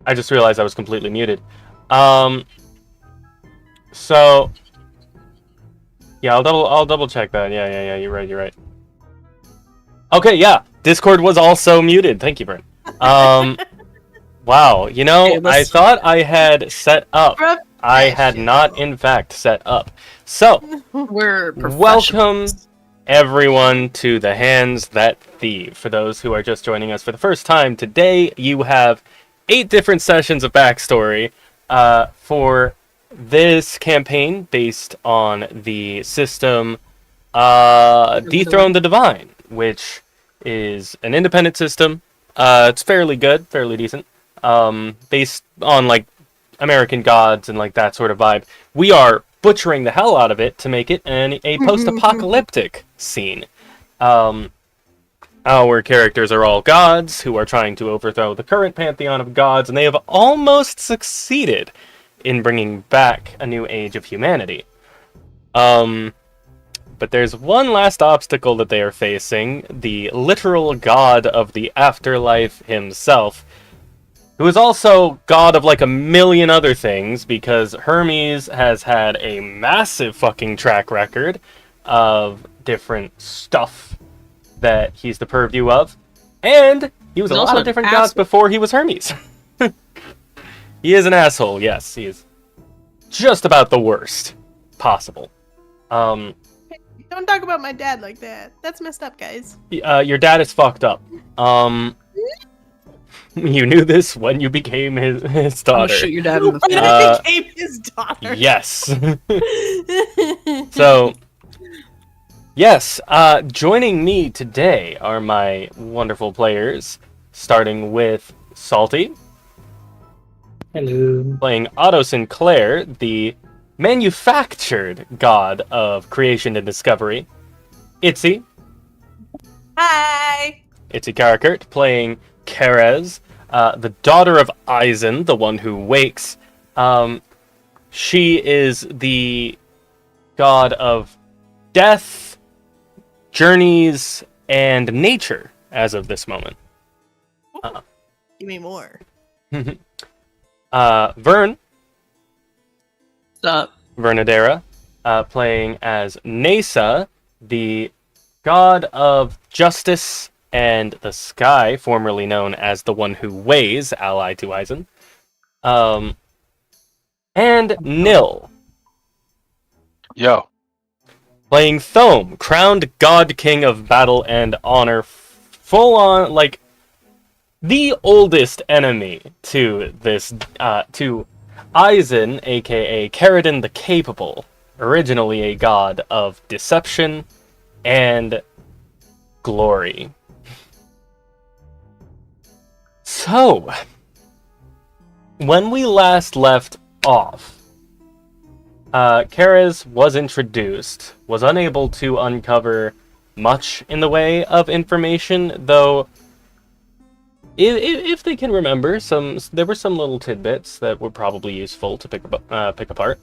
I just realized I was completely muted. Um, so yeah, I'll double check that. Yeah. You're right. Okay, yeah. Discord was also muted. Thank you, Brent. Um, wow. Okay, I let's thought I had set up. I had not, Professional. in fact, set up. So, we're welcome professionals. everyone to The Hands That Thieve. For those who are just joining us for the first time, today you have 8 different sessions of backstory for this campaign based on the system Dethrone the Divine, which is an independent system. It's fairly good, fairly decent, based on like American gods and like that sort of vibe. We are butchering the hell out of it to make it a post-apocalyptic scene. Um, our characters are all gods who are trying to overthrow the current pantheon of gods, and they have almost succeeded in bringing back a new age of humanity. But there's one last obstacle that they are facing, the literal god of the afterlife himself, who is also god of like a million other things, because Hermes has had a massive fucking track record of different stuff that he's the purview of, and he was He's a lot also of an different gods asshole. before he was Hermes. He is an asshole, yes, he is just about the worst possible. Don't talk about my dad like that. That's messed up, guys. Your dad is fucked up. You knew this when you became his I'm gonna daughter. shoot your dad in the When face. I became his daughter. Yes. So, yes, joining me today are my wonderful players, starting with Salty. Hello. Playing Otto Sinclair, the manufactured god of creation and discovery. Itzi. Hi. Itzi Karakurt, playing Kerez, the daughter of Eisen, the one who wakes. She is the god of death, journeys, and nature as of this moment. Give me more. Vern, Stop. Vernadera, playing as Nasa, the god of justice and the sky, formerly known as the one who weighs, allied to Eisen. And Nil, Yo. playing Thome, crowned god king of battle and honor, full on, like, the oldest enemy to this, to Eisen, aka Caridin the Capable, originally a god of deception and glory. So, when we last left off, Kerez was introduced, was unable to uncover much in the way of information, though if they can remember, there were some little tidbits that were probably useful to pick apart.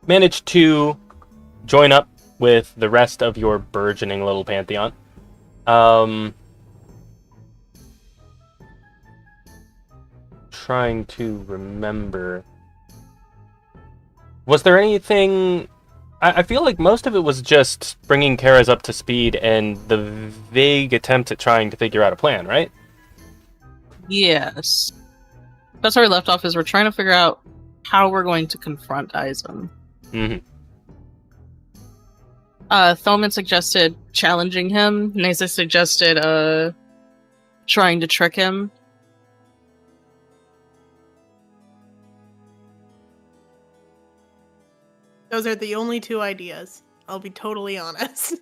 Managed to join up with the rest of your burgeoning little pantheon. Trying to remember. Was there anything? I feel like most of it was just bringing Kara's up to speed and the vague attempt at trying to figure out a plan, right? Yes. That's where we left off, is we're trying to figure out how we're going to confront Eisen. Mm-hmm. Thoman suggested challenging him. Nasa suggested trying to trick him. Those are the only two ideas. I'll be totally honest.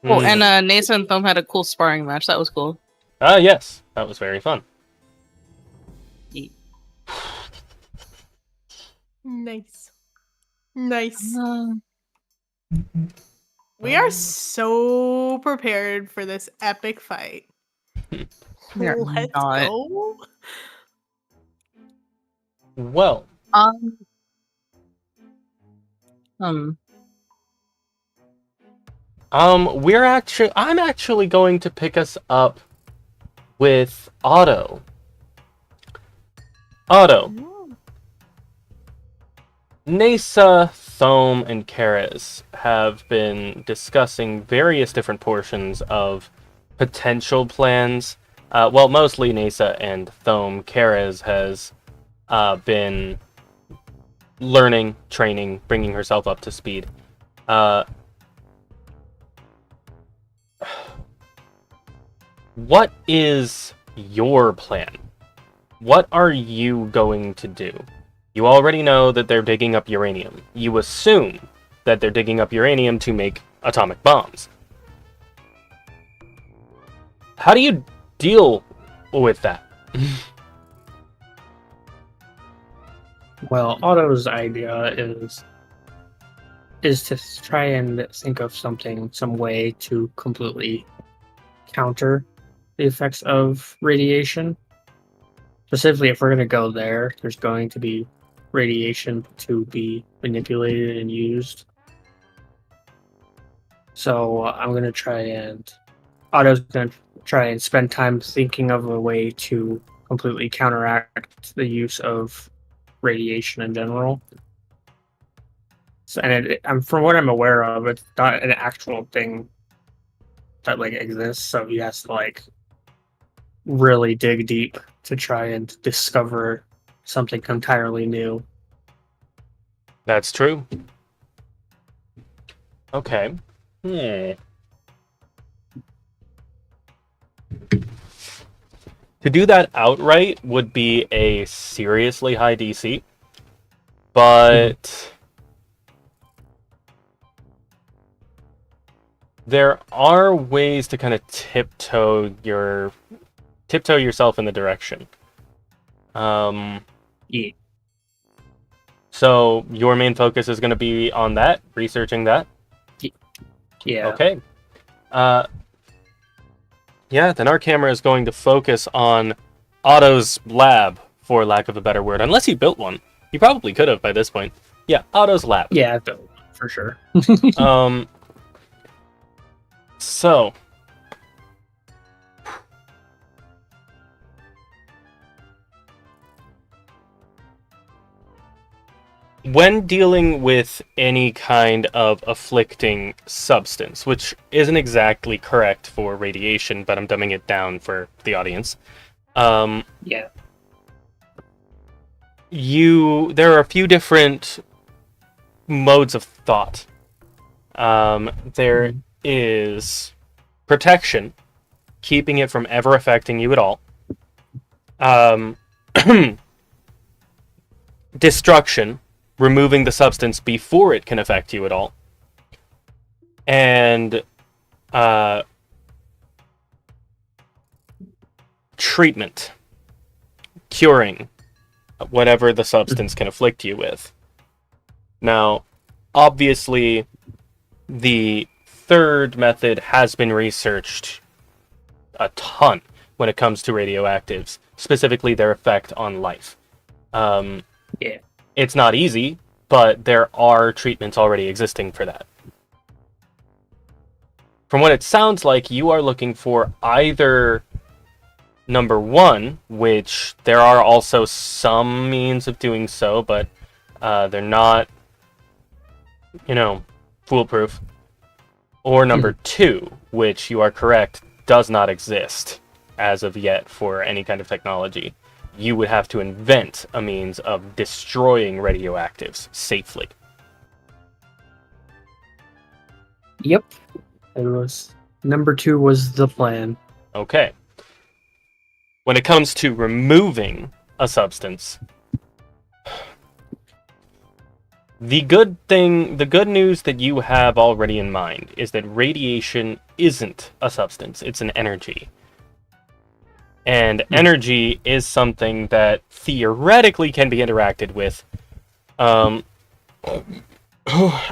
Oh, and Nasa and Thome had a cool sparring match. That was cool. Yes, that was very fun. Nice. Nice. We are so prepared for this epic fight. We are Let's not. go. Well, I'm actually going to pick us up with Otto. Otto, Nasa, Thome, and Karis have been discussing various different portions of potential plans. Well, mostly Nasa and Thome. Karis has been learning, training, bringing herself up to speed. What is your plan? What are you going to do? You already know that they're digging up uranium. You assume that they're digging up uranium to make atomic bombs. How do you deal with that? Well, Otto's idea is to try and think of some way to completely counter the effects of radiation. Specifically, if we're going to go there, there's going to be radiation to be manipulated and used. So Otto's going to try and spend time thinking of a way to completely counteract the use of radiation in general. So, and from what I'm aware of, it's not an actual thing that exists. So he has to really dig deep to try and discover something entirely new. That's true. Okay. To do that outright would be a seriously high DC, but there are ways to kind of tiptoe yourself in the direction. Yeah. So your main focus is going to be on that, researching that. Yeah. Okay. Yeah, then our camera is going to focus on Otto's lab, for lack of a better word. Unless he built one. He probably could have by this point. Yeah, Otto's lab. Yeah, I built one, for sure. So... when dealing with any kind of afflicting substance, which isn't exactly correct for radiation, but I'm dumbing it down for the audience. Yeah. There are a few different modes of thought. There is protection, keeping it from ever affecting you at all. Destruction, removing the substance before it can affect you at all. And treatment, curing whatever the substance can afflict you with. Now, obviously, the third method has been researched a ton when it comes to radioactives, specifically their effect on life. Yeah. It's not easy, but there are treatments already existing for that. From what it sounds like, you are looking for either number one, which there are also some means of doing so, but they're not, foolproof. Or number two, which you are correct, does not exist as of yet for any kind of technology. You would have to invent a means of destroying radioactives safely. Yep. Number two was the plan. Okay. When it comes to removing a substance, the good news that you have already in mind is that radiation isn't a substance, it's an energy. And energy is something that theoretically can be interacted with.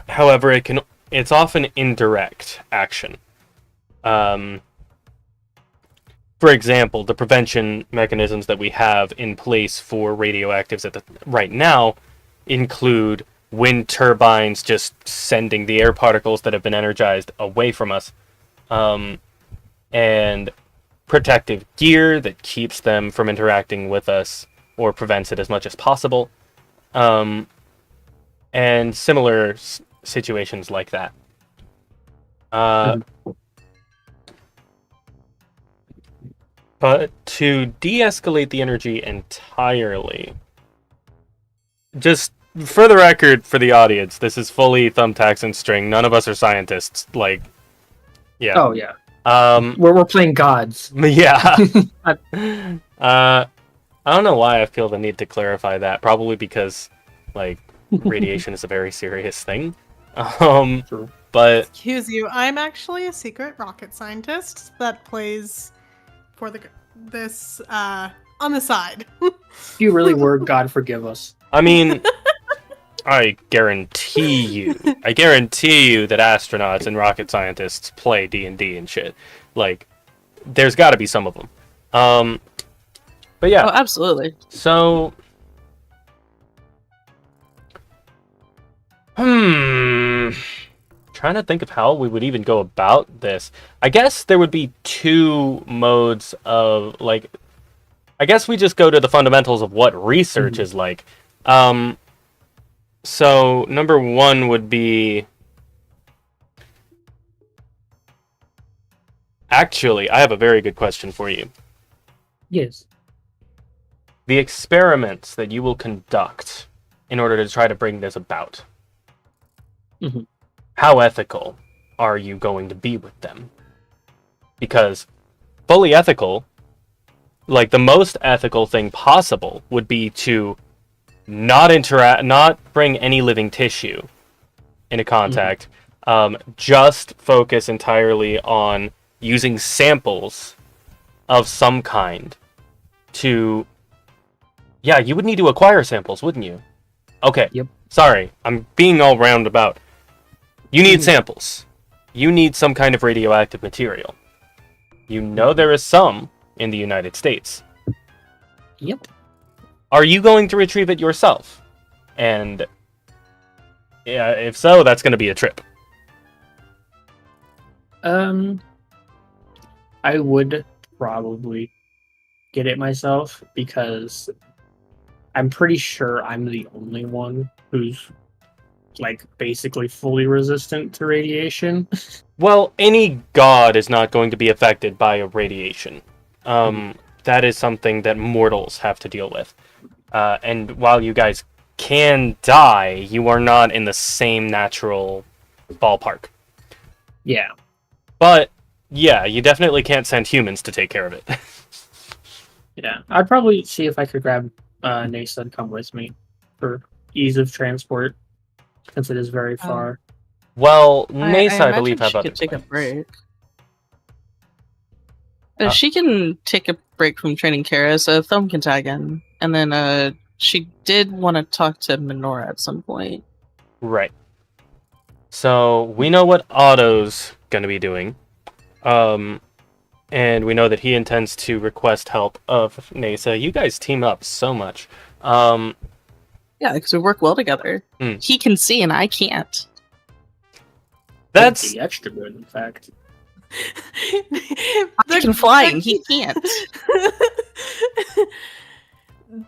However, it's often indirect action. For example, the prevention mechanisms that we have in place for radioactives right now include wind turbines just sending the air particles that have been energized away from us, and protective gear that keeps them from interacting with us or prevents it as much as possible. And similar situations like that. But to de-escalate the energy entirely, just for the record, for the audience, this is fully thumbtacks and string. None of us are scientists. Like, yeah. Oh yeah. Um, We're playing gods. yeah. I don't know why I feel the need to clarify that. Probably because, like, radiation is a very serious thing. True. But Excuse you, I'm actually a secret rocket scientist that plays for this on the side. If you really were, God forgive us. I mean, I guarantee you that astronauts and rocket scientists play D&D and shit. Like, there's got to be some of them. But yeah. Oh, absolutely. So, trying to think of how we would even go about this. I guess there would be two modes of, like, I guess we just go to the fundamentals of what research is like. So number one would be, actually, I have a very good question for you. Yes. The experiments that you will conduct in order to try to bring this about. Mhm. How ethical are you going to be with them? Because fully ethical, like the most ethical thing possible would be to not bring any living tissue into contact. Just focus entirely on using samples of some kind to... Yeah, you would need to acquire samples, wouldn't you? Okay. Yep. Sorry, I'm being all roundabout. You need samples. You need some kind of radioactive material. You know there is some in the United States. Yep. Are you going to retrieve it yourself? And yeah, if so, that's going to be a trip. I would probably get it myself because I'm pretty sure I'm the only one who's like basically fully resistant to radiation. Well, any god is not going to be affected by a radiation. That is something that mortals have to deal with. And while you guys can die, you are not in the same natural ballpark. Yeah. But yeah, you definitely can't send humans to take care of it. Yeah. I'd probably see if I could grab Nasa to come with me for ease of transport, since it is very far. Well, Nasa, I imagine believe, have she other could take a plans. break. She can take a break from training Kara, so Thumb can tag in. And then she did want to talk to Minora at some point. Right. So we know what Otto's going to be doing. And we know that he intends to request help of Nasa. You guys team up so much. Yeah, because we work well together. Hmm. He can see and I can't. That's the extra good, in fact. I can fly and he can't.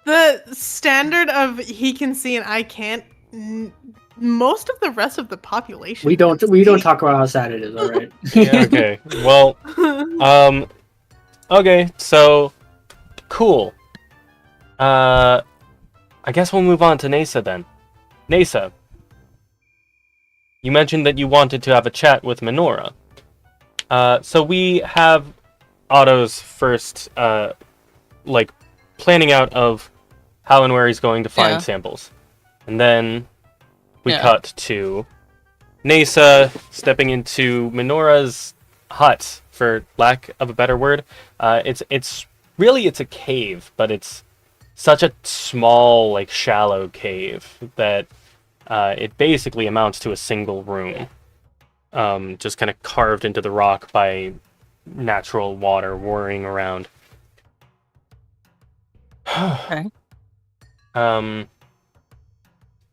The standard of he can see and I can't. Most of the rest of the population. We don't talk about how sad it is, all right? yeah, okay. Well, okay. So cool. I guess we'll move on to Nasa then. Nasa, you mentioned that you wanted to have a chat with Minora. So we have Otto's first, planning out of how and where he's going to find samples. And then we cut to Nasa stepping into Minora's hut, for lack of a better word. It's really a cave, but it's such a small, shallow cave that it basically amounts to a single room. Just kind of carved into the rock by natural water whirring around. Okay.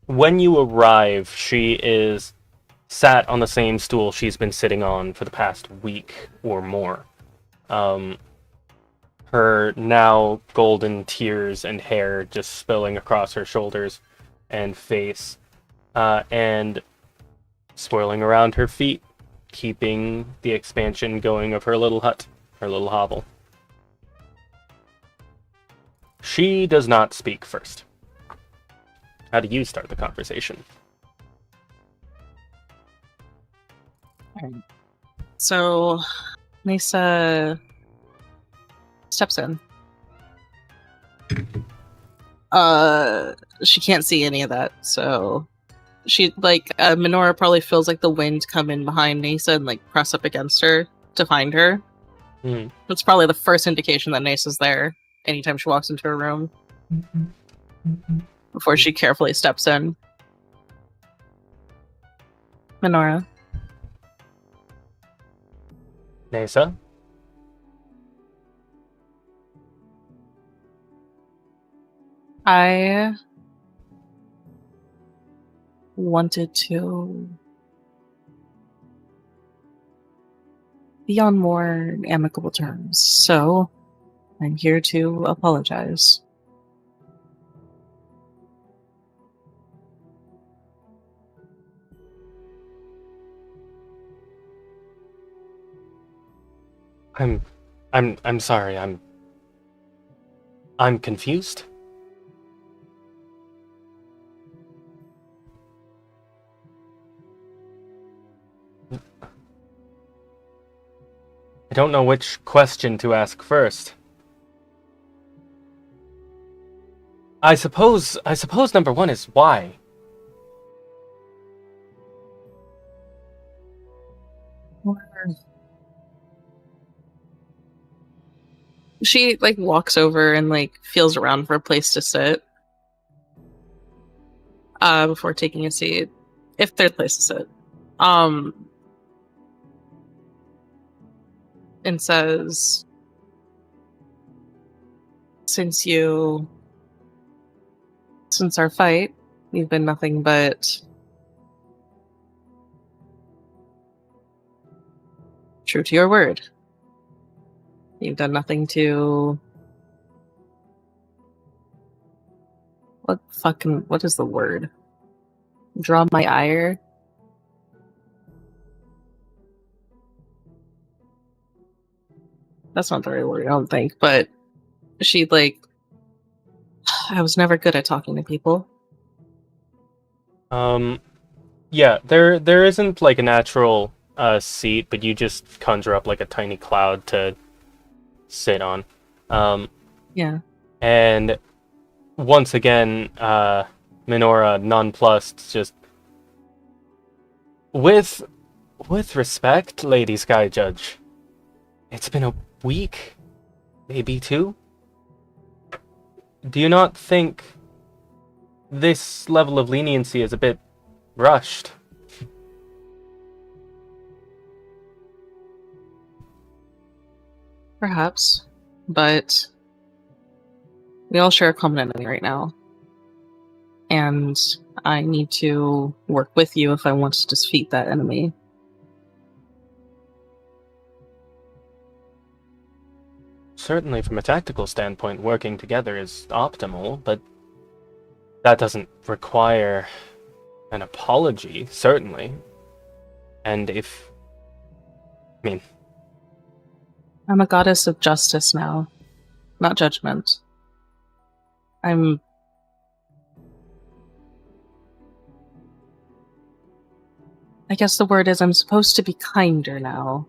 When you arrive, she is sat on the same stool she's been sitting on for the past week or more. her now golden tears and hair just spilling across her shoulders and face, and swirling around her feet, keeping the expansion going of her little hut, her little hovel. She does not speak first. How do you start the conversation? So, Nisa steps in. She can't see any of that, so she Minora probably feels like the wind come in behind Nisa and press up against her to find her. That's probably the first indication that Nisa's there anytime she walks into a room. Before she carefully steps in. Minora. Nisa? I wanted to be on more amicable terms, so I'm here to apologize. I'm sorry. I'm confused. I don't know which question to ask first. I suppose number one is why. She walks over and feels around for a place to sit before taking a seat, if there's a place to sit. And says, since our fight, you've been nothing but true to your word. You've done nothing to... What is the word? Draw my ire? That's not the right word, I don't think, but she, I was never good at talking to people. Yeah, there isn't a natural seat, but you just conjure up a tiny cloud to sit on. Yeah. And once again, Minora nonplussed, just with respect, Lady Sky Judge. It's been a week, maybe two. Do you not think this level of leniency is a bit rushed? Perhaps, but we all share a common enemy right now. And I need to work with you if I want to defeat that enemy. Certainly, from a tactical standpoint, working together is optimal, but that doesn't require an apology, certainly. And I'm a goddess of justice now, not judgment. I guess the word is I'm supposed to be kinder now.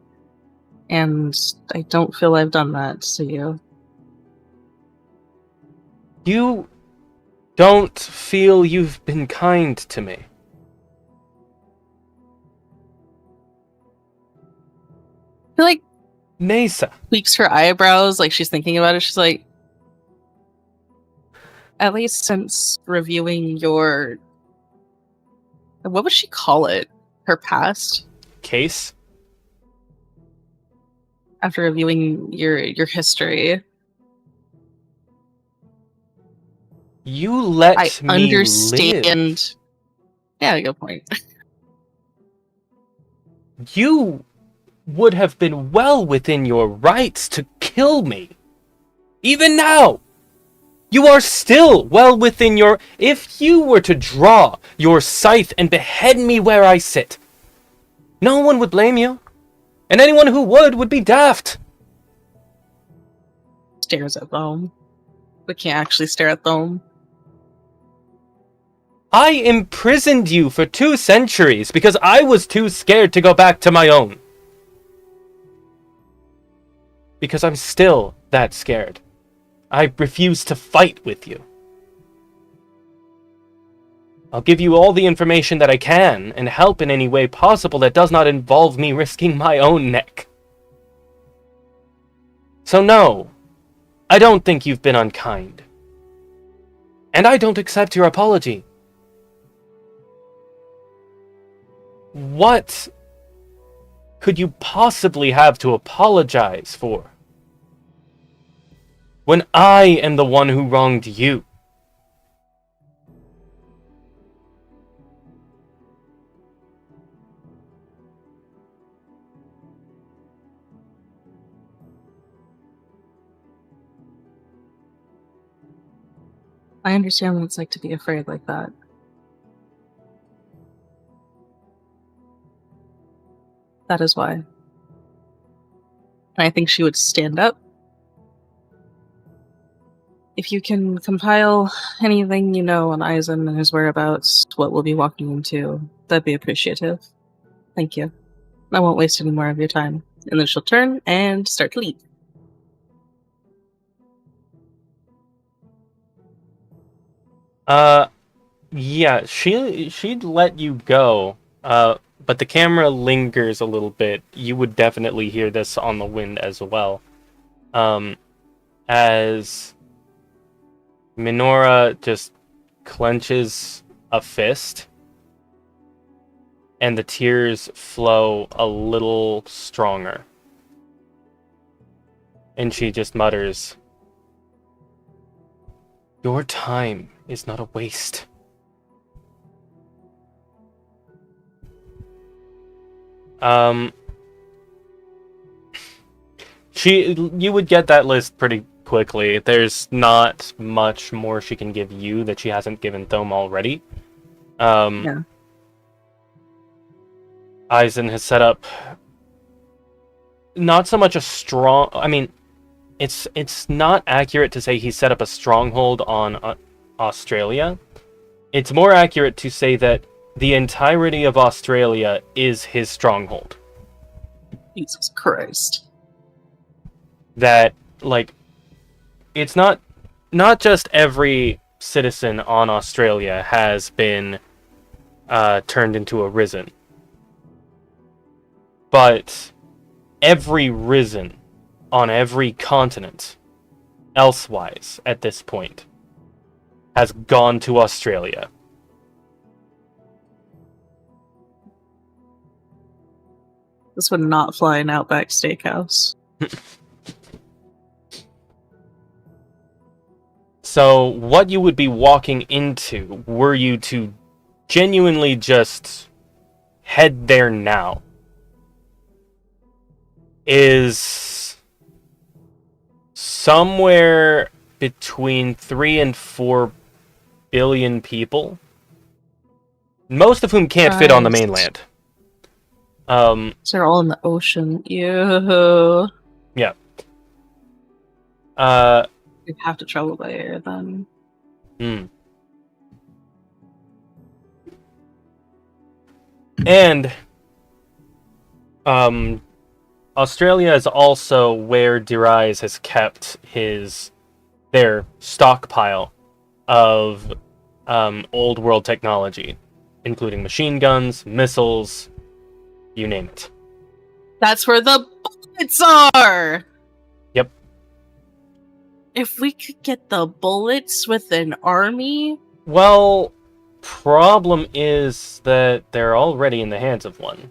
And I don't feel I've done that to you. You don't feel you've been kind to me. I feel Nisa. tweaks her eyebrows like she's thinking about it. She's like, at least since reviewing your... What would she call it? Her past? Case? After reviewing your history. You let I me understand. live. Yeah, good point. You would have been well within your rights to kill me. Even now, you are still well within your... If you were to draw your scythe and behead me where I sit, no one would blame you. And anyone who would be daft. Stares at Thome. We can't actually stare at Thome. I imprisoned you for 2 centuries because I was too scared to go back to my own. Because I'm still that scared. I refuse to fight with you. I'll give you all the information that I can and help in any way possible that does not involve me risking my own neck. So no, I don't think you've been unkind. And I don't accept your apology. What could you possibly have to apologize for? When I am the one who wronged you. I understand what it's like to be afraid like that. That is why. And I think she would stand up. If you can compile anything you know on Eisen and his whereabouts, what we'll be walking into, that'd be appreciative. Thank you. I won't waste any more of your time. And then she'll turn and start to leave. Yeah, she'd let you go, but the camera lingers a little bit. You would definitely hear this on the wind as well. As Minora just clenches a fist, and the tears flow a little stronger. And she just mutters, "Your time is not a waste." You would get that list pretty quickly. There's not much more she can give you that she hasn't given Thome already. Yeah. Eisen has set up not so much a strong... I mean, it's not accurate to say he set up a stronghold on Australia. It's more accurate to say that the entirety of Australia is his stronghold. Jesus Christ. That, like, it's not just every citizen on Australia has been turned into a risen, but every risen on every continent elsewise at this point has gone to Australia. This would not fly in Outback Steakhouse. So what you would be walking into, were you to genuinely just head there now, is somewhere between 3 and 4 billion people, most of whom can't fit on the mainland. So they're all in the ocean. Ew. Yeah. We'd have to travel by air then. And Australia is also where Derize has kept their stockpile of old world technology, including machine guns, missiles, you name it. That's where the bullets are! Yep. If we could get the bullets with an army... Well, problem is that they're already in the hands of one.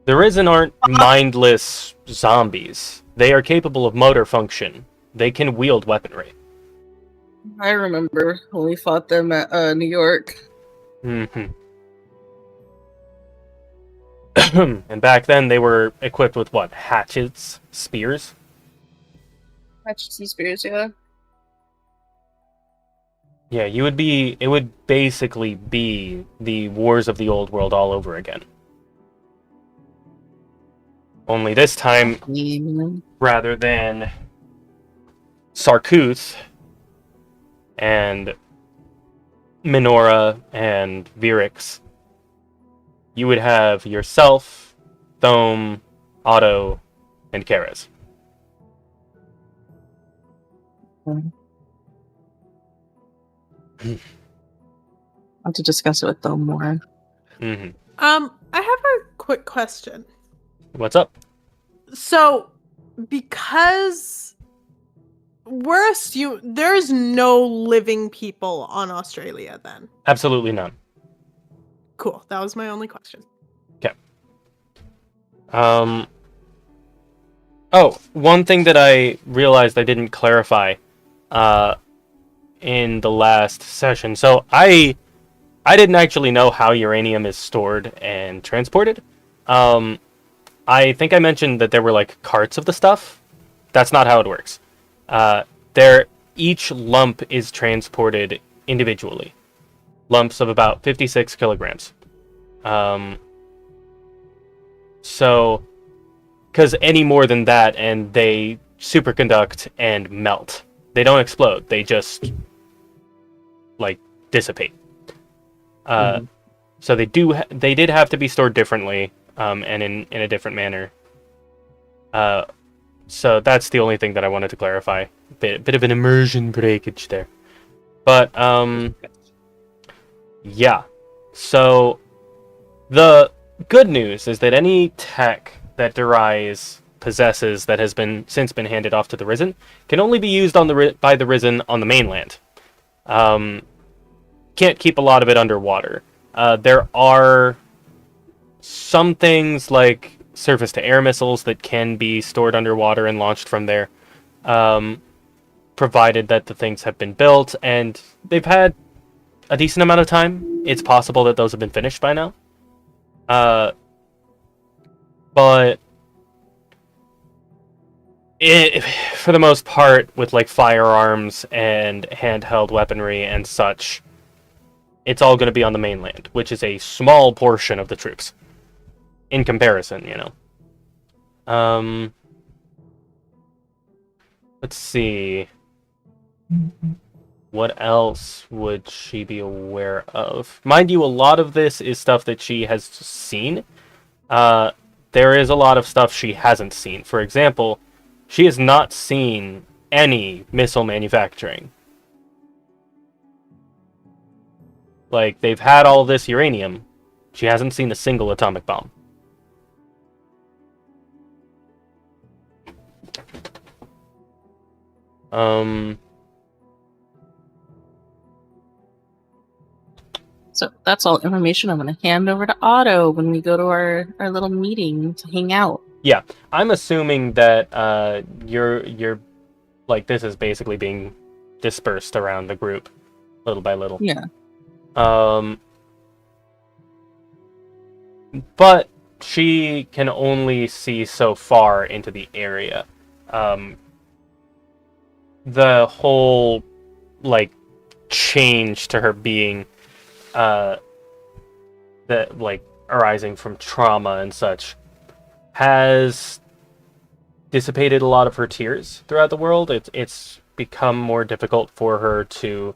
The Risen aren't mindless zombies. They are capable of motor function. They can wield weaponry. I remember when we fought them at New York. Mm-hmm. And back then they were equipped with what? Hatchets? Spears? Matches and spears, yeah. Yeah, it would basically be the Wars of the Old World all over again. Only this time, rather than Sarkuth and Minora and Virix, you would have yourself, Thome, Otto, and Karaz. I'll have to discuss it with them more. Mm-hmm. I have a quick question. What's up? So, because there's no living people on Australia, then Absolutely none. cool. That was my only question. Okay. Oh, one thing that I realized I didn't clarify in the last session. So I didn't actually know how uranium is stored and transported. I think I mentioned that there were like carts of the stuff. That's not how it works. Each lump is transported individually. Lumps of about 56 kilograms. So, because any more than that, and they superconduct and melt. They don't explode. They just like dissipate. So they did have to be stored differently, and in a different manner. So that's the only thing that I wanted to clarify. Bit of an immersion breakage there. But yeah. So the good news is that any tech that Darius possesses that has since been handed off to the Risen can only be used by the Risen on the mainland. Can't keep a lot of it underwater. There are some things like surface-to-air missiles that can be stored underwater and launched from there, provided that the things have been built, and they've had a decent amount of time. It's possible that those have been finished by now. But for the most part, with like firearms and handheld weaponry and such, it's all going to be on the mainland, which is a small portion of the troops in comparison, you know. Let's see. What else would she be aware of? Mind you, a lot of this is stuff that she has seen. There is a lot of stuff she hasn't seen. For example, she has not seen any missile manufacturing. Like, they've had all this uranium. She hasn't seen a single atomic bomb. So that's all information I'm going to hand over to Otto when we go to our little meeting to hang out. Yeah, I'm assuming that you're like, this is basically being dispersed around the group little by little. Yeah. But she can only see so far into the area. The whole like change to her being that like arising from trauma and such has dissipated a lot of her tears throughout the world. It's become more difficult for her to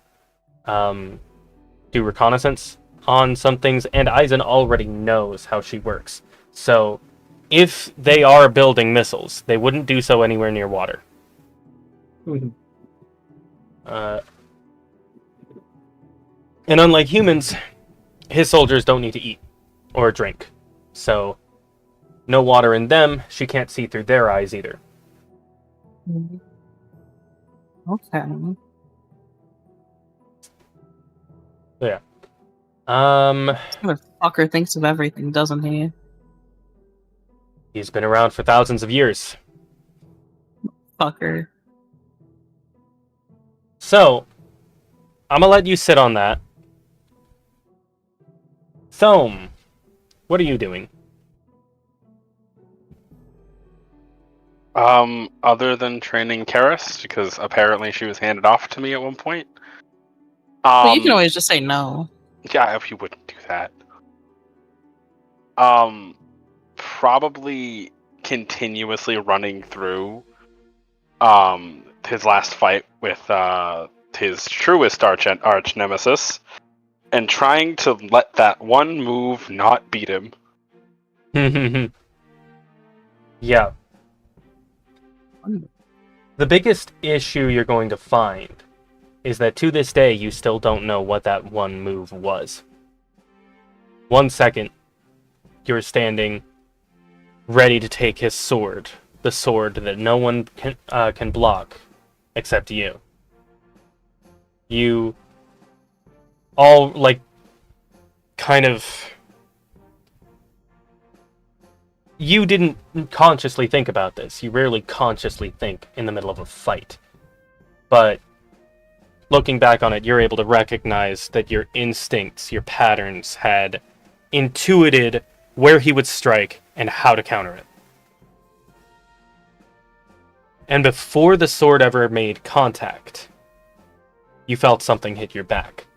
do reconnaissance on some things, and Eisen already knows how she works. So if they are building missiles, they wouldn't do so anywhere near water. Mhm. And unlike humans, his soldiers don't need to eat or drink. So no water in them, she can't see through their eyes either. Okay. So yeah. This fucker thinks of everything, doesn't he? He's been around for thousands of years. Fucker. So, I'm gonna let you sit on that. Thome, what are you doing? Other than training Karis, because apparently she was handed off to me at one point. But you can always just say no. Yeah, if you wouldn't do that. Probably continuously running through his last fight with his truest arch nemesis, and trying to let that one move not beat him. Yeah. The biggest issue you're going to find is that to this day you still don't know what that one move was. 1 second, you're standing ready to take his sword, the sword that no one can block except you. You all kind of. You didn't consciously think about this. You rarely consciously think in the middle of a fight. But looking back on it, you're able to recognize that your instincts, your patterns had intuited where he would strike and how to counter it. And before the sword ever made contact, you felt something hit your back.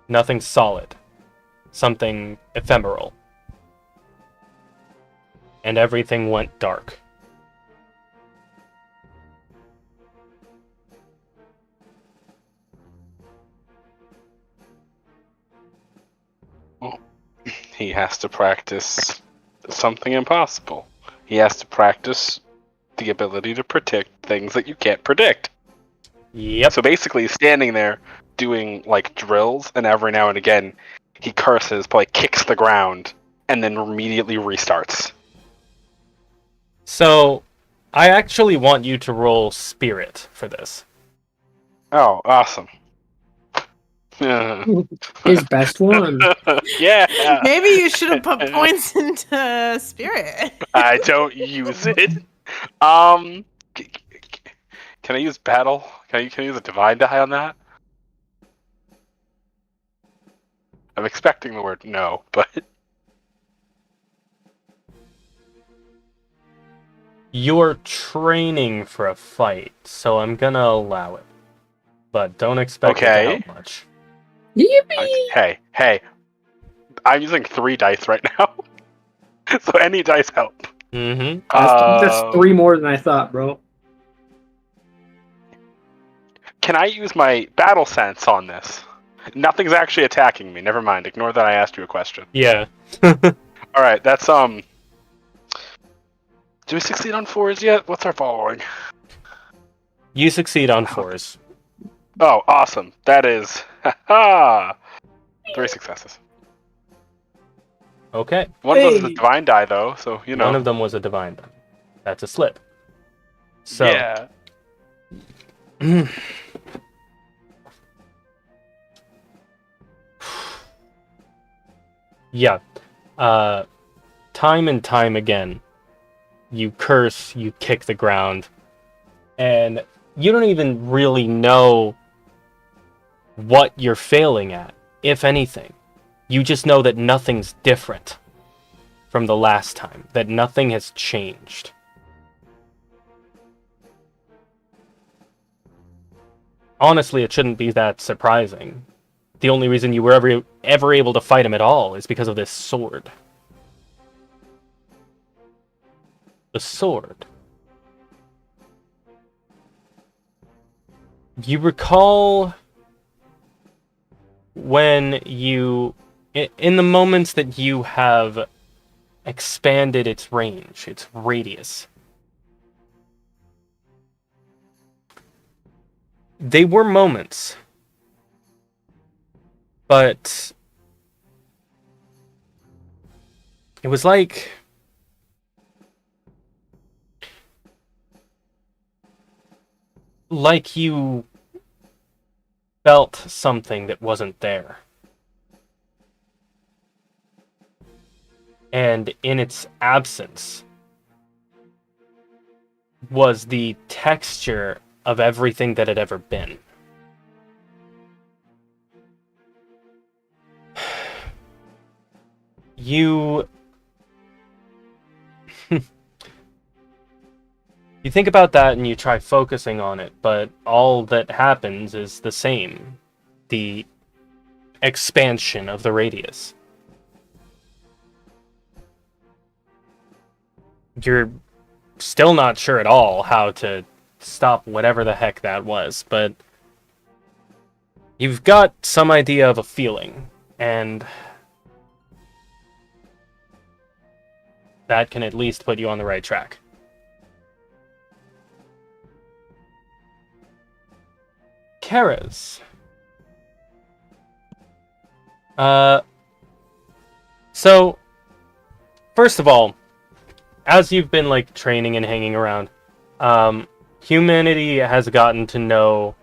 Nothing solid. Something ephemeral. And everything went dark. Well, he has to practice something impossible. He has to practice the ability to predict things that you can't predict. Yep. So basically, he's standing there doing drills, and every now and again, he curses, probably kicks the ground, and then immediately restarts. So, I actually want you to roll Spirit for this. Oh, awesome. His best one. Yeah. Maybe you should have put points into Spirit. I don't use it. Can I use Battle? Can I use a Divine Die on that? I'm expecting the word no, but... You're training for a fight, so I'm gonna allow it. But don't expect it to help much. Yippee! Hey. I'm using 3 dice right now. So any dice help. Mm-hmm. That's 3 more than I thought, bro. Can I use my battle sense on this? Nothing's actually attacking me. Never mind. Ignore that I asked you a question. Yeah. Alright, that's Do we succeed on 4s yet? What's our following? You succeed on 4s. Oh, awesome. That is 3 successes. Okay. One of those is a divine die though, so you know. One of them was a divine die. That's a slip. So yeah. Yeah. Time and time again, you curse, you kick the ground, and you don't even really know what you're failing at, if anything. You just know that nothing's different from the last time, that nothing has changed. Honestly, it shouldn't be that surprising. The only reason you were ever able to fight him at all is because of this sword. The sword. You recall when in the moments that you have expanded its range, its radius, they were moments, but it was like you felt something that wasn't there. And in its absence was the texture of everything that had ever been. You think about that and you try focusing on it, but all that happens is the same. The expansion of the radius. You're still not sure at all how to stop whatever the heck that was, but you've got some idea of a feeling, and that can at least put you on the right track. Kara's. So, first of all, as you've been, like, training and hanging around, humanity has gotten to know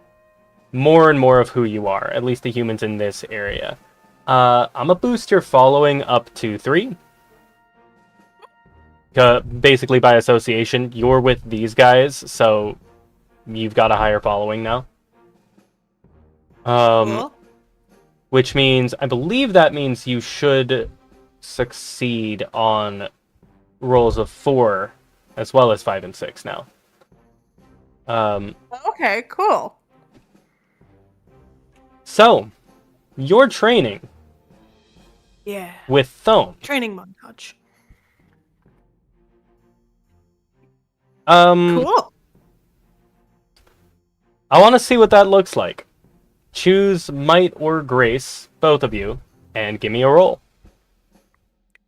more and more of who you are, at least the humans in this area. I'm gonna boost your following up to 3. Basically, by association, you're with these guys, so you've got a higher following now. Cool. Which means, I believe that means you should succeed on rolls of 4, as well as 5 and 6 now. Okay, cool. So, your training Yeah. with Thone. Training montage. Cool. Cool. I want to see what that looks like. Choose Might or Grace, both of you, and give me a roll.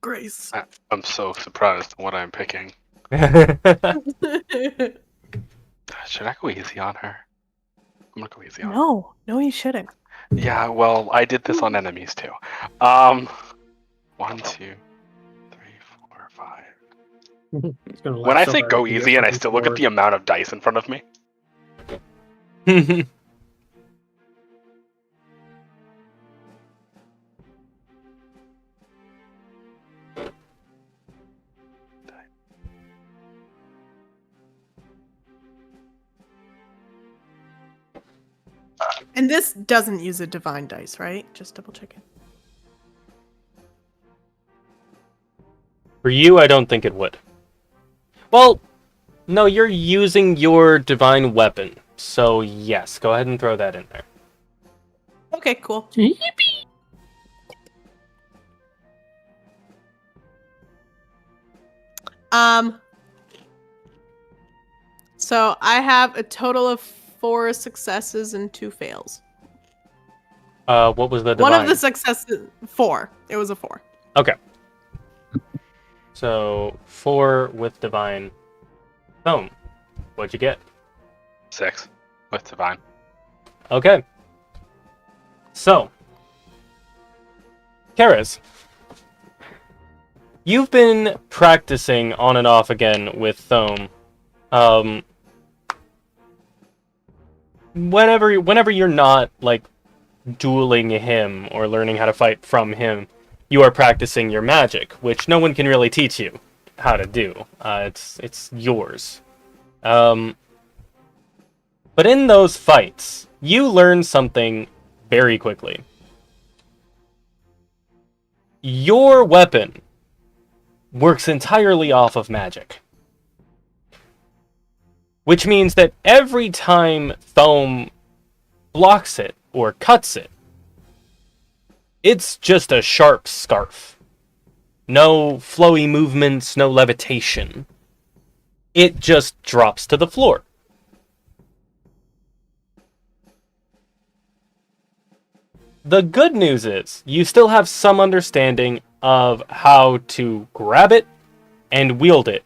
Grace. I'm so surprised at what I'm picking. Okay. Should I go easy on her? I'm gonna go easy on her. No, you shouldn't. Yeah, well, I did this on enemies too. 1, 2, 3, 4, 5. When I say go easy and I still look at the amount of dice in front of me, And this doesn't use a divine dice, right? Just double checking. For you, I don't think it would. Well, no, you're using your divine weapon. So, yes, go ahead and throw that in there. Okay, cool. So I have a total of 4 successes and 2 fails. What was the divine? One of the successes, 4. It was a 4. Okay. So, 4 with divine. Boom. What'd you get? 6 with divine. Okay. So, Karis, you've been practicing on and off again with Thome. Whenever you're not, like, dueling him or learning how to fight from him, you are practicing your magic, which no one can really teach you how to do. It's yours. But in those fights, you learn something very quickly. Your weapon works entirely off of magic. Which means that every time Thome blocks it or cuts it, it's just a sharp scarf. No flowy movements, no levitation. It just drops to the floor. The good news is, you still have some understanding of how to grab it and wield it,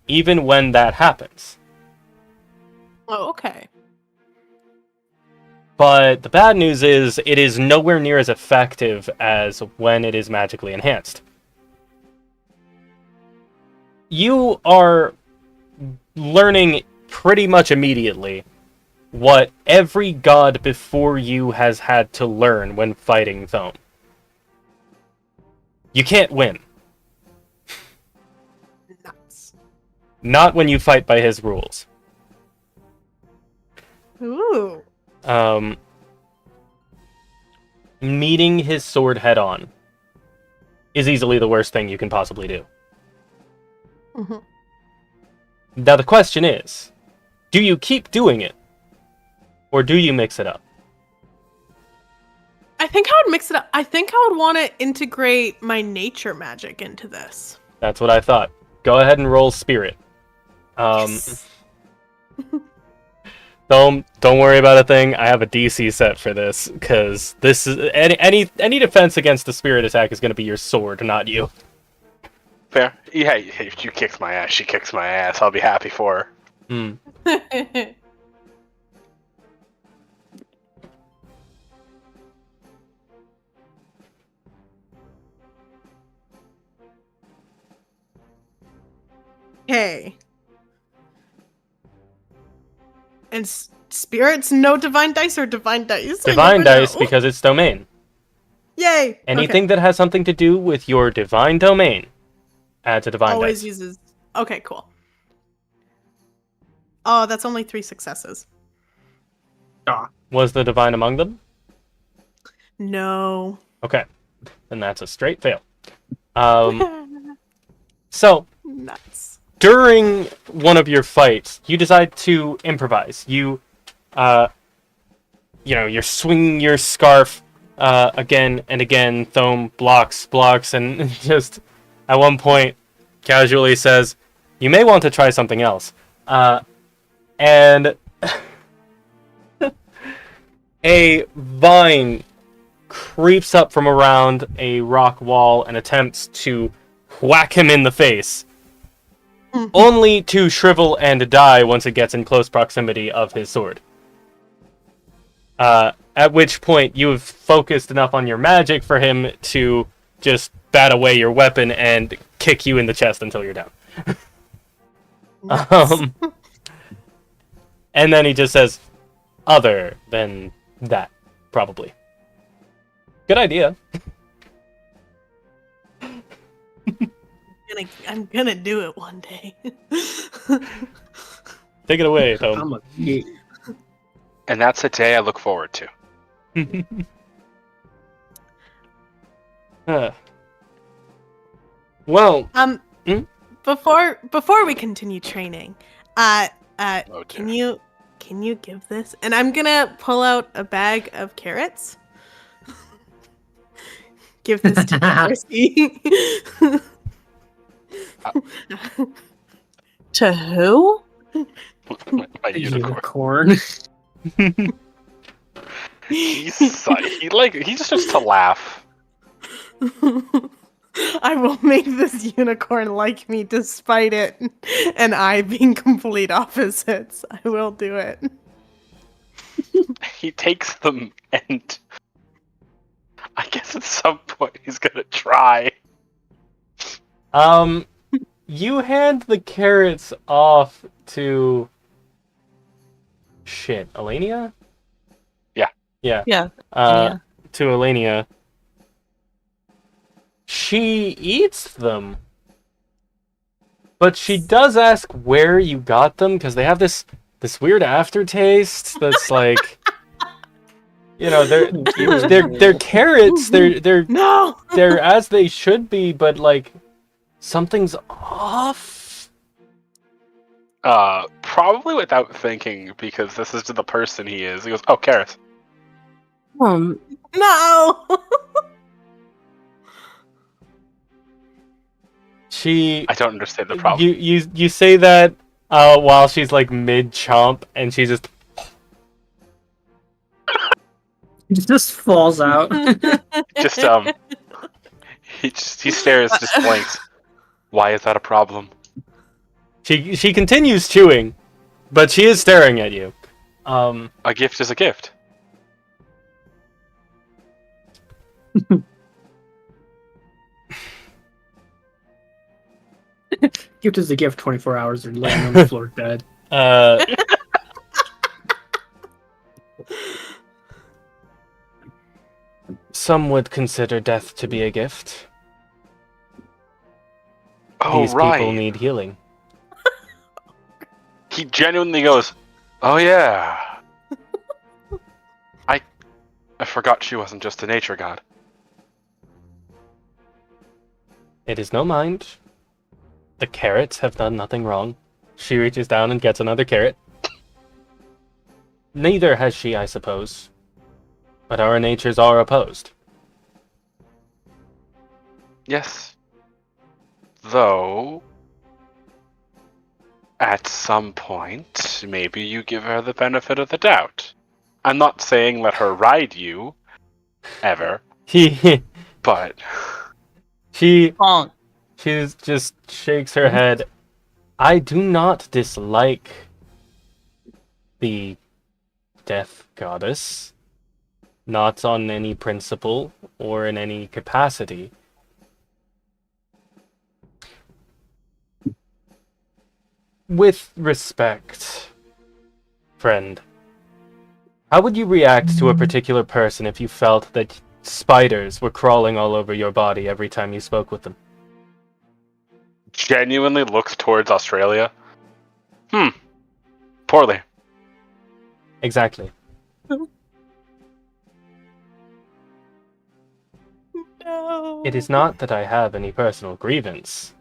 even when that happens. Oh, okay. But the bad news is, it is nowhere near as effective as when it is magically enhanced. You are learning pretty much immediately what every god before you has had to learn when fighting Thome. You can't win. Nuts. Not when you fight by his rules. Ooh. Meeting his sword head on is easily the worst thing you can possibly do. Mm-hmm. Now the question is, Do you keep doing it? Or do you mix it up? I think I would mix it up. I think I would want to integrate my nature magic into this. That's what I thought. Go ahead and roll spirit. Yes. Don't worry about a thing. I have a DC set for this because this is any defense against the spirit attack is going to be your sword, not you. Fair. Yeah, if you kicks my ass, she kicks my ass. I'll be happy for her. Okay. And spirits, no divine dice or divine dice? I Divine never dice know. because it's domain. Yay! Anything that has something to do with your divine domain, add to divine Always dice. uses. Okay, cool. Oh, that's only 3 successes. Was the divine among them? No. Okay, then that's a straight fail. So Nuts. during one of your fights, you decide to improvise. You're swinging your scarf again and again. Thome blocks, and just at one point casually says, "You may want to try something else." And a vine creeps up from around a rock wall and attempts to whack him in the face, only to shrivel and die once it gets in close proximity of his sword. At which point you have focused enough on your magic for him to just bat away your weapon and kick you in the chest until you're down. And then he just says, "Other than that, probably." Good idea. I'm gonna do it one day. Take it away, Thome. I'm a geek. And that's a day I look forward to. Well, Before we continue training, Oh, can dear. you give this? And I'm gonna pull out a bag of carrots. Give this to Darcy. To who? My A unicorn. unicorn. He just starts to laugh. I will make this unicorn like me despite it, and I being complete opposites. I will do it. He takes them, and I guess at some point he's gonna try. you hand the carrots off to Alania? Yeah. Yeah. To Alania. She eats them. But she does ask where you got them, because they have this weird aftertaste that's like, they're carrots, they're No. they're as they should be, but like something's off. Probably without thinking, because this is the person he is. He goes, "Oh, carrots." No. I don't understand the problem. You say that while she's like mid chomp, and she just He just falls out. Just he stares, just blinks. Why is that a problem? she continues chewing, but she is staring at you. A gift is a gift. Gift is a gift. 24 hours or laying on the floor dead. Some would consider death to be a gift. Oh, These right. people need healing. He genuinely goes, "Oh yeah." I forgot she wasn't just a nature god. It is no mind. The carrots have done nothing wrong. She reaches down and gets another carrot. Neither has she, I suppose. But our natures are opposed. Yes. Though, at some point, maybe you give her the benefit of the doubt. I'm not saying let her ride you, ever, He but she Bonk. just shakes her head. I do not dislike the death goddess, not on any principle or in any capacity. With respect, friend, how would you react to a particular person if you felt that spiders were crawling all over your body every time you spoke with them? genuinely looks towards Australia. Poorly. Exactly. No. It is not that I have any personal grievance.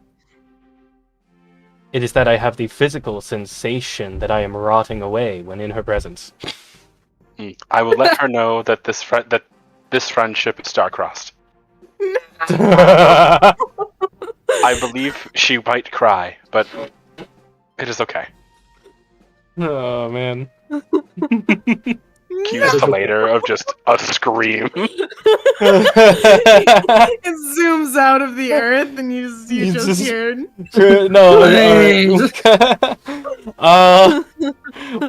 It is that I have the physical sensation that I am rotting away when in her presence. I will let her know that this friendship is star-crossed. Oh I believe she might cry, but it is okay. man. Cues to later of just a scream. It zooms out of the earth, and you You just just- hear. No,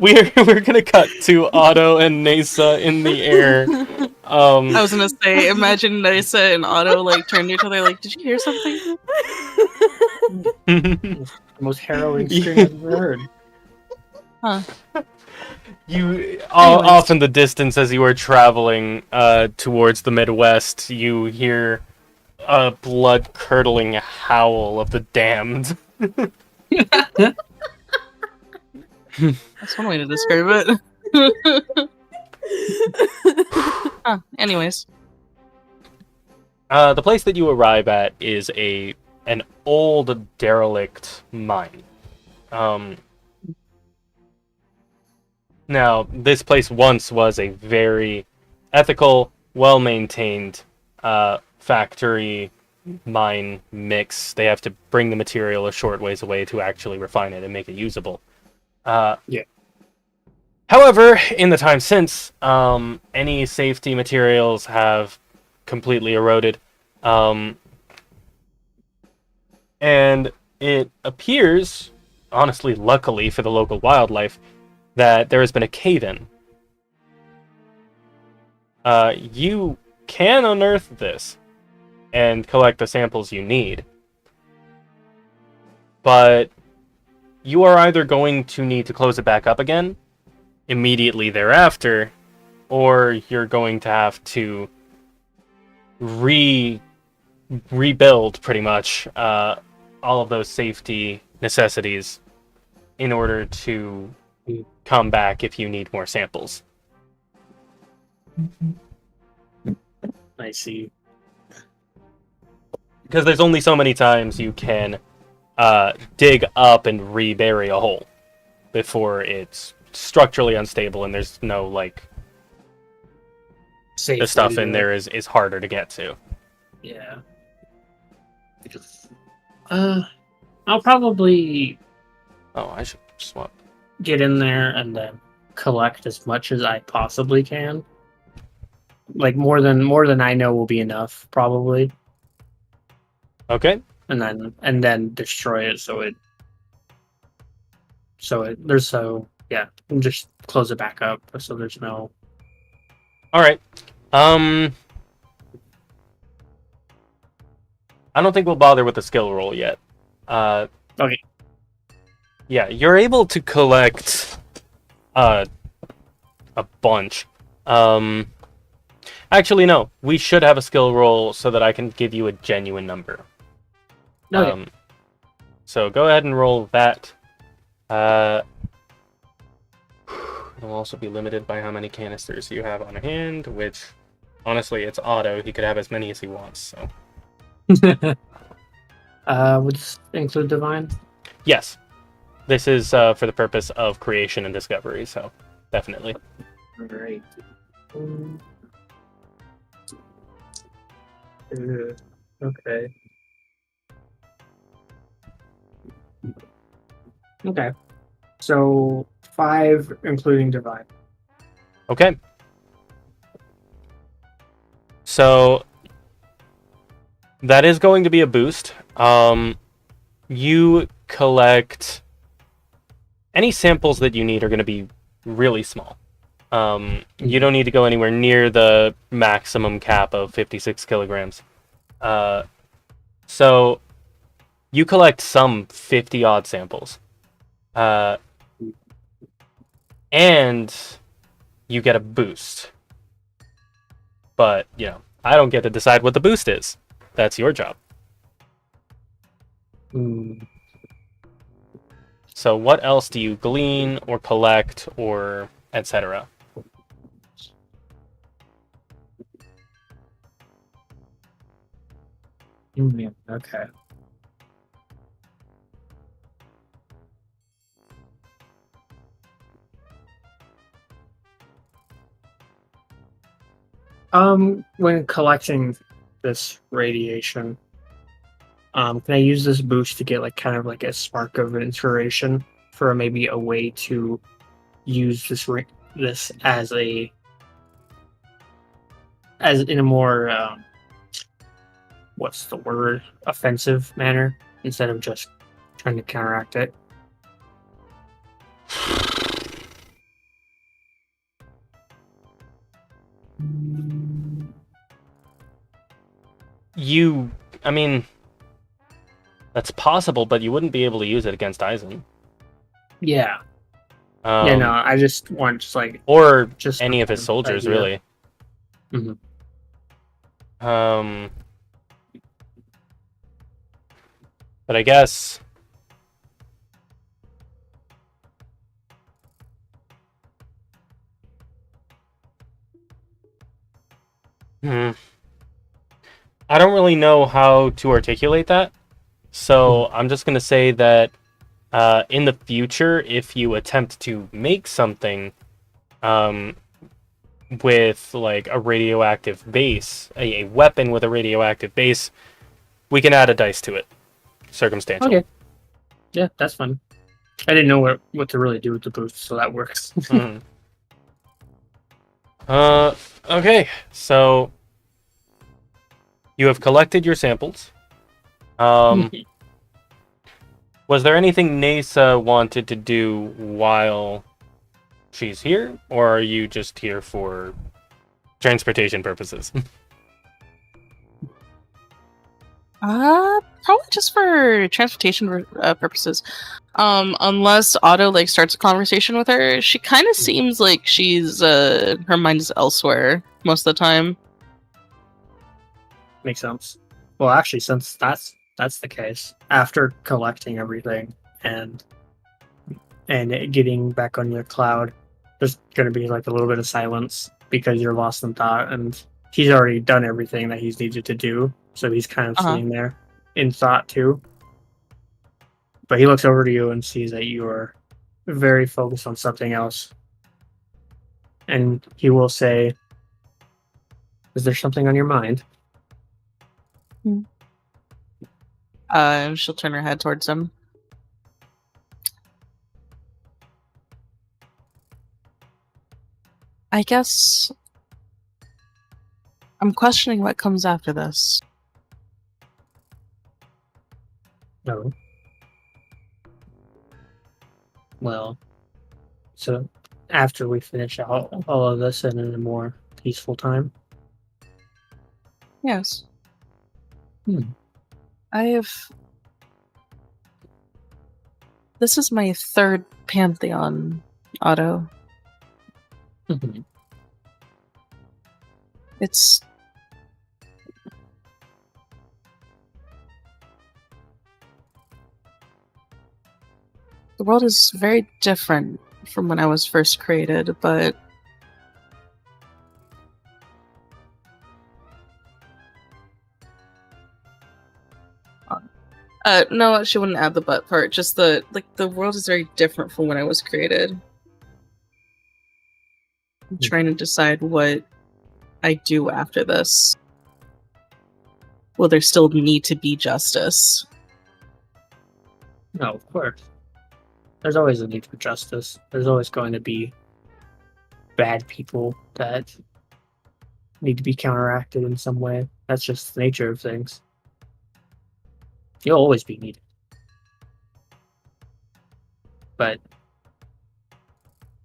we're gonna cut to Otto and Nasa in the air. I was gonna say, imagine Nisa and Otto like turn to each other like, did you hear something? The most harrowing scream I've ever heard. Huh. Off in the distance as you are traveling towards the Midwest, you hear a blood-curdling howl of the damned. That's one way to describe it. Anyways. The place that you arrive at is an old derelict mine. Now, this place once was a very ethical, well-maintained factory mine mix. They have to bring the material a short ways away to actually refine it and make it usable. Yeah. However, in the time since, any safety materials have completely eroded. And it appears, honestly, luckily for the local wildlife, that there has been a cave-in. You can unearth this and collect the samples you need. But you are either going to need to close it back up again immediately thereafter, or you're going to have to rebuild pretty much all of those safety necessities in order to come back if you need more samples. I see. Because there's only so many times you can dig up and rebury a hole before it's structurally unstable and there's no, like, Safe the stuff to in do there it. is harder to get to. Yeah. I'll probably Oh, I should swap. get in there and then collect as much as I possibly can. Like more than I know will be enough, probably. Okay. And then destroy it and just close it back up so there's no. All right. I don't think we'll bother with the skill roll yet. Okay. Yeah, you're able to collect a bunch. Actually, no. We should have a skill roll so that I can give you a genuine number. Okay. So go ahead and roll that. It'll also be limited by how many canisters you have on hand, which, honestly, it's auto. He could have as many as he wants, so... Would this include divine? Yes. This is for the purpose of creation and discovery, so... definitely. Alright. Okay. Okay. So 5, including divine. Okay. So that is going to be a boost. You collect any samples that you need are going to be really small. You don't need to go anywhere near the maximum cap of 56 kilograms. So you collect some 50 odd samples. And you get a boost. But, I don't get to decide what the boost is. That's your job. So what else do you glean or collect or etc.? Okay. When collecting this radiation, can I use this boost to get kind of a spark of inspiration for maybe a way to use this as in a more what's the word, offensive manner instead of just trying to counteract it? I mean, that's possible, but you wouldn't be able to use it against Aizen. Yeah. No, I just want or just any of his soldiers, idea. really. Mm-hmm. But I guess I don't really know how to articulate that. So I'm just going to say that in the future, if you attempt to make something with a radioactive base, a weapon with a radioactive base, we can add a dice to it. Circumstantial. Okay. Yeah, that's fun. I didn't know what to really do with the boost, so that works. Okay, so you have collected your samples. Was there anything Nasa wanted to do while she's here, or are you just here for transportation purposes? Probably just for transportation purposes. Unless Otto starts a conversation with her, she kind of seems like she's her mind is elsewhere most of the time. Makes sense. Well, actually, since that's the case, after collecting everything and getting back on your cloud, there's going to be a little bit of silence because you're lost in thought, and he's already done everything that he's needed to do, so he's kind of sitting there in thought too. But he looks over to you and sees that you are very focused on something else, and he will say, "Is there something on your mind?" She'll turn her head towards him. I guess I'm questioning what comes after this. No. Well, so after we finish out all of this and in a more peaceful time? Yes. This is my third pantheon, Otto. It's... The world is very different from when I was first created, but... no, she wouldn't add the but part. Just the world is very different from when I was created. I'm trying to decide what I do after this. Will there still need to be justice? No, of course. There's always a need for justice. There's always going to be bad people that need to be counteracted in some way. That's just the nature of things. You'll always be needed. But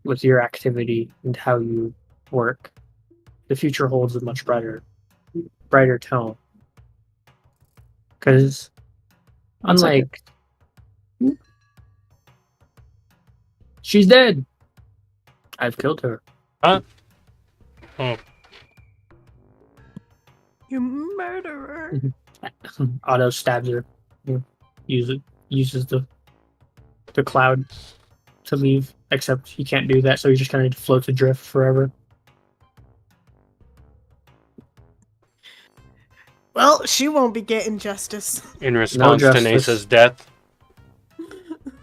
with your activity and how you work, the future holds a much brighter tone. Because unlike... She's dead! I've killed her. Huh? Oh. You murderer. Otto stabs her. Uses the cloud to leave, except he can't do that, so he just kind of floats adrift forever. Well, she won't be getting justice. In response to justice. Nasa's death.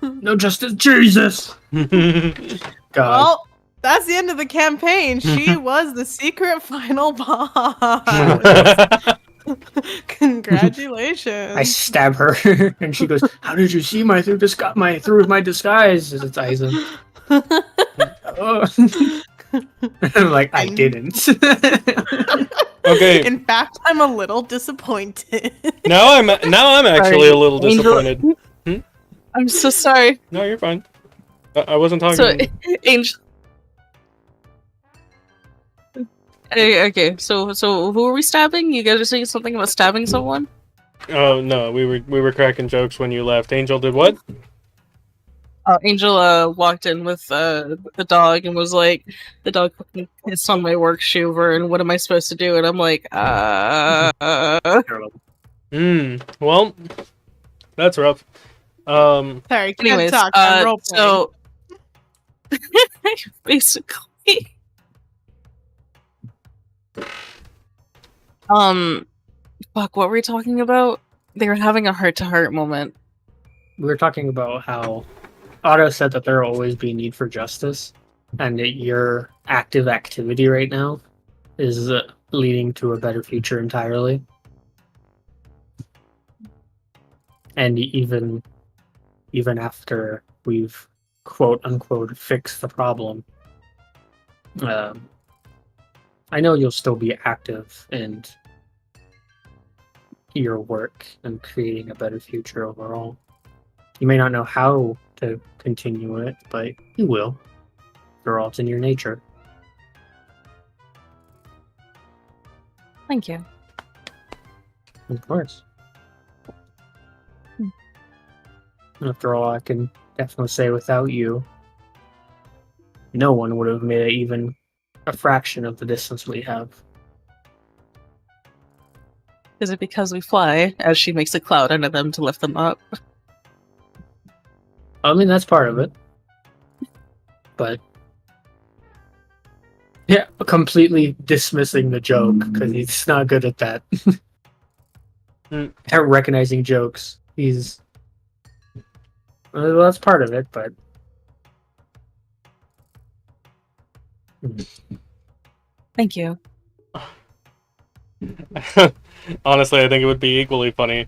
No justice, Jesus! God. Well, that's the end of the campaign. She was the secret final boss. Congratulations. I stab her, and she goes, "How did you see my through my disguise?" As it's Aizen. I'm like, I didn't. Okay. In fact, I'm a little disappointed. Now I'm actually a little Angel- disappointed. I'm so sorry. No, you're fine. I wasn't talking. So, Angel. Okay, so who are we stabbing? You guys are saying something about stabbing someone? Oh no, we were cracking jokes when you left. Angel did what? Angel walked in with the dog and was like, the dog fucking pissed on my work shoe, and what am I supposed to do? And I'm like, Well, that's rough. Sorry, can't anyways, talk. I'm role-playing. so basically, fuck, what were we talking about? They were having a heart-to-heart moment. We were talking about how Otto said that there will always be a need for justice, and that your active activity right now is leading to a better future entirely. And even after we've quote unquote fixed the problem, I know you'll still be active in your work and creating a better future overall. You may not know how to continue it, but you will. After all, it's in your nature. Thank you. Of course. After all, I can definitely say without you, no one would have made it even a fraction of the distance we have. Is it because we fly, as she makes a cloud under them to lift them up? I mean, that's part of it. But yeah, completely dismissing the joke, because he's not good at that. At recognizing jokes. Well, that's part of it, but Thank you. Honestly, I think it would be equally funny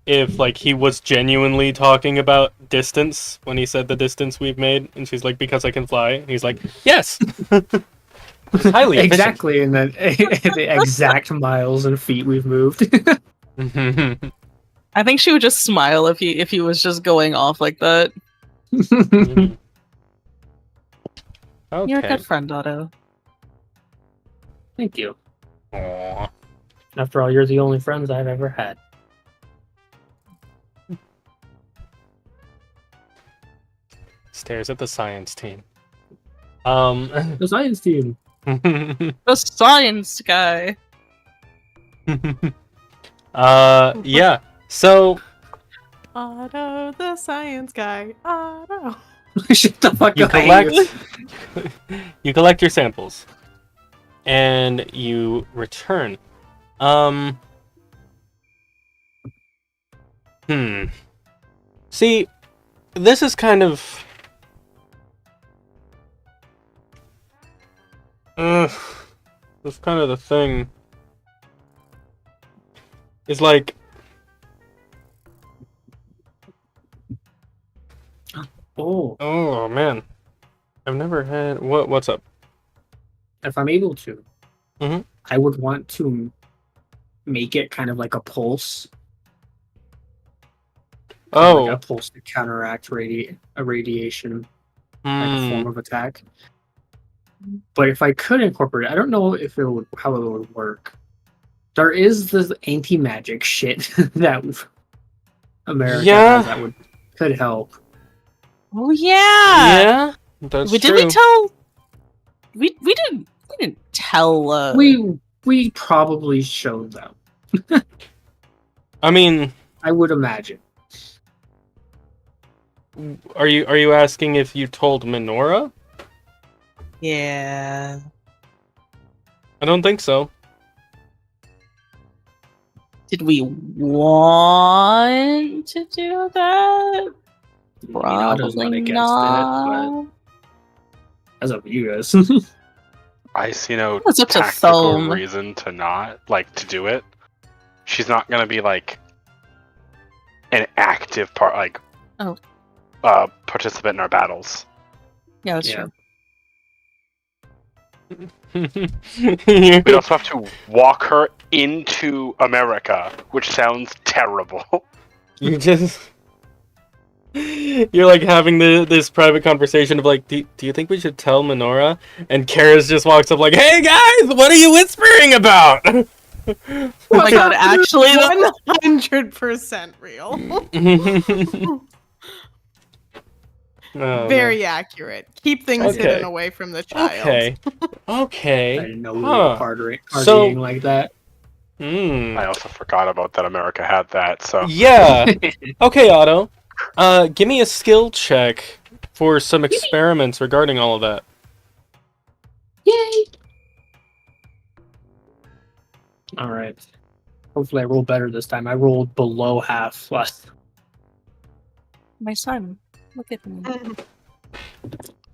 if like he was genuinely talking about distance when he said the distance we've made, and she's like, "Because I can fly," and he's like, "Yes." It's highly efficient. exactly in the exact miles and feet we've moved. I think she would just smile if he was just going off like that. Okay. You're a good friend, Otto. Thank you. Aww. After all, you're the only friends I've ever had. Stares at the science team. The science team. The science guy. Yeah. So Otto, the science guy. Otto. Shut the fuck you up. you collect your samples, and you return. See, this is kind of That's kind of the thing. It's like... Oh, Oh, man. I've never had... What's up? if I'm able to, Mhm. I would want to make it kind of like a pulse. Kind of like a pulse to counteract a radiation, like a form of attack. But if I could incorporate it, I don't know if it would how it would work. There is this anti-magic shit that America has that could help. Oh yeah. Yeah, that's Did true. we tell? We didn't tell. We probably showed them. I mean, I would imagine. are you asking if you told Minora? Yeah. I don't think so. Did we want to do that? Minado's not Probably against not. it, but that's up to you guys. I see no It's up to tactical Foam. reason to not to do it. She's not gonna be like an active participant in our battles. Yeah, that's Yeah. true. We also have to walk her into America, which sounds terrible. You just... You're like having this private conversation of like, do you think we should tell Minora? And Karis just walks up like, hey guys, what are you whispering about? Oh my god, actually, 100% real. Oh, Very accurate. Keep things Okay. hidden away from the child. Okay. I didn't know we Huh. were partying So- like that. I also forgot about that America had that, so Yeah. Okay, Otto. Give me a skill check for some experiments regarding all of that. Yay! All right. Hopefully, I roll better this time. I rolled below half last. my son. Look at me.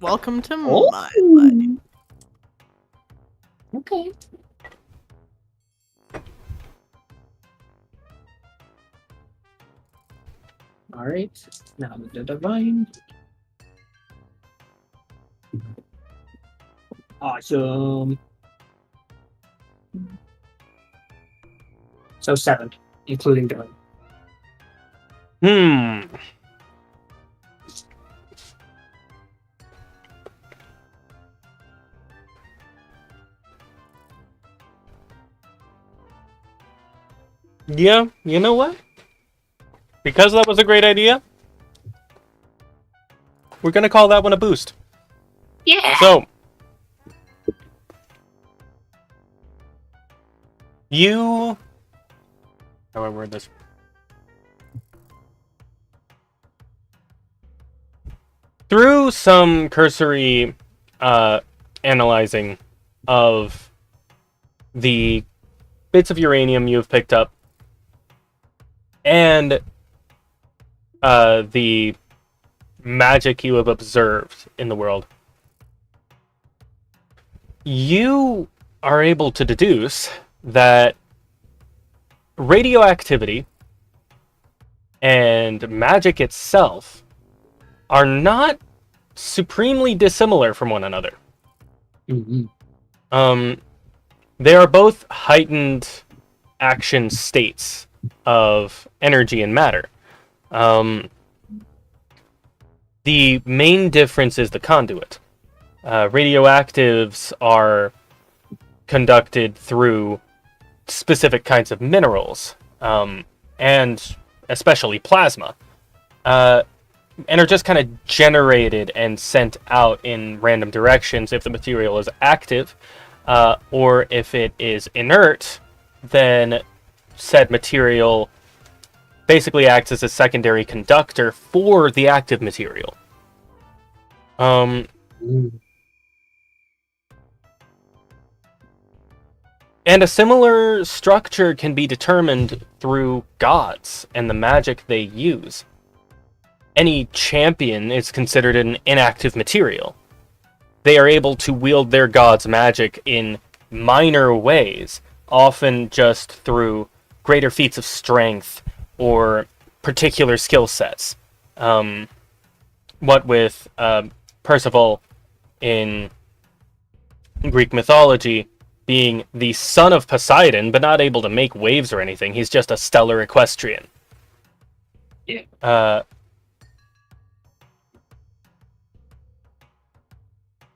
Welcome to Oh. my life. Okay. All right. Now the divine. Awesome. So 7, including divine. Yeah, you know what? Because that was a great idea, we're gonna call that one a boost. Yeah. So, how do I word this? Through some cursory analyzing of the bits of uranium you have picked up and the magic you have observed in the world, you are able to deduce that radioactivity and magic itself are not supremely dissimilar from one another. Mm-hmm. They are both heightened action states of energy and matter. The main difference is the conduit. Radioactives are conducted through specific kinds of minerals, and especially plasma, and are just kind of generated and sent out in random directions if the material is active, or if it is inert, then said material basically acts as a secondary conductor for the active material. And a similar structure can be determined through gods and the magic they use. Any champion is considered an inactive material. They are able to wield their god's magic in minor ways, often just through greater feats of strength or particular skill sets. What with Percival in Greek mythology being the son of Poseidon, but not able to make waves or anything. He's just a stellar equestrian. Yeah.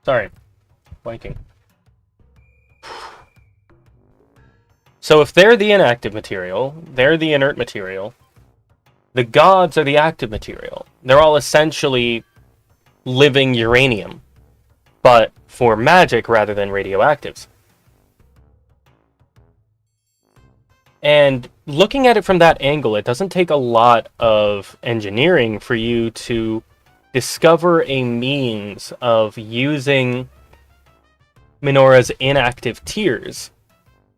Sorry. Blanking. So if they're the inactive material, they're the inert material, the gods are the active material. They're all essentially living uranium, but for magic rather than radioactives. And looking at it from that angle, it doesn't take a lot of engineering for you to discover a means of using Minora's inactive tears,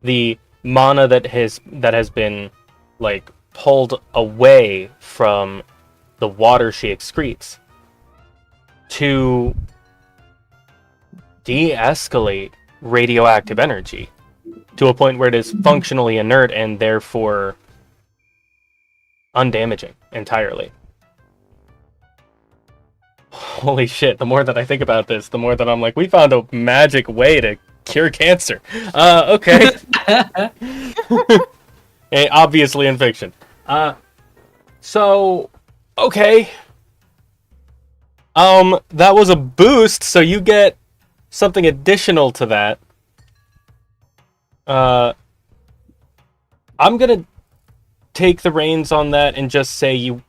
the mana that has been like pulled away from the water she excretes, to de-escalate radioactive energy to a point where it is functionally inert and therefore undamaging entirely. Holy shit, the more that I think about this, the more that I'm like, we found a magic way to cure cancer. Okay. Obviously in fiction. So, okay. That was a boost, so you get something additional to that. I'm gonna take the reins on that and just say you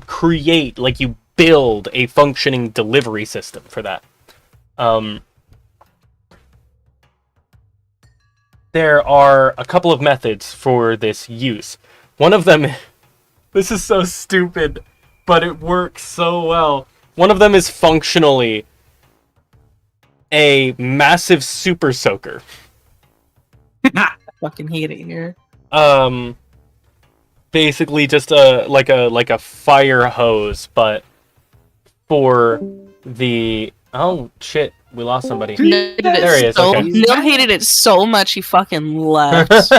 create, like you build a functioning delivery system for that. There are a couple of methods for this use. One of them, this is so stupid, but it works so well. One of them is functionally a massive super soaker. I fucking hate it here. Basically just a fire hose, but for the shit, we lost somebody. There he is. Okay. Nil hated it so much he fucking left.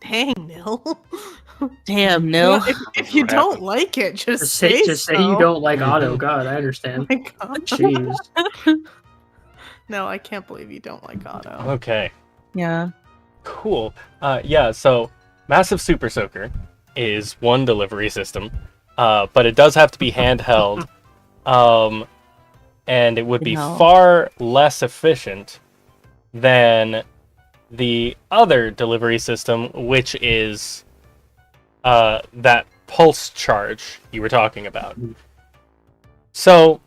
Dang, Nil. Damn, Nil. If you don't like it, just say you don't like Otto. God, I understand. Oh my God. Jeez. No, I can't believe you don't like Otto. Okay. Yeah. Cool. Yeah, so Massive Super Soaker is one delivery system, but it does have to be handheld, and it would be far less efficient than the other delivery system, which is that pulse charge you were talking about. So,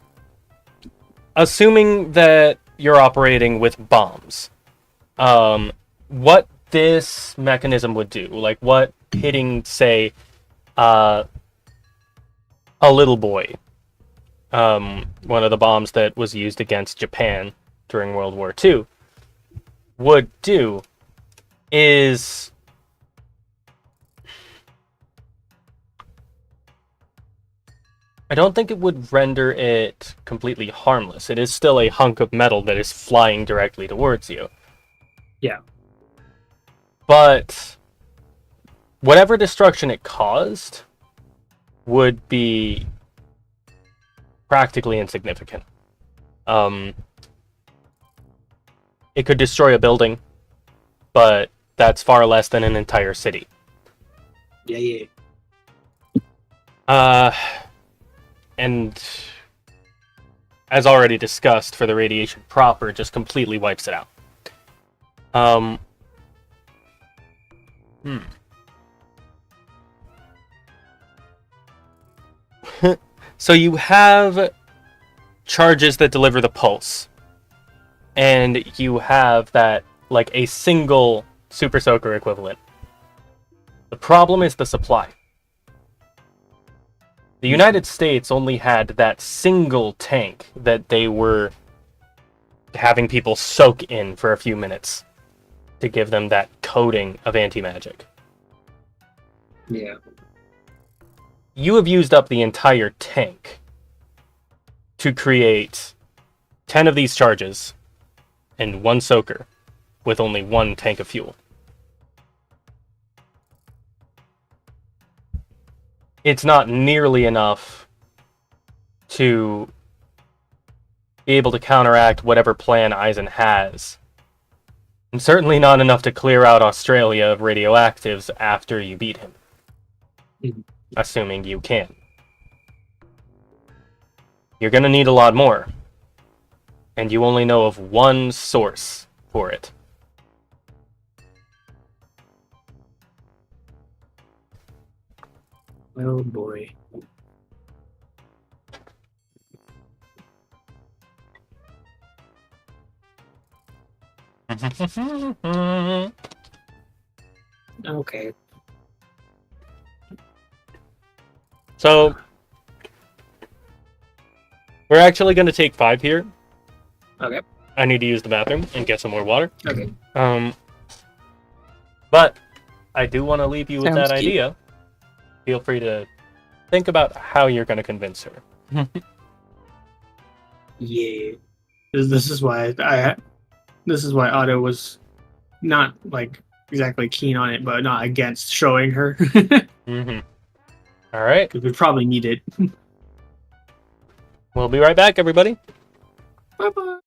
assuming that you're operating with bombs, what this mechanism would do, like what hitting, say, a little boy, one of the bombs that was used against Japan during World War II, would do is I don't think it would render it completely harmless. It is still a hunk of metal that is flying directly towards you. Yeah. But whatever destruction it caused would be practically insignificant. It could destroy a building, but that's far less than an entire city. Yeah. And as already discussed, for the radiation proper, just completely wipes it out. So you have charges that deliver the pulse, and you have that, like, a single Super Soaker equivalent. The problem is the supply. The United States only had that single tank that they were having people soak in for a few minutes to give them that coating of anti-magic. Yeah. You have used up the entire tank to create 10 of these charges and one soaker. with only one tank of fuel. It's not nearly enough to be able to counteract whatever plan Eisen has. And certainly not enough to clear out Australia of radioactives after you beat him. Assuming you can. You're gonna need a lot more. And you only know of one source for it. Oh boy. Okay. So, we're actually going to take 5 here. Okay. I need to use the bathroom and get some more water. Okay. But I do want to leave you with Sounds that cute. idea. Feel free to think about how you're going to convince her. Yeah. This is why Otto was not like exactly keen on it, but not against showing her. Mm-hmm. All right. Because we probably need it. We'll be right back, everybody. Bye bye.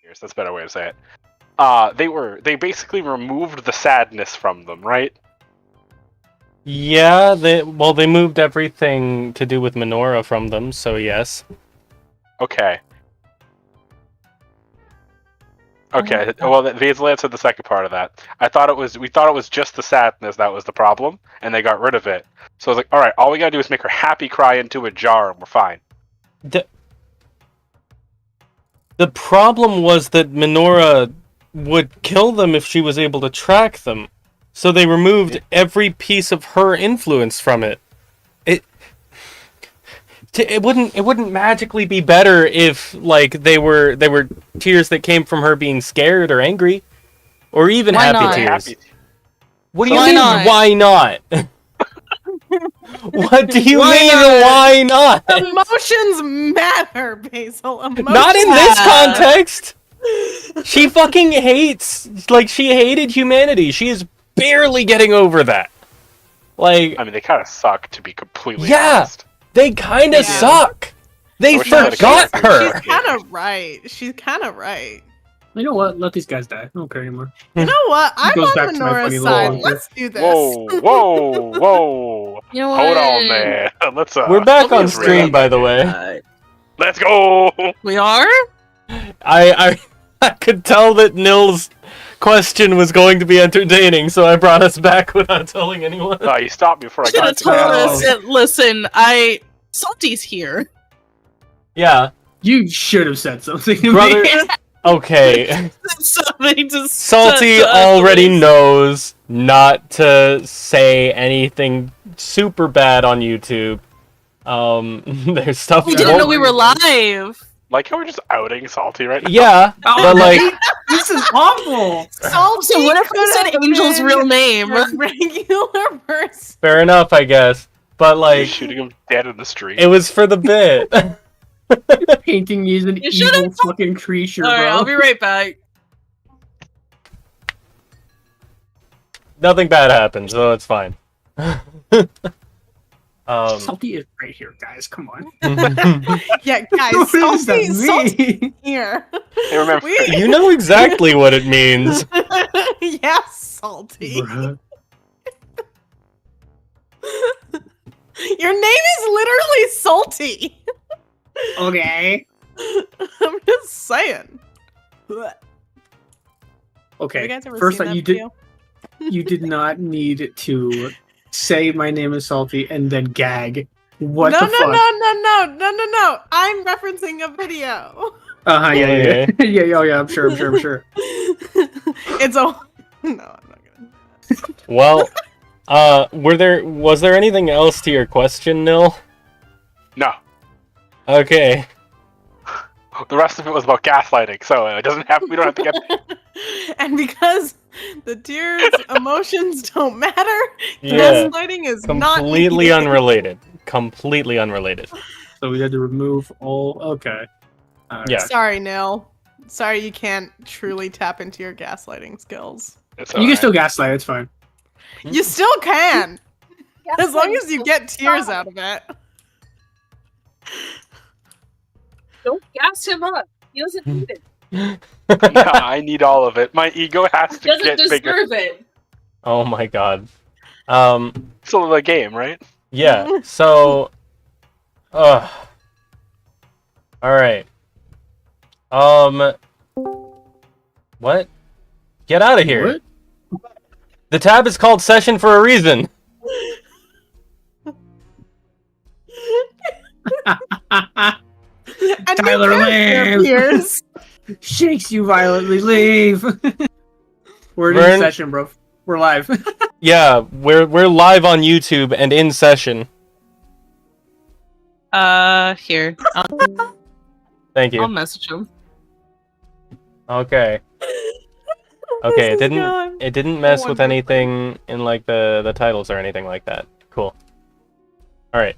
tears. That's a better way to say it. They basically removed the sadness from them, right? Yeah, they moved everything to do with Menorah from them, so yes. Okay. Okay. Well, Vasil answered the second part of that. We thought it was just the sadness that was the problem, and they got rid of it. So I was like, all right, all we gotta do is make her happy cry into a jar, and we're fine. The problem was that Menorah would kill them if she was able to track them. So they removed every piece of her influence from it. It wouldn't magically be better if like they were tears that came from her being scared or angry, or even Why happy not? tears. What do Why you mean? not? Why not? What do you Why mean? not? Why not? Emotions matter, Basil. Emotions Not in this Yeah. context. She fucking hates. Like she hated humanity. She is barely getting over that. Like I mean, they kind of suck, to be completely Yeah. honest. they kind of Yeah. suck. They I wish I had a forgot character her. She's kind of right. She's kind of right. You know what? Let these guys die. I don't care anymore. You know what? I'm Goes on back to my funny Menora's little side. hunter. Let's do this. Whoa! You know Hold what? on, man. Let's We're back on let's stream, really- by the way. Let's go. We are? I could tell that Nil's question was going to be entertaining, so I brought us back without telling anyone. Oh, you stopped me before I Should have got to told that. us. Listen, Salty's here. Yeah, You should have said something to brother. me. Okay, Something to Salty to us, already please. knows not to say anything super bad on YouTube. There's stuff. We that didn't know won't- we were live. Like how we're just outing Salty right now. Yeah, but like, This is awful. Salty So what if we could said have Angel's been real name? a regular person. fair enough, I guess. But You're like, shooting him dead in the street. it was for the bit. Painting me as an You should've evil fucking creature, All right, bro. I'll be right back. Nothing bad happened, so it's fine. Salty is right here, guys. Come on. Yeah, guys, What does that Salty's mean? here. Hey, remember, We- You know exactly what it means. Yeah, Salty. Bruh. Your name is literally Salty. Okay. I'm just saying. Have Okay. you guys ever First, seen that that you did. video? You did not need to say my name is Salty and then gag. What no, the no, fuck? no. I'm referencing a video. Uh-huh, yeah. Okay. Yeah, I'm sure. It's a no, I'm not gonna. Well, was there anything else to your question, Nil? no. Okay. The rest of it was about gaslighting, so it doesn't have. We don't have to get. And because the tears' emotions don't matter, Yeah. gaslighting is not Completely needed. unrelated. Completely unrelated. So we had to remove all. Okay. Alright. Yeah. Sorry, Nil. Sorry, you can't truly tap into your gaslighting skills. It's You can alright. still gaslight. It's fine. You still can, as long as you get tears out of it. Don't gas him up. He doesn't need it. Yeah, I need all of it. My ego has to get bigger. it. Oh my god. Still the game, right? Yeah. So. All right. What? Get out of here. What? The tab is called Session for a reason. And Tyler, your character leave. appears. Shakes you violently. Leave. We're Vern- in session, bro. We're live. Yeah, we're live on YouTube and in session. Here. Thank you. I'll message him. Okay. Okay, This is gone. it didn't mess with Wonderful. anything in like the titles or anything like that. Cool. All right.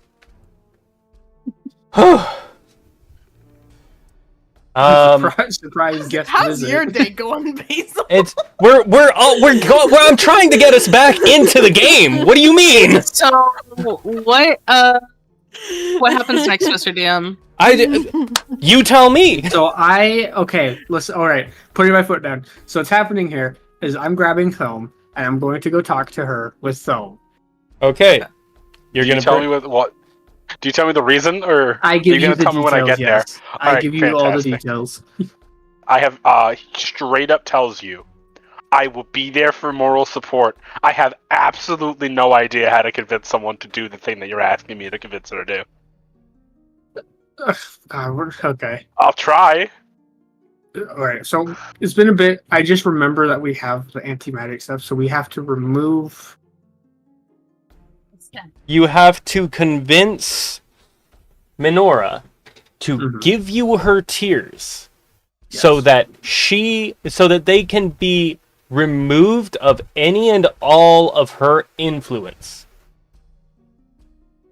Surprise guest How's visit. your day going, Basil? It's I'm trying to get us back into the game. What do you mean? So what happens next, Mr. DM? You tell me. So listen, alright, putting my foot down. So what's happening here is I'm grabbing Thome, and I'm going to go talk to her with Thome. Okay. You're Do you gonna tell me what? Do you tell me the reason, or I give are you you gonna the tell me details, when I get there? yes. I Alright, give you all the fantastic. details. I have straight up tells you, I will be there for moral support. I have absolutely no idea how to convince someone to do the thing that you're asking me to convince her to do. God, okay. I'll try. Alright, so it's been a bit. I just remember that we have the anti-magic stuff, so we have to remove... You have to convince Minora to give you her tears so that they can be removed of any and all of her influence.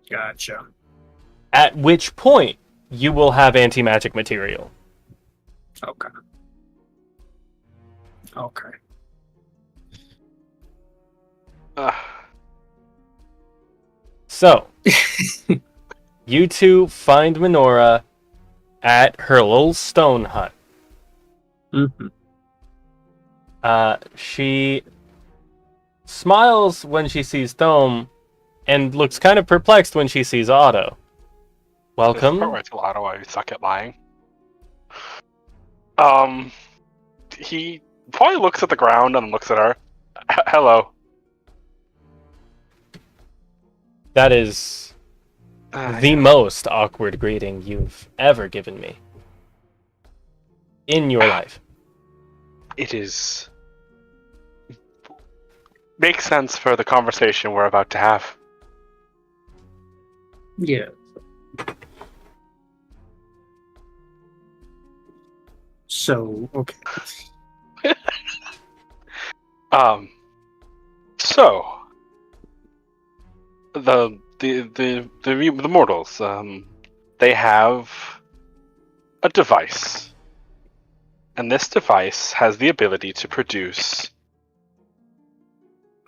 Gotcha. At which point you will have anti-magic material. Okay. Okay. So, you two find Minora at her little stone hut. Mm-hmm. She smiles when she sees Thome and looks kind of perplexed when she sees Otto. Welcome. This part where I tell Otto I suck at lying. He probably looks at the ground and looks at her. Hello. That is the most awkward greeting you've ever given me in your life. It is... Makes sense for the conversation we're about to have. Yeah. So, okay. So the mortals, they have a device, and this device has the ability to produce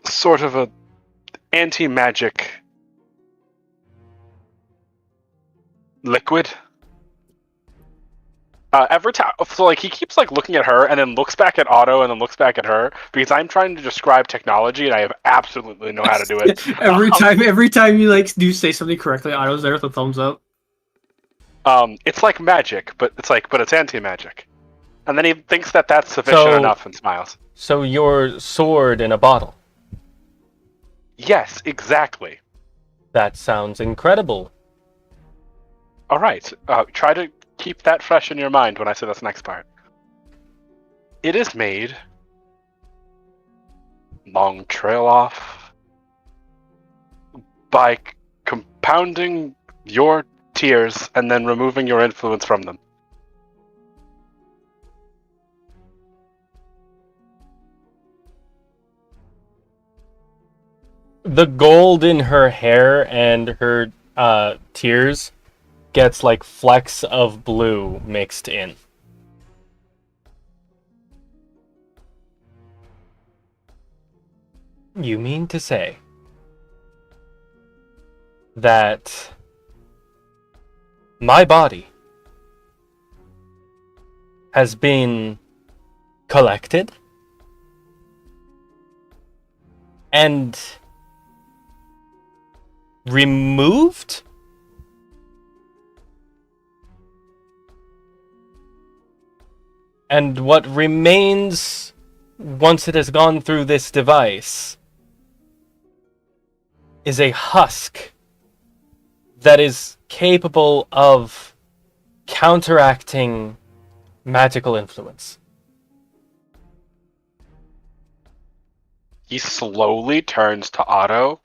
sort of a anti-magic liquid. Every time, so like he keeps like looking at her and then looks back at Otto and then looks back at her because I'm trying to describe technology and I have absolutely know how to do it. every time you like do say something correctly, Otto's there with a thumbs up. It's like magic, but it's anti-magic, and then he thinks that that's sufficient enough and smiles. So your sword in a bottle. Yes, exactly. That sounds incredible. All right, try to keep that fresh in your mind when I say this next part. It is made, long trail off, by compounding your tears and then removing your influence from them. The gold in her hair and her tears gets like flecks of blue mixed in. You mean to say that my body has been collected and removed? And what remains once it has gone through this device is a husk that is capable of counteracting magical influence. He slowly turns to Otto.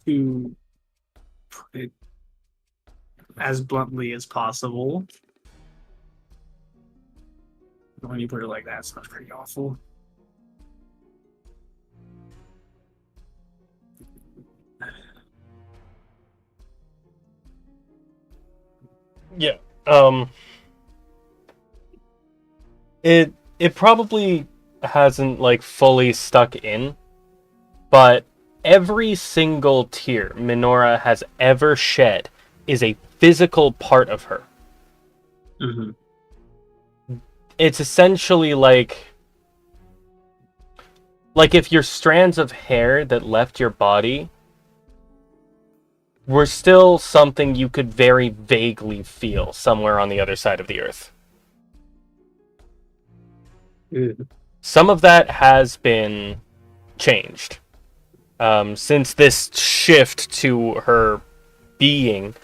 To put it as bluntly as possible. When you put it like that, it sounds pretty awful. Yeah. It probably hasn't like fully stuck in, but every single tear Minora has ever shed is a physical part of her. Mm-hmm. It's essentially like if your strands of hair that left your body were still something you could very vaguely feel somewhere on the other side of the earth. Mm. Some of that has been changed. Since this shift to her being,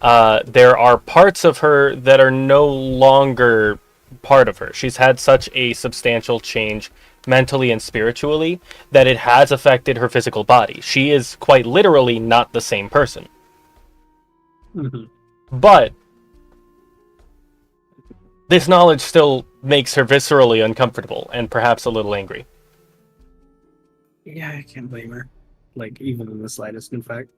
there are parts of her that are no longer part of her. She's had such a substantial change mentally and spiritually that it has affected her physical body. She is quite literally not the same person. Mm-hmm. But this knowledge still makes her viscerally uncomfortable and perhaps a little angry. Yeah, I can't blame her. Like, even in the slightest, in fact.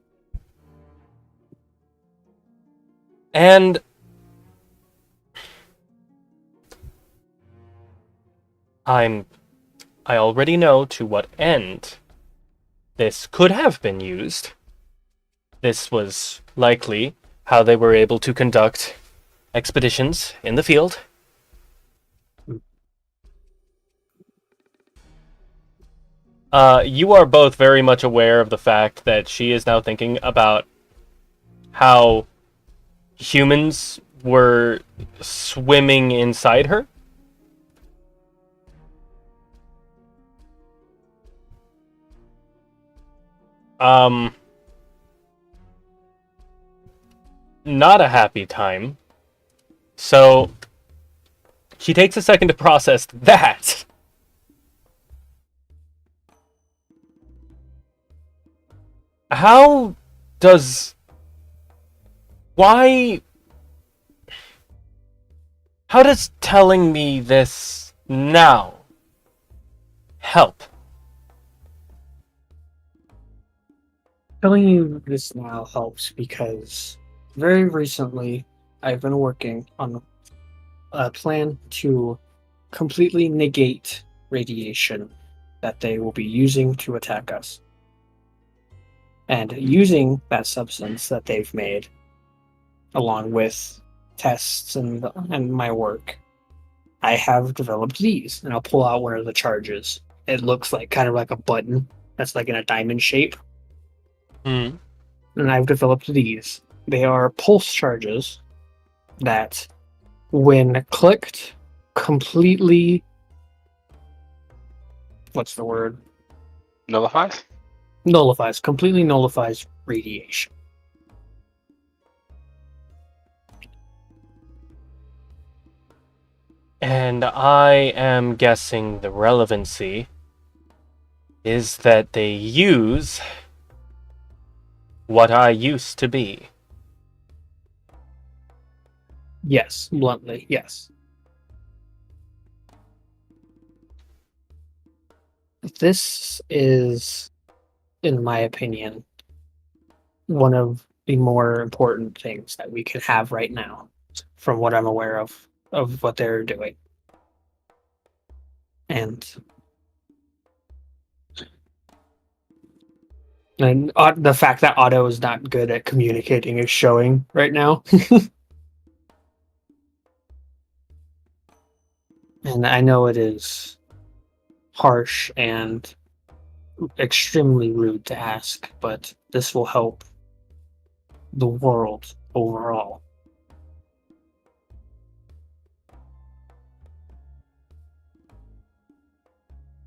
And I already know to what end this could have been used. This was likely how they were able to conduct expeditions in the field. You are both very much aware of the fact that she is now thinking about how humans were swimming inside her. Not a happy time. So she takes a second to process that. How does... Why... How does telling me this now help? Telling you this now helps because very recently I've been working on a plan to completely negate radiation that they will be using to attack us. And using that substance that they've made, along with tests and my work, I have developed these. And I'll pull out one of the charges. It looks like kind of like a button that's like in a diamond shape. Hmm. And I've developed these. They are pulse charges that, when clicked, completely... What's the word? Nullifies? Completely nullifies radiation. And I am guessing the relevancy is that they use what I used to be. Yes, bluntly, yes. This is, in my opinion, one of the more important things that we could have right now, from what I'm aware of what they're doing. And the fact that Otto is not good at communicating is showing right now. And I know it is harsh and extremely rude to ask, but this will help the world overall.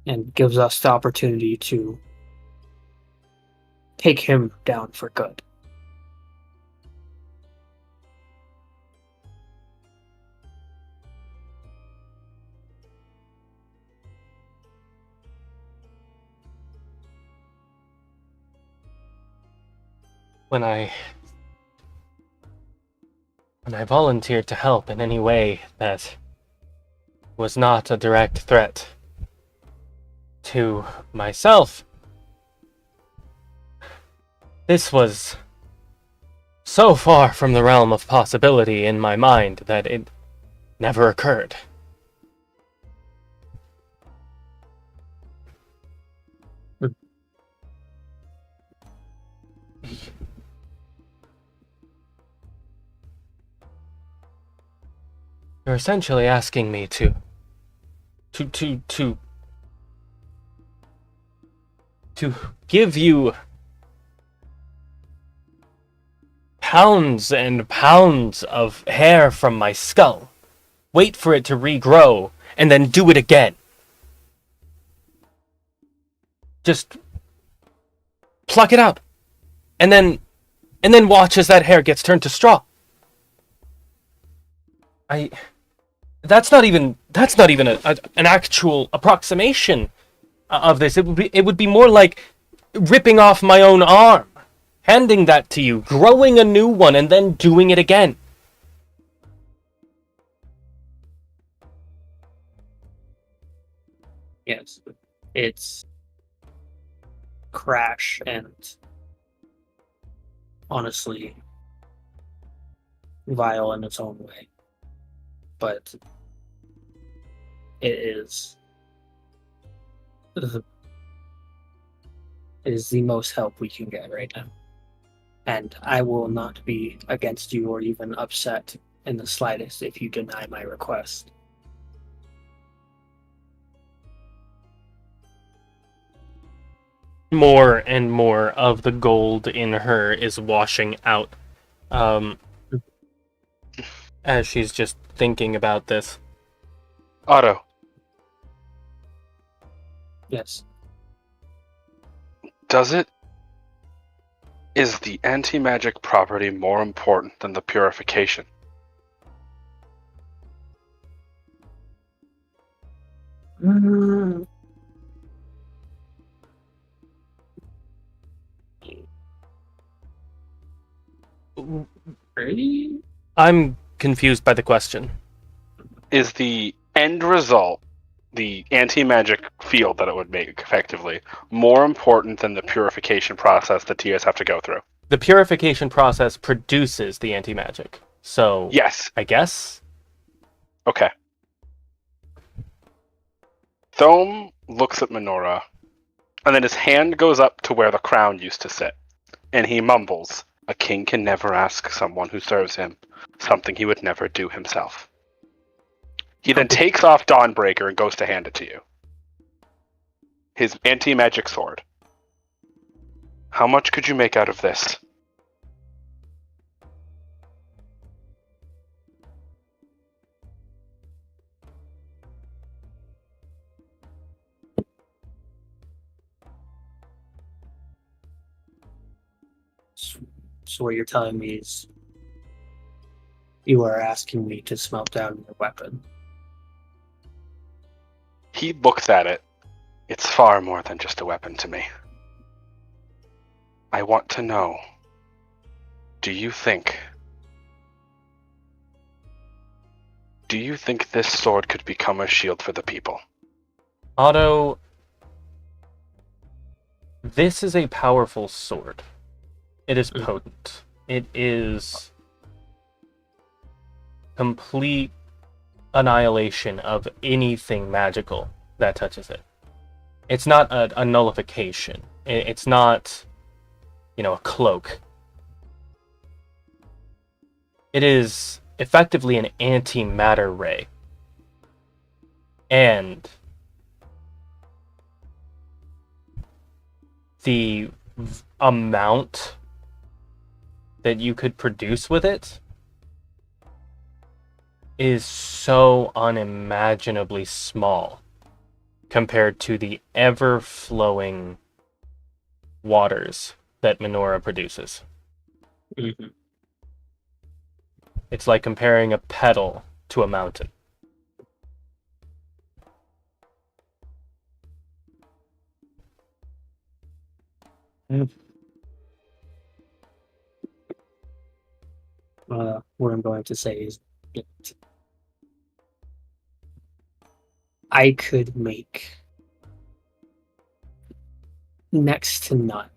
And gives us the opportunity to take him down for good. When I volunteered to help in any way that was not a direct threat to myself, this was so far from the realm of possibility in my mind that it never occurred. You're essentially asking me to give you pounds and pounds of hair from my skull, wait for it to regrow, and then do it again. Just pluck it out, and then watch as that hair gets turned to straw. That's not even an actual approximation of this. It would be more like ripping off my own arm, handing that to you, growing a new one, and then doing it again. Yes, it's crash and honestly vile in its own way, but it is the most help we can get right now. And I will not be against you or even upset in the slightest if you deny my request. More and more of the gold in her is washing out as she's just thinking about this. Otto. Yes. Is the anti-magic property more important than the purification? I'm confused by the question. Is the end result, the anti-magic field that it would make effectively, more important than the purification process that TS have to go through? The purification process produces the anti-magic. So, yes. I guess? Okay. Thome looks at Menorah, and then his hand goes up to where the crown used to sit, and he mumbles, "A king can never ask someone who serves him something he would never do himself." He then takes off Dawnbreaker and goes to hand it to you. His anti-magic sword. How much could you make out of this? So what you're telling me is you are asking me to smelt down your weapon. He looks at it. It's far more than just a weapon to me. I want to know, do you think this sword could become a shield for the people? Otto, this is a powerful sword. It is potent. It is complete annihilation of anything magical that touches it. It's not a nullification. It's not, a cloak. It is effectively an antimatter ray. And the amount that you could produce with it is so unimaginably small compared to the ever-flowing waters that Menorah produces. Mm-hmm. It's like comparing a petal to a mountain. What I'm going to say is that I could make next to none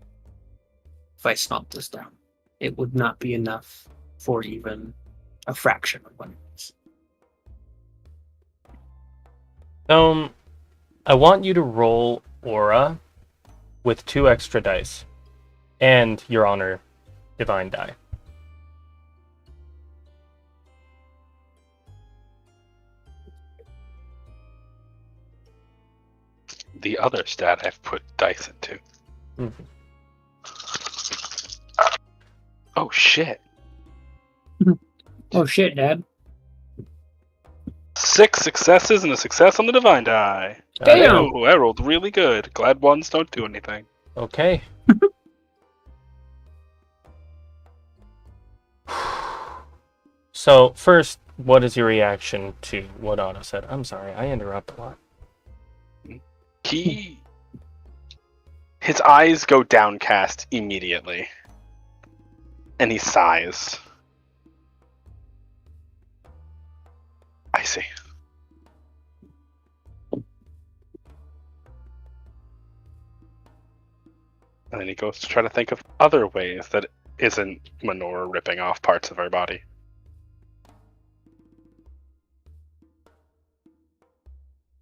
if I smelt this down. It would not be enough for even a fraction of what it is. I want you to roll Aura with 2 extra dice. And Your Honor, Divine Die. the other stat I've put dice into. Mhm. Oh shit! Oh shit, Dad. 6 successes and a success on the divine die. Damn! Oh, I rolled really good. Glad ones don't do anything. Okay. So, first, what is your reaction to what Otto said? I'm sorry, I interrupt a lot. His eyes go downcast immediately. And he sighs. I see. And then he goes to try to think of other ways that isn't Menorah ripping off parts of her body.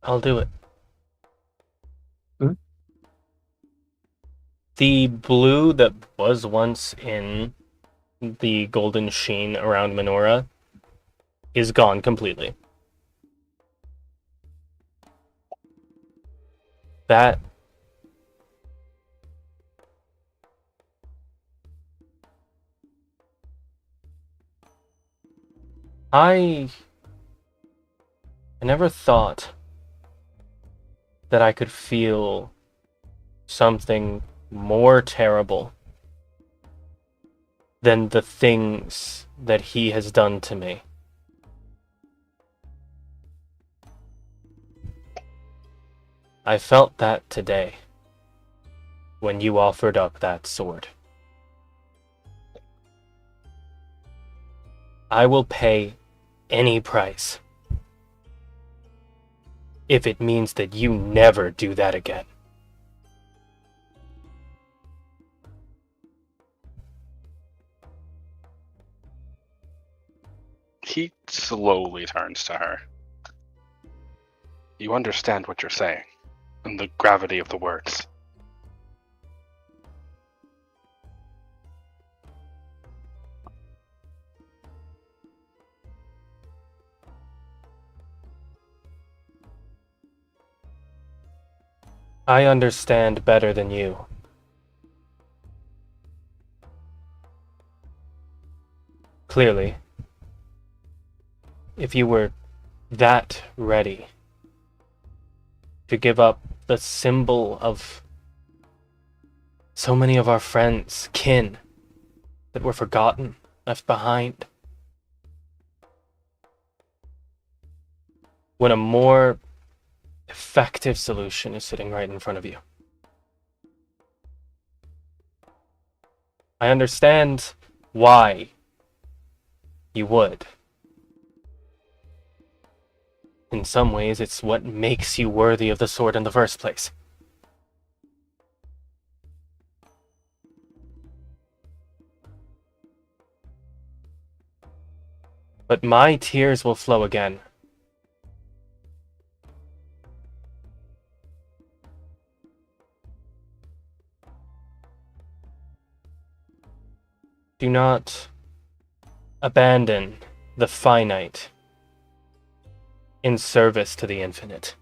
I'll do it. Hmm? The blue that was once in the golden sheen around Menorah is gone completely. That I never thought that I could feel something more terrible than the things that he has done to me. I felt that today when you offered up that sword. I will pay any price if it means that you never do that again. He slowly turns to her. You understand what you're saying, and the gravity of the words. I understand better than you. Clearly, if you were that ready to give up the symbol of so many of our friends, kin, that were forgotten, left behind, when a more effective solution is sitting right in front of you. I understand why you would. In some ways, it's what makes you worthy of the sword in the first place. But my tears will flow again. Do not abandon the finite in service to the infinite.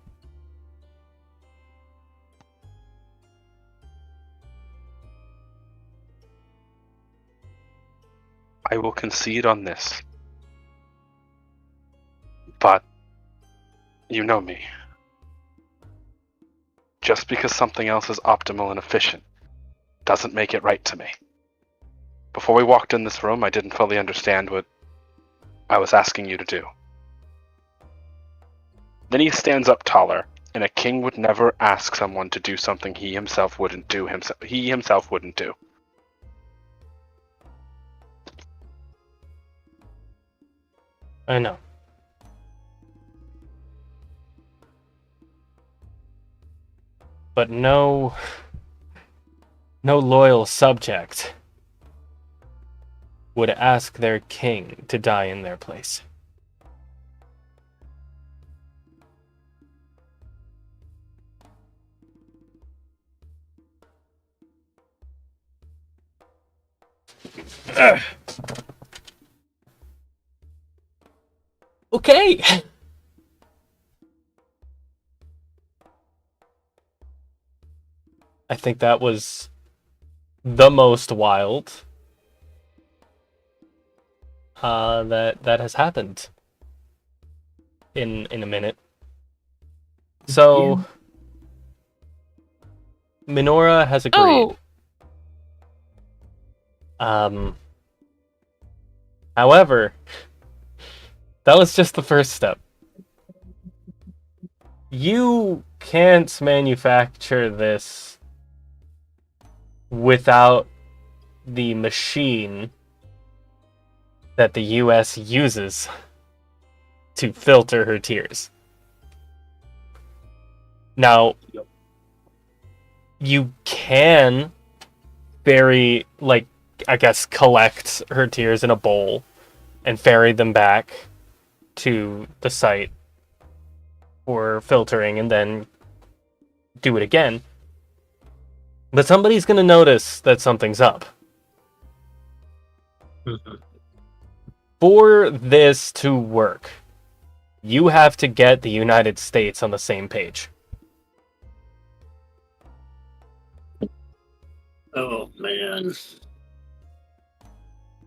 I will concede on this. But you know me. Just because something else is optimal and efficient doesn't make it right to me. Before we walked in this room, I didn't fully understand what I was asking you to do. Then he stands up taller, and a king would never ask someone to do something he himself wouldn't do. I know. But no loyal subject would ask their king to die in their place. Okay. think that was the most wild that has happened in a minute. So Minora has agreed. However, that was just the first step. You can't manufacture this without the machine that the US uses to filter her tears. Now, you can collect her tears in a bowl and ferry them back to the site for filtering and then do it again. But somebody's going to notice that something's up. Mm-hmm. For this to work, you have to get the United States on the same page. Oh, man.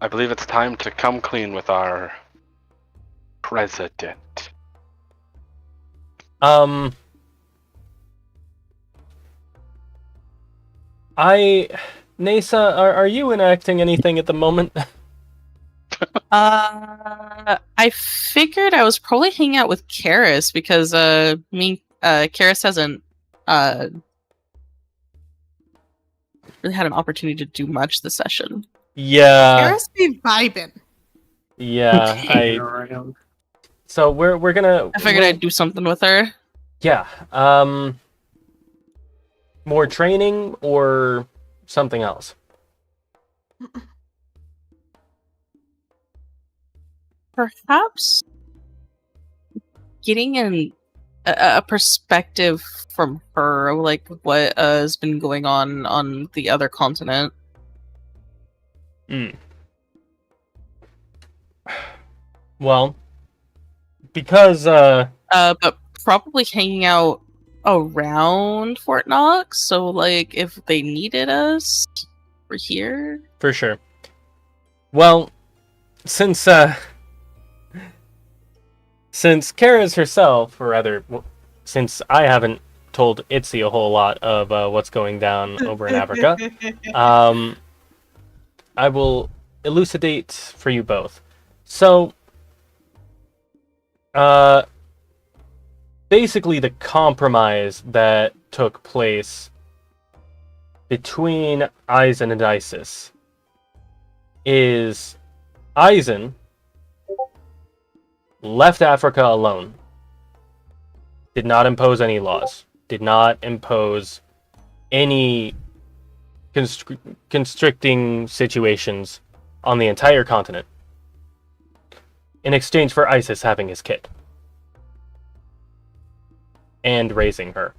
I believe it's time to come clean with our president. Nasa, are you enacting anything at the moment? I figured I was probably hanging out with Karis because Karis hasn't really had an opportunity to do much this session. Yeah. Karis be vibing. Yeah, So we're gonna. I figured I'd do something with her. Yeah. More training or something else? Perhaps getting a perspective from her, like what has been going on the other continent. Well, because but probably hanging out around Fort Knox, so like if they needed us, we're here. For sure. Well, since Kara's herself, or rather, since I haven't told Itsi a whole lot of what's going down over in Africa, I will elucidate for you both. So, basically the compromise that took place between Eisen and Isis is Eisen left Africa alone, did not impose any laws, did not impose any constricting situations on the entire continent in exchange for Isis having his kid and raising her,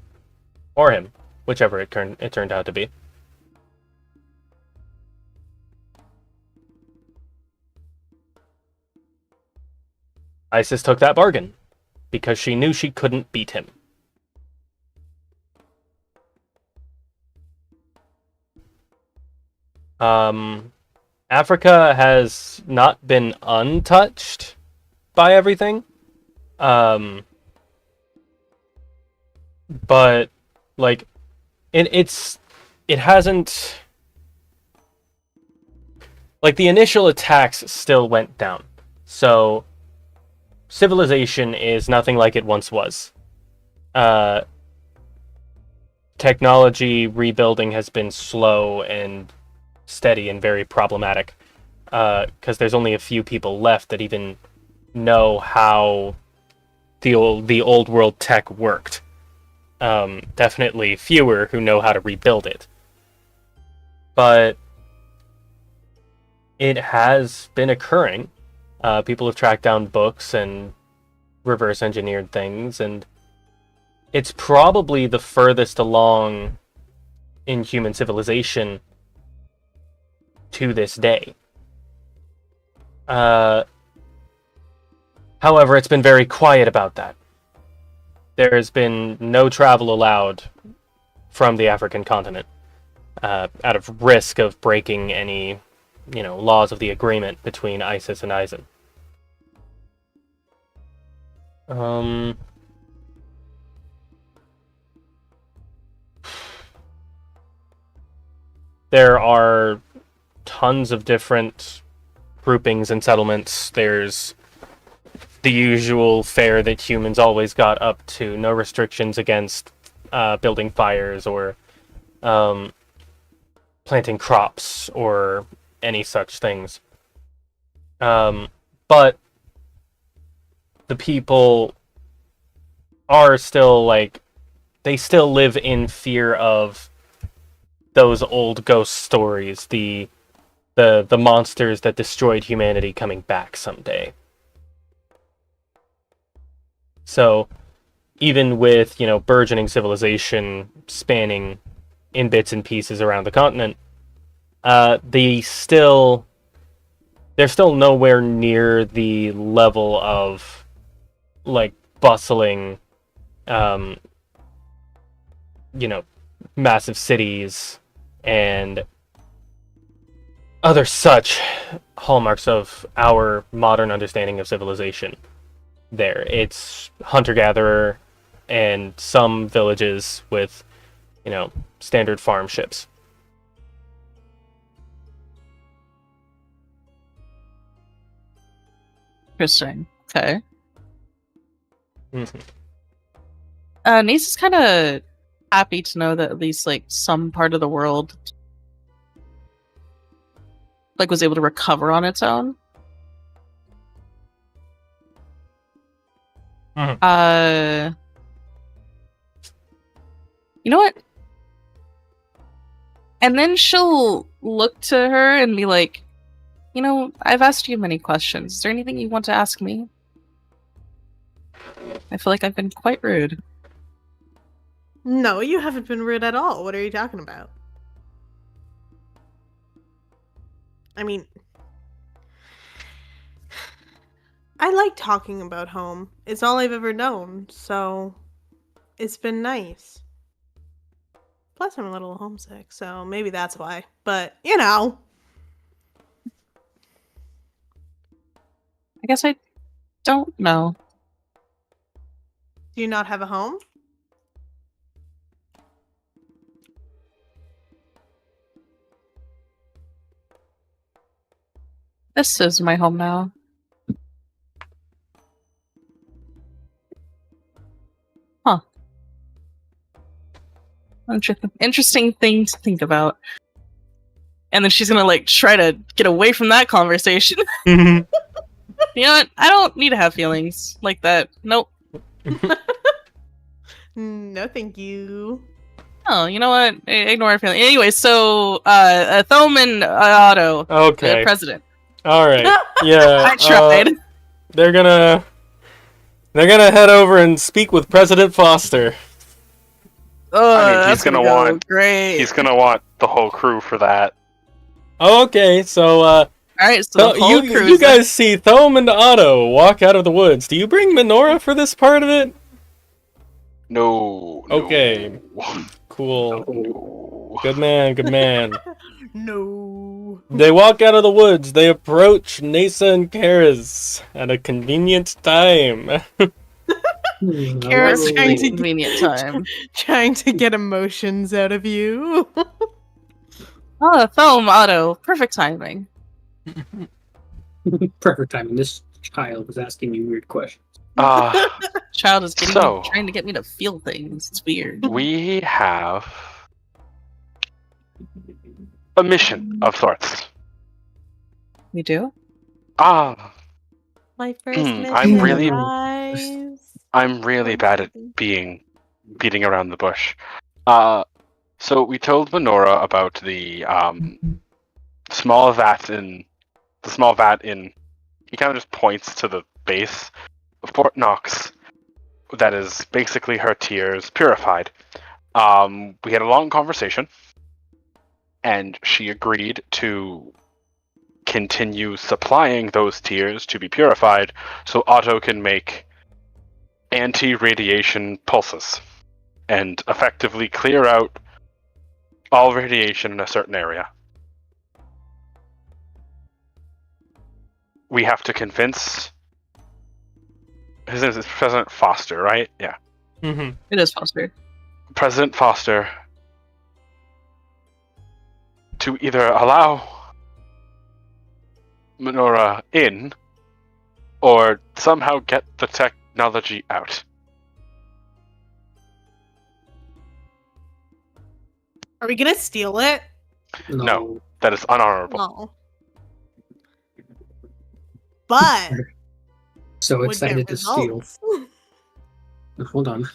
or him, whichever it turned out to be. Isis took that bargain because she knew she couldn't beat him. Africa has not been untouched by everything. But like it hasn't, like, the initial attacks still went down. So civilization is nothing like it once was. Technology rebuilding has been slow and steady and very problematic, because there's only a few people left that even know how the old world tech worked. Definitely fewer who know how to rebuild it. But it has been occurring. People have tracked down books and reverse engineered things, and it's probably the furthest along in human civilization to this day. However, it's been very quiet about that. There has been no travel allowed from the African continent. out of risk of breaking any, laws of the agreement between ISIS and Eisen. There are tons of different groupings and settlements. There's the usual fare that humans always got up to. No restrictions against building fires or planting crops or any such things. But the people are still they still live in fear of those old ghost stories, the monsters that destroyed humanity coming back someday. So even with, burgeoning civilization spanning in bits and pieces around the continent, they're still nowhere near the level of bustling, massive cities and other such hallmarks of our modern understanding of civilization. There, it's hunter-gatherer and some villages with, standard farm ships. Interesting. Okay. Mm-hmm. Nace is kind of happy to know that at least some part of the world was able to recover on its own. Mm-hmm. You know what? And then she'll look to her and be like, I've asked you many questions. Is there anything you want to ask me? I feel like I've been quite rude. No, you haven't been rude at all. What are you talking about? I mean, I like talking about home. It's all I've ever known, so it's been nice. Plus, I'm a little homesick, so maybe that's why. But, I guess I don't know. Do you not have a home? This is my home now. Huh. Interesting thing to think about. And then she's gonna try to get away from that conversation. You know what? I don't need to have feelings like that. Nope. No, thank you. Oh, you know what? Ignore our feelings. Anyway, so Thome and Otto, Okay. the president. All right. Yeah. I tried. They're gonna head over and speak with President Foster. He's gonna want great. He's gonna want the whole crew for that. Okay, so all right, so the whole crew. You guys see Thome and Otto walk out of the woods. Do you bring Menorah for this part of it? No. Okay. Cool. No. Good man. No. They walk out of the woods. They approach Nasa and Kara's at a convenient time. Kara's trying to convenient time. Trying to get emotions out of you. Oh, Thome, Otto, perfect timing. Perfect timing. This child was asking you weird questions. Child is trying to get me to feel things. It's weird. We have a mission of sorts. We do? My first mission. I'm really bad at beating around the bush. So we told Menorah about the small vat in. He kind of just points to the base of Fort Knox. That is basically her tears purified. We had a long conversation, and she agreed to continue supplying those tears to be purified, so Otto can make anti-radiation pulses and effectively clear out all radiation in a certain area. We have to convince. His name is President Foster, right? Yeah. Mm-hmm. It is Foster. President Foster to either allow Menorah in or somehow get the technology out. Are we gonna steal it? No. That is unhonorable. No. But So would excited get to steal. results. Hold on.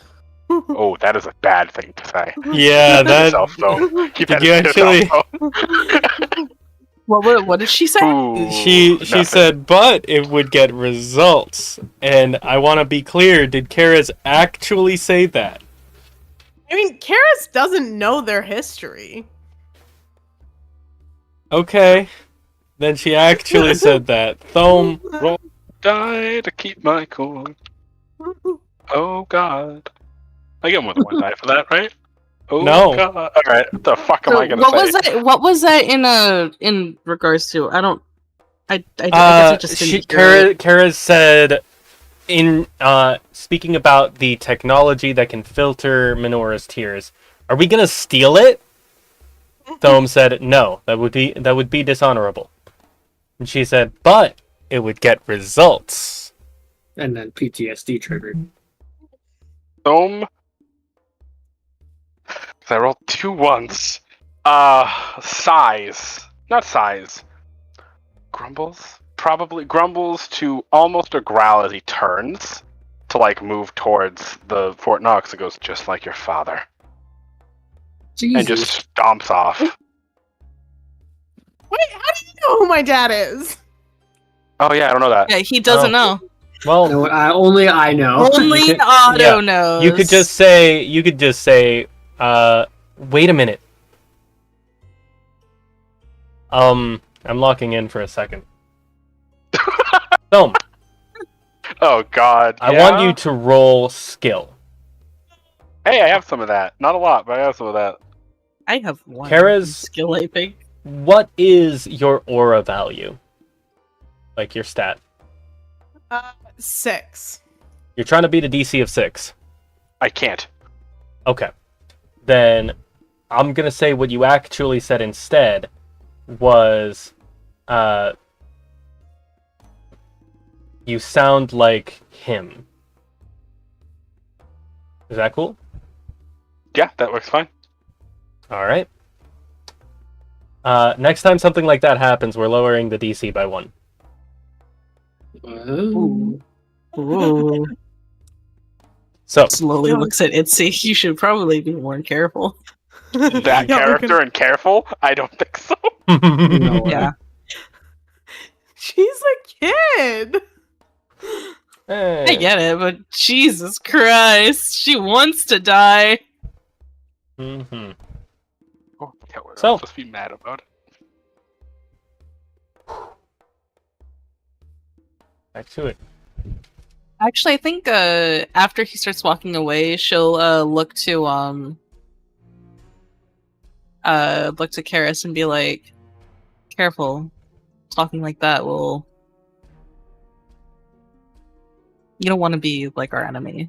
Oh, that is a bad thing to say. Yeah, Keep that. yourself, though. Keep Did that you to yourself, though. What did she say? Ooh, She nothing. said, but it would get results. And I want to be clear, did Karis actually say that? I mean, Karis doesn't know their history. Okay. Then she actually said that. Thome, Roll die to keep my cool. Oh God. I get more than one die for that, right? Oh No. God. Alright, what the fuck am So I gonna what say? was that? What was that in regards to? I don't. I guess I just didn't hear it. Karis said, in speaking about the technology that can filter Menorah's tears, are we gonna steal it? Thome said, no, that would be dishonorable. And she said, but it would get results. And then PTSD triggered. Because I rolled 2 once. Size. Not size. Grumbles? Probably grumbles to almost a growl as he turns to, like, move towards the Fort Knox. It goes, just like your father. Jesus. And just stomps off. Wait, how do you know who my dad is? Oh, yeah, I don't know that. Yeah, he doesn't know. Well, No, only I know. Only You could- Otto yeah. knows. you could just say, wait a minute. I'm locking in for a second. Thome, Oh, God. I yeah? want you to roll skill. Hey, I have some of that. Not a lot, but I have some of that. I have one Kara's- skill, I think. What is your aura value? Like your stat. 6. You're trying to beat a DC of 6. I can't. Okay. Then I'm going to say what you actually said instead was you sound like him. Is that cool? Yeah, that works fine. All right. Next time something like that happens, we're lowering the DC by 1. Ooh. Ooh. So, Slowly looks at Itzy. You should probably be more careful. That Yeah, character and careful? I don't think so. No. Yeah. She's a kid. Hey. I get it, but Jesus Christ, she wants to die. Mhm. Oh, yeah, we're So- supposed to be mad about it. Back to it. Actually, I think after he starts walking away, she'll look to Karis and be like, "Careful, talking like that will. You don't want to be like our enemy."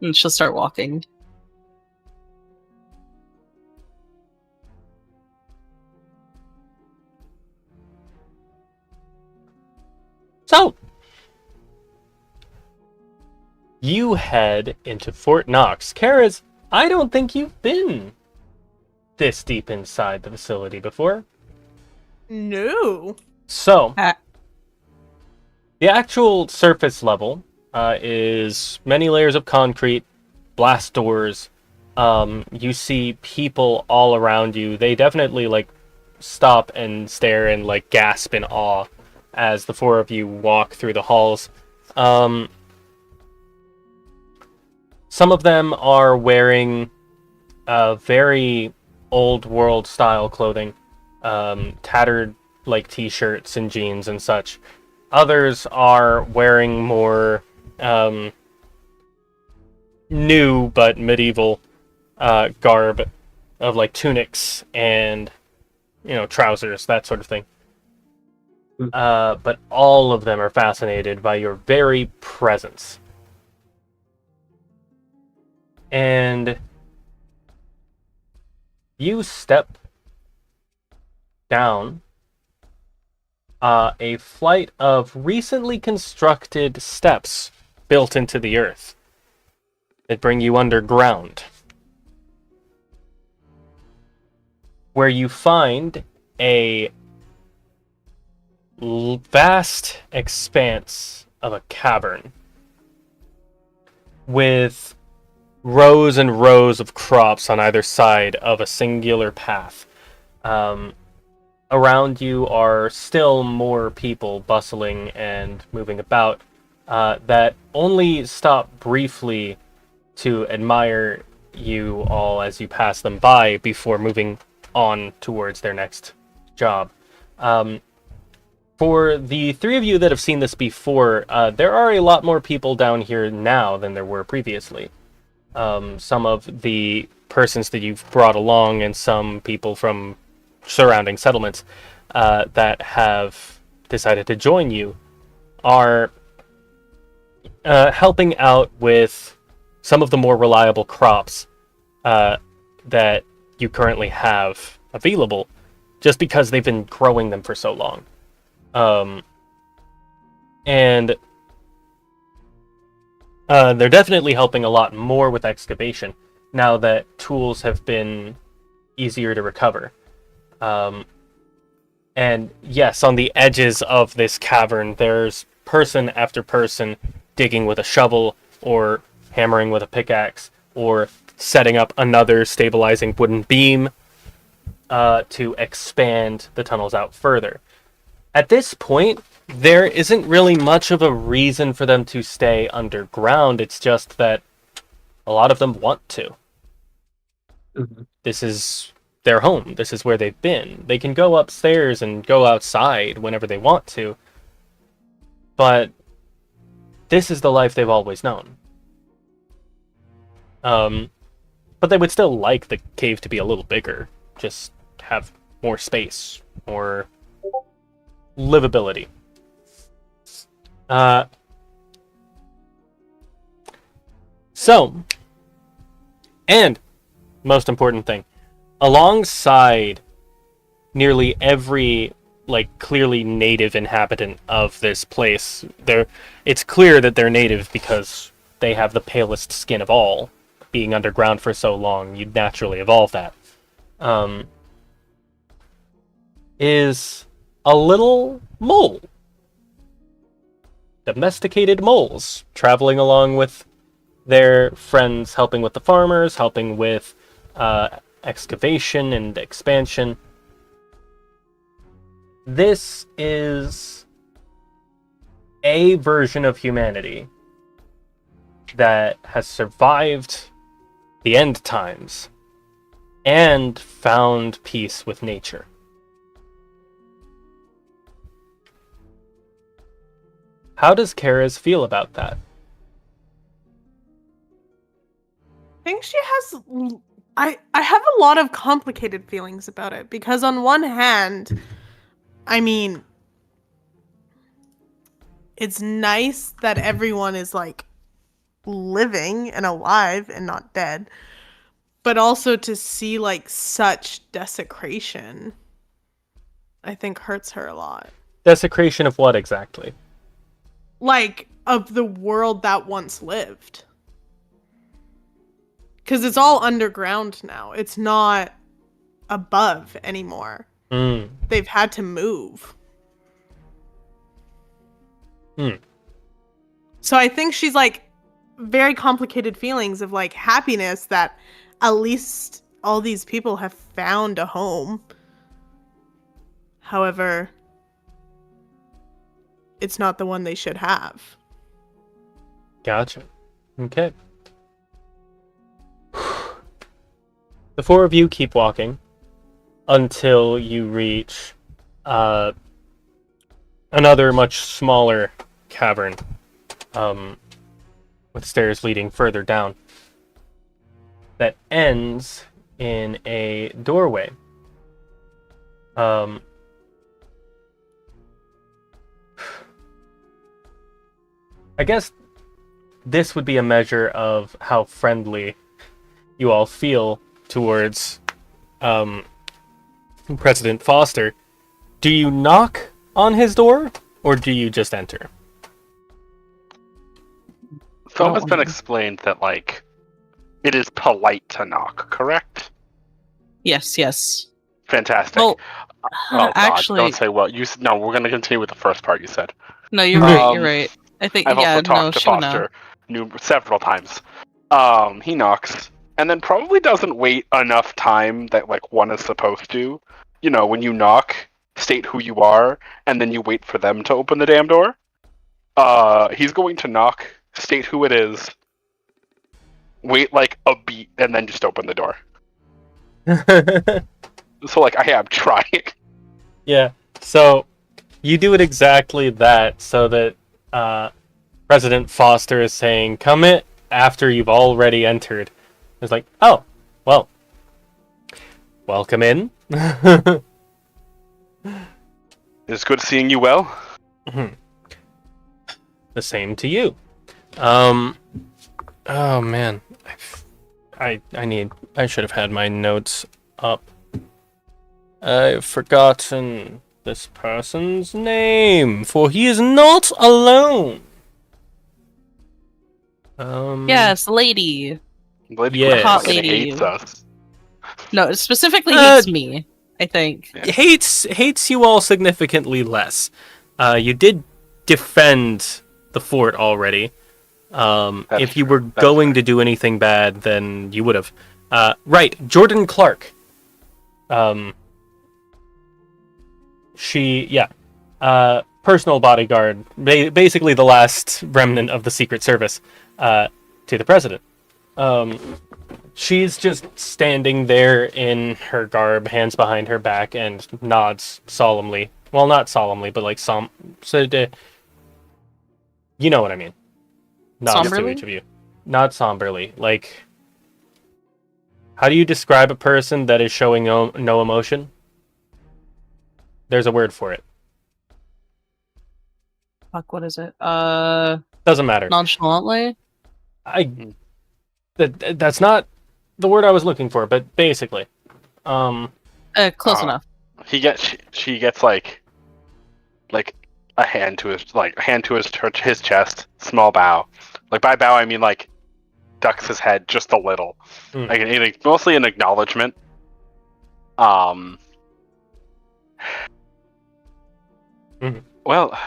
And she'll start walking. So, you head into Fort Knox. Karis, I don't think you've been this deep inside the facility before. No. So, Ah. the actual surface level is many layers of concrete, blast doors. You see people all around you. They definitely like stop and stare and like gasp in awe as the four of you walk through the halls. Some of them are wearing very old world style clothing, tattered like t-shirts and jeans and such. Others are wearing more new but medieval garb, of like tunics and, trousers, that sort of thing. But all of them are fascinated by your very presence. And you step down a flight of recently constructed steps built into the earth that bring you underground, where you find a vast expanse of a cavern with rows and rows of crops on either side of a singular path. Around you are still more people bustling and moving about that only stop briefly to admire you all as you pass them by before moving on towards their next job. For the three of you that have seen this before, there are a lot more people down here now than there were previously. Some of the persons that you've brought along and some people from surrounding settlements that have decided to join you are helping out with some of the more reliable crops that you currently have available, just because they've been growing them for so long. And they're definitely helping a lot more with excavation now that tools have been easier to recover. And yes, on the edges of this cavern, there's person after person digging with a shovel or hammering with a pickaxe or setting up another stabilizing wooden beam to expand the tunnels out further. At this point, there isn't really much of a reason for them to stay underground. It's just that a lot of them want to. Mm-hmm. This is their home. This is where they've been. They can go upstairs and go outside whenever they want to. But this is the life they've always known. But they would still like the cave to be a little bigger. Just have more space, more livability. And most important thing, alongside nearly every clearly native inhabitant of this place, it's clear that they're native because they have the palest skin of all. Being underground for so long, you'd naturally evolve that. Is a little mole. Domesticated moles traveling along with their friends, helping with the farmers, helping with excavation and expansion. This is a version of humanity that has survived the end times and found peace with nature. How does Kara's feel about that? I think she has. I have a lot of complicated feelings about it because on one hand, I mean, it's nice that everyone is living and alive and not dead, but also to see such desecration, I think hurts her a lot. Desecration of what exactly? Of the world that once lived. Because it's all underground now. It's not above anymore. They've had to move. So I think she's very complicated feelings of happiness that at least all these people have found a home. However, it's not the one they should have. Gotcha. Okay. The four of you keep walking until you reach another much smaller cavern with stairs leading further down that ends in a doorway. I guess this would be a measure of how friendly you all feel towards President Foster. Do you knock on his door, or do you just enter? So it's been explained that, like, it is polite to knock, correct? Yes. Fantastic. Well, God, actually, don't say well. No, we're going to continue with the first part you said. no, you're right. You're right. I think I've also talked to she would know. Foster several times. He knocks, and then probably doesn't wait enough time that, like, one is supposed to. You know, when you knock, state who you are, and then you wait for them to open the damn door. He's going to knock, state who it is, wait like a beat, and then just open the door. So, like, I am trying. Yeah, so you do it exactly that, so that President Foster is saying, come in after you've already entered. It's like, oh, well, welcome in. It's good seeing you well. The same to you. Oh man, I should have had my notes up. I've forgotten this person's name, for he is not alone. Yes, lady. Yes. Hot lady. Hates us. No, it specifically hates me, I think. Yeah. Hates you all significantly less. You did defend the fort already. If you were going to do anything bad, then you would have. Right, Jordan Clark. Personal bodyguard, basically the last remnant of the Secret Service, to the president. She's just standing there in her garb, hands behind her back, and nods solemnly. Well, not solemnly, but like you know what I mean. Nods to each of you. Not somberly. Like, how do you describe a person that is showing no emotion? There's a word for it. Fuck, what is it? Doesn't matter. Nonchalantly? That's not the word I was looking for, but basically. Close enough. She gets like a hand to his chest, small bow. Like, by bow I mean like ducks his head just a little. Like mostly an acknowledgement. Well,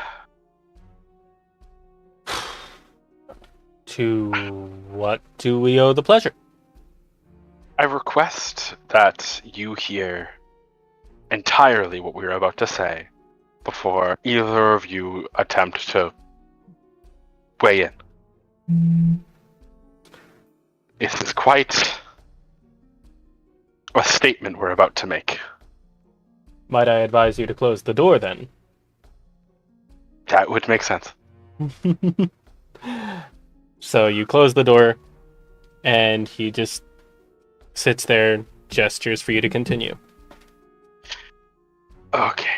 to what do we owe the pleasure? I request that you hear entirely what we are about to say before either of you attempt to weigh in. This is quite a statement we're about to make. Might I advise you to close the door, then? That would make sense. So you close the door, and he just sits there, gestures for you to continue. Okay.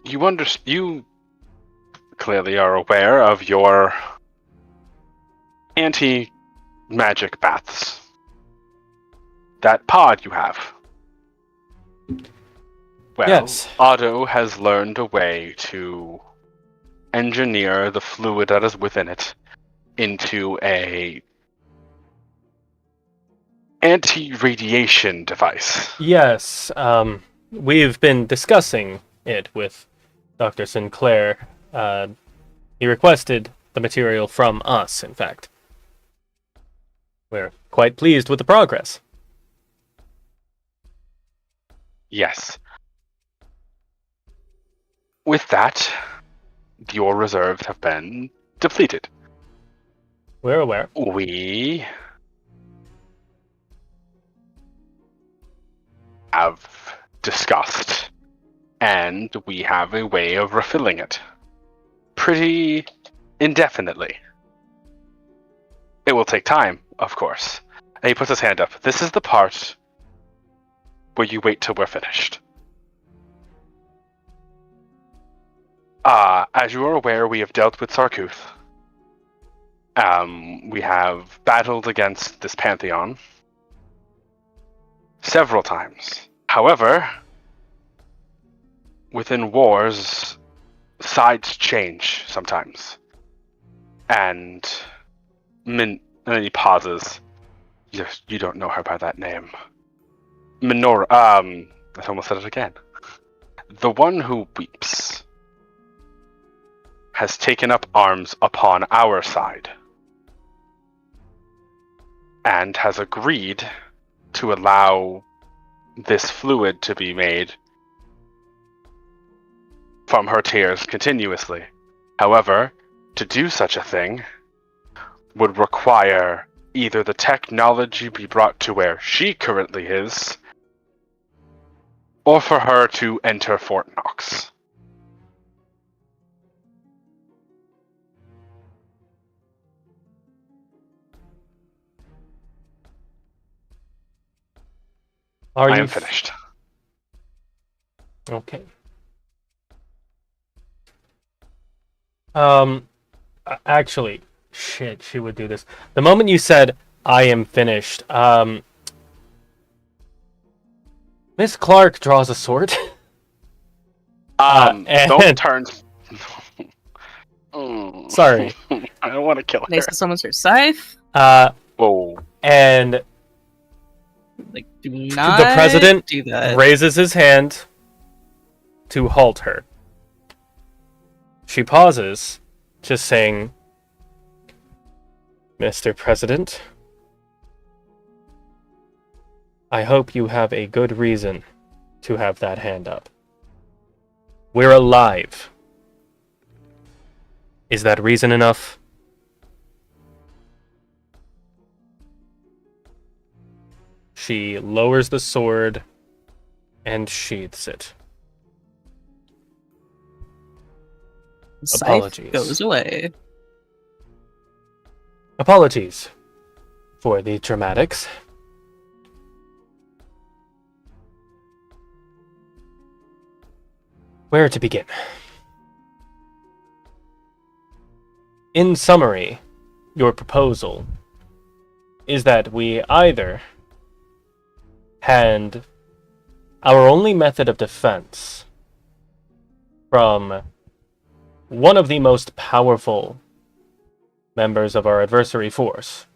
You clearly are aware of your anti-magic baths. That pod you have. Well, yes. Otto has learned a way to engineer the fluid that is within it into a anti-radiation device. Yes, we've been discussing it with Dr. Sinclair. He requested the material from us, in fact. We're quite pleased with the progress. Yes. With that, your reserves have been depleted. We're aware. We have discussed, and we have a way of refilling it pretty indefinitely. It will take time, of course, And he puts his hand up. This is the part where you wait till we're finished. As you are aware, we have dealt with Sarkuth. We have battled against this pantheon several times. However, within wars, sides change sometimes. And then he pauses. You don't know her by that name. Minora, I almost said it again. The one who weeps has taken up arms upon our side and has agreed to allow this fluid to be made from her tears continuously. However, to do such a thing would require either the technology be brought to where she currently is, or for her to enter Fort Knox. I am finished. Okay. Actually, shit, she would do this. The moment you said, I am finished, Miss Clark draws a sword. Don't turn. Sorry. I don't want to kill her. Nasa summons her scythe. Whoa. And Like, do not the president do that. raises his hand to halt her. She pauses, just saying, Mr. President, I hope you have a good reason to have that hand up. We're alive. Is that reason enough? She lowers the sword and sheaths it. Scythe Apologies. goes away. Apologies for the dramatics. Where to begin? In summary, your proposal is that we either hand our only method of defense from one of the most powerful members of our adversary force,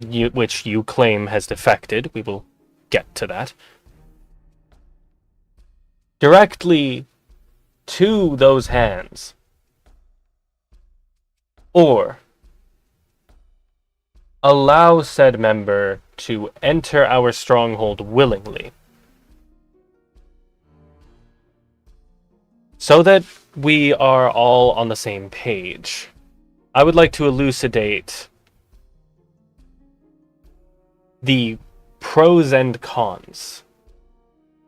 which you claim has defected. We will get to that. Directly to those hands, or allow said member to enter our stronghold willingly, so that we are all on the same page. I would like to elucidate the pros and cons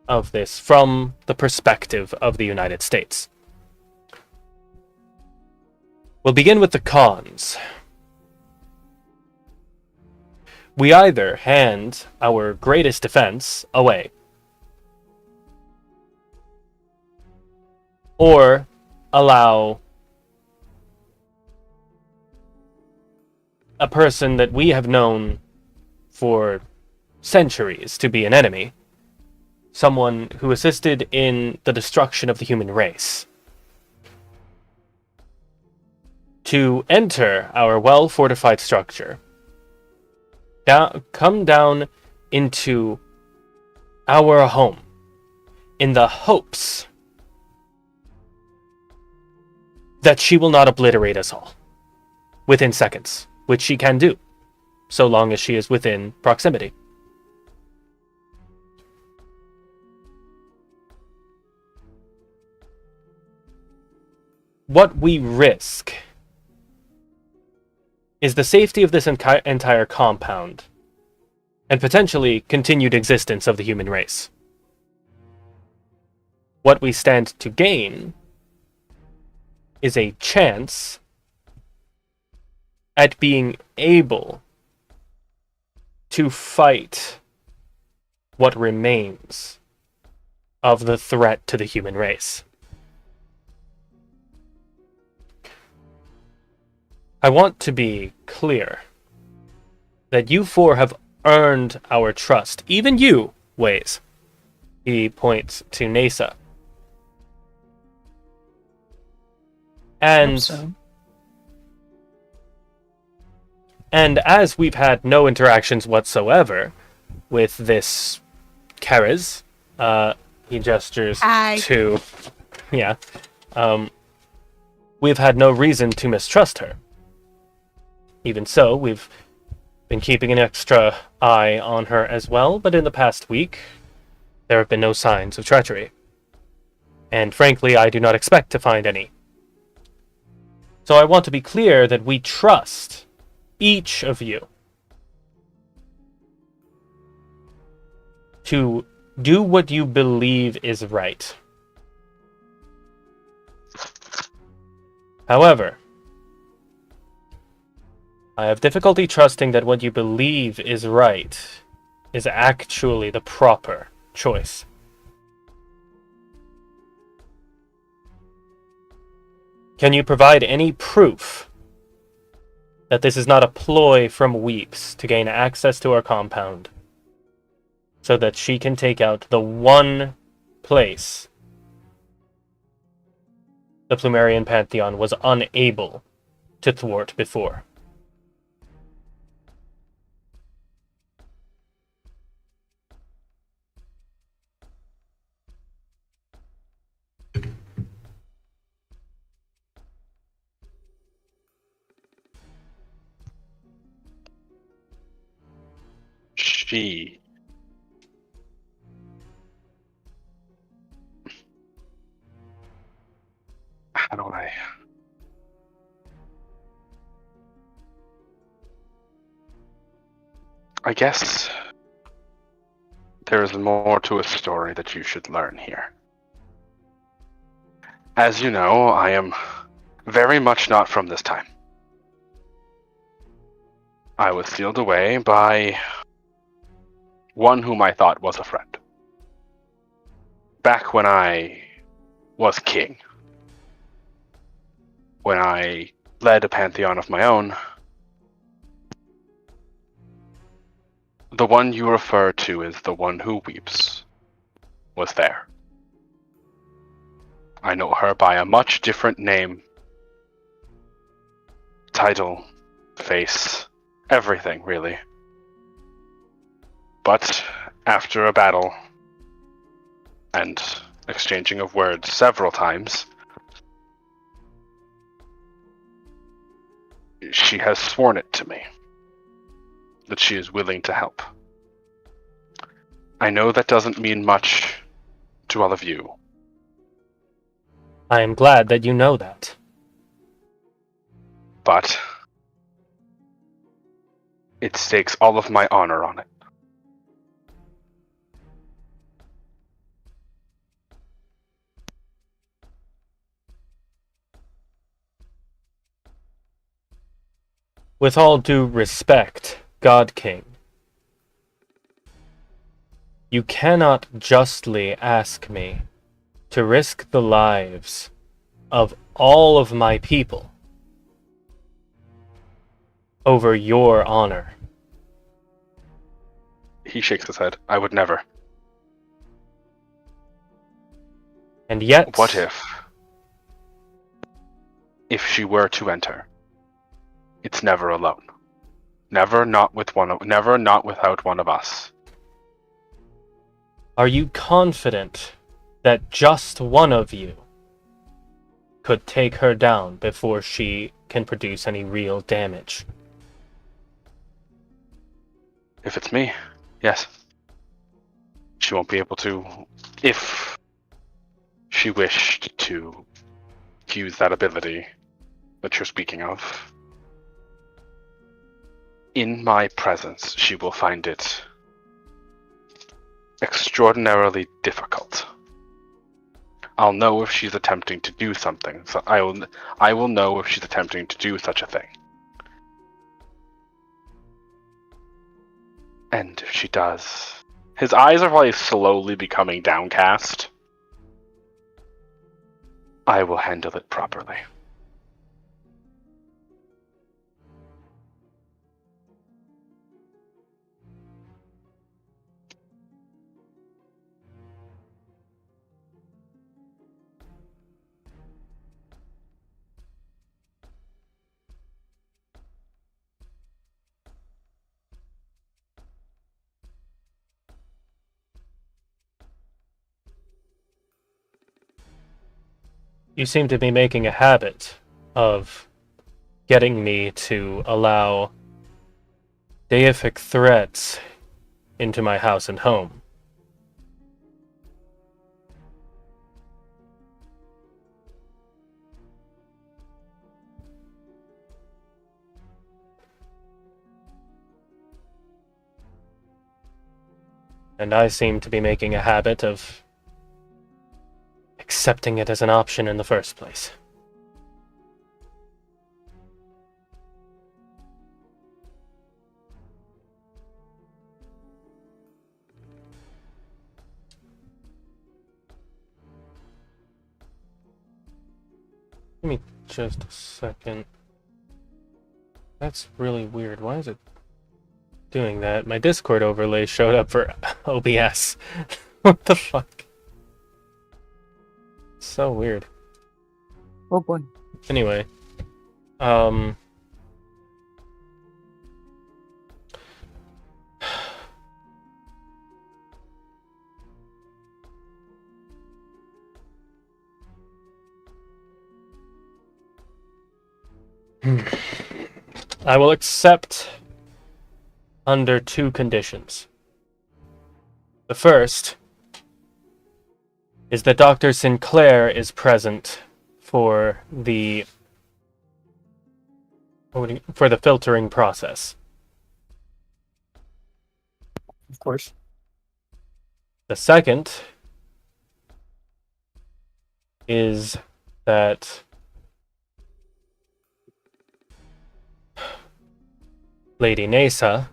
of this from the perspective of the United States. We'll begin with the cons. We either hand our greatest defense away, or allow a person that we have known for centuries to be an enemy, someone who assisted in the destruction of the human race, to enter our well-fortified structure, come down into our home in the hopes that she will not obliterate us all within seconds, which she can do, so long as she is within proximity. What we risk is the safety of this entire compound and potentially continued existence of the human race. What we stand to gain is a chance at being able to fight what remains of the threat to the human race. I want to be clear that you four have earned our trust. Even you, Waze. He points to Nasa. And so. And as we've had no interactions whatsoever with this Kerez, he gestures Hi. to, yeah, we've had no reason to mistrust her. Even so, we've been keeping an extra eye on her as well, but in the past week, there have been no signs of treachery. And frankly, I do not expect to find any. So I want to be clear that we trust each of you to do what you believe is right. However, I have difficulty trusting that what you believe is right is actually the proper choice. Can you provide any proof that this is not a ploy from Weeps to gain access to our compound, so that she can take out the one place the Plumerian Pantheon was unable to thwart before? She. How do I guess there is more to a story that you should learn here. As you know, I am very much not from this time. I was sealed away by one whom I thought was a friend. Back when I was king. When I led a pantheon of my own. The one you refer to as the one who weeps was there. I know her by a much different name, title, face, everything, really. But after a battle, and exchanging of words several times, she has sworn it to me, that she is willing to help. I know that doesn't mean much to all of you. I am glad that you know that. But it stakes all of my honor on it. With all due respect, God King, you cannot justly ask me to risk the lives of all of my people over your honor. He shakes his head. I would never. And yet... What if she were to enter? It's never alone. Never not without one of us. Are you confident that just one of you could take her down before she can produce any real damage? If it's me, yes. She won't be able to, if she wished to use that ability that you're speaking of. In my presence, she will find it extraordinarily difficult. I'll know if she's attempting to do something. So I will know if she's attempting to do such a thing. And if she does... His eyes are probably slowly becoming downcast. I will handle it properly. You seem to be making a habit of getting me to allow deific threats into my house and home. And I seem to be making a habit of accepting it as an option in the first place. Give me just a second. That's really weird. Why is it doing that? My Discord overlay showed up for OBS. What the fuck? So weird. Oh boy. Anyway, I will accept under two conditions. The first is that Dr. Sinclair is present for the filtering process. Of course. The second is that Lady Nasa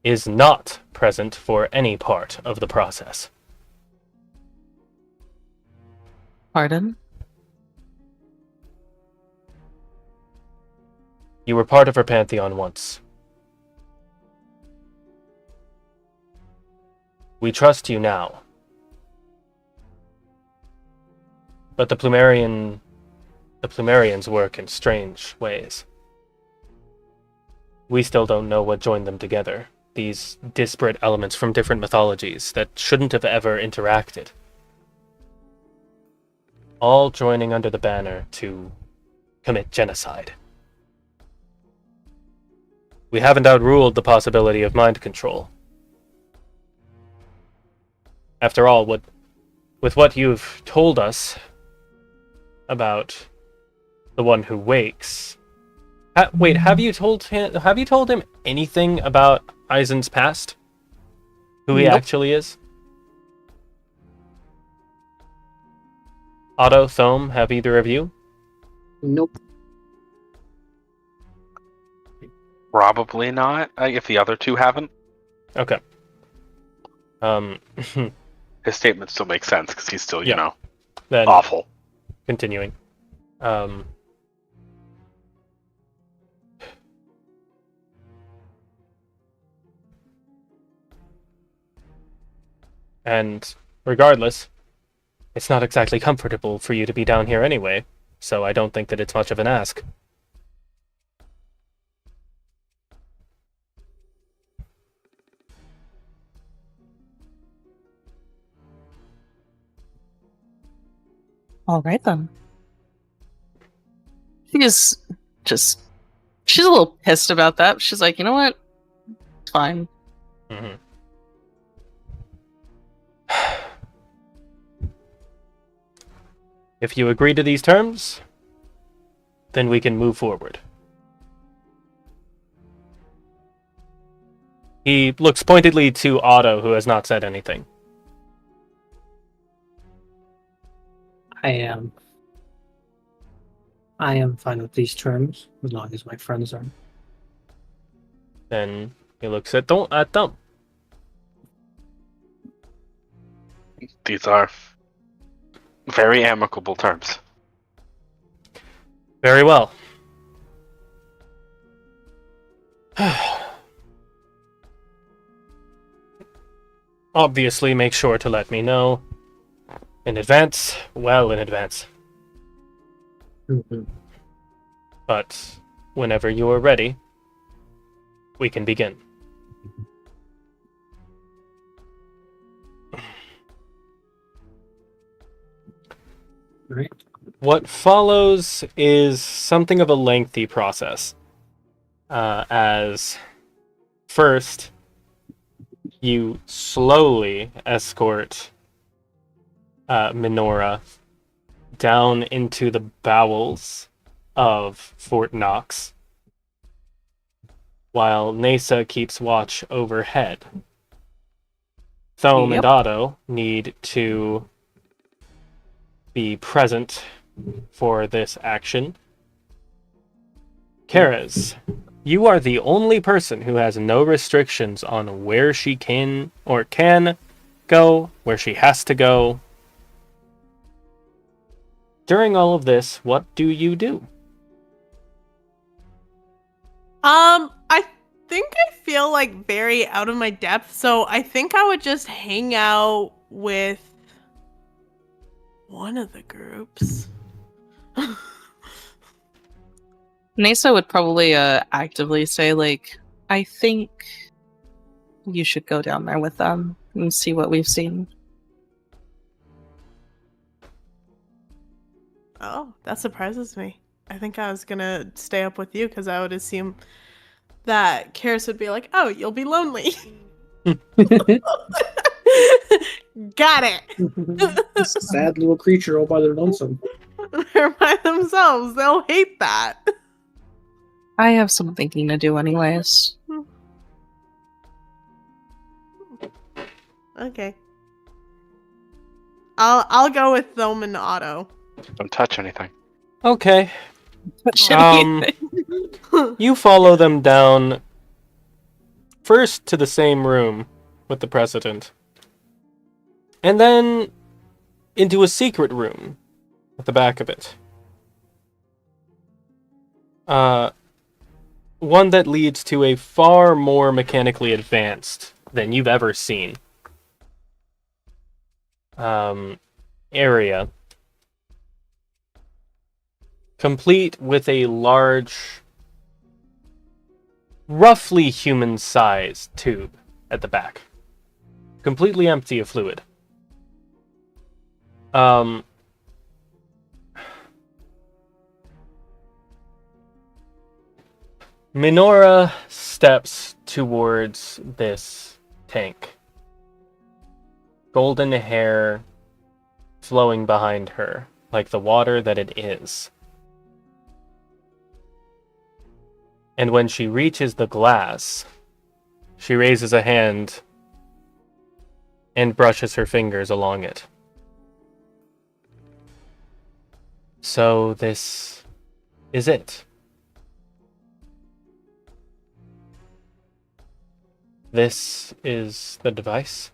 is not present for any part of the process. Pardon? You were part of her pantheon once. We trust you now. But the Plumerians work in strange ways. We still don't know what joined them together. These disparate elements from different mythologies that shouldn't have ever interacted. All joining under the banner to commit genocide. We haven't outruled the possibility of mind control. After all, with what you've told us about the one who wakes... wait, have you told him anything about Eisen's past? Who he actually is? Otto, Thome, have either of you? Nope. Probably not, if the other two haven't. Okay. His statement still makes sense, because he's still, then awful. Continuing. And regardless, it's not exactly comfortable for you to be down here anyway, so I don't think that it's much of an ask. All right then. She's a little pissed about that. She's like, you know what? It's fine. Mm-hmm. If you agree to these terms, then we can move forward. He looks pointedly to Otto, who has not said anything. I am fine with these terms, as long as my friends are. Then He looks at Thumb. These are very amicable terms. Very well. Obviously, make sure to let me know in advance. Well, in advance. Mhm. But whenever you are ready, we can begin. Right. What follows is something of a lengthy process. As first, you slowly escort Minora down into the bowels of Fort Knox, while Nasa keeps watch overhead. Thome and Yep. Otto need to be present for this action. Karaz, you are the only person who has no restrictions on where she can go, where she has to go. During all of this, what do you do? I think I feel like very out of my depth, so I think I would just hang out with one of the groups. Nasa would probably actively say, like, I think you should go down there with them and see what we've seen. Oh, that surprises me. I think I was gonna stay up with you because I would assume that Karis would be like, "Oh, you'll be lonely." Got it. Sad little creature all by their lonesome. They're by themselves. They'll hate that. I have some thinking to do anyways. Okay. I'll go with Thome and Otto. Don't touch anything. Okay. What should Um, You follow them down first to the same room with the president, and then into a secret room at the back of it. One that leads to a far more mechanically advanced than you've ever seen area, complete with a large, roughly human-sized tube at the back, completely empty of fluid. Minora steps towards this tank. Golden hair flowing behind her, like the water that it is. And when she reaches the glass, she raises a hand and brushes her fingers along it. So this is it. This is the device.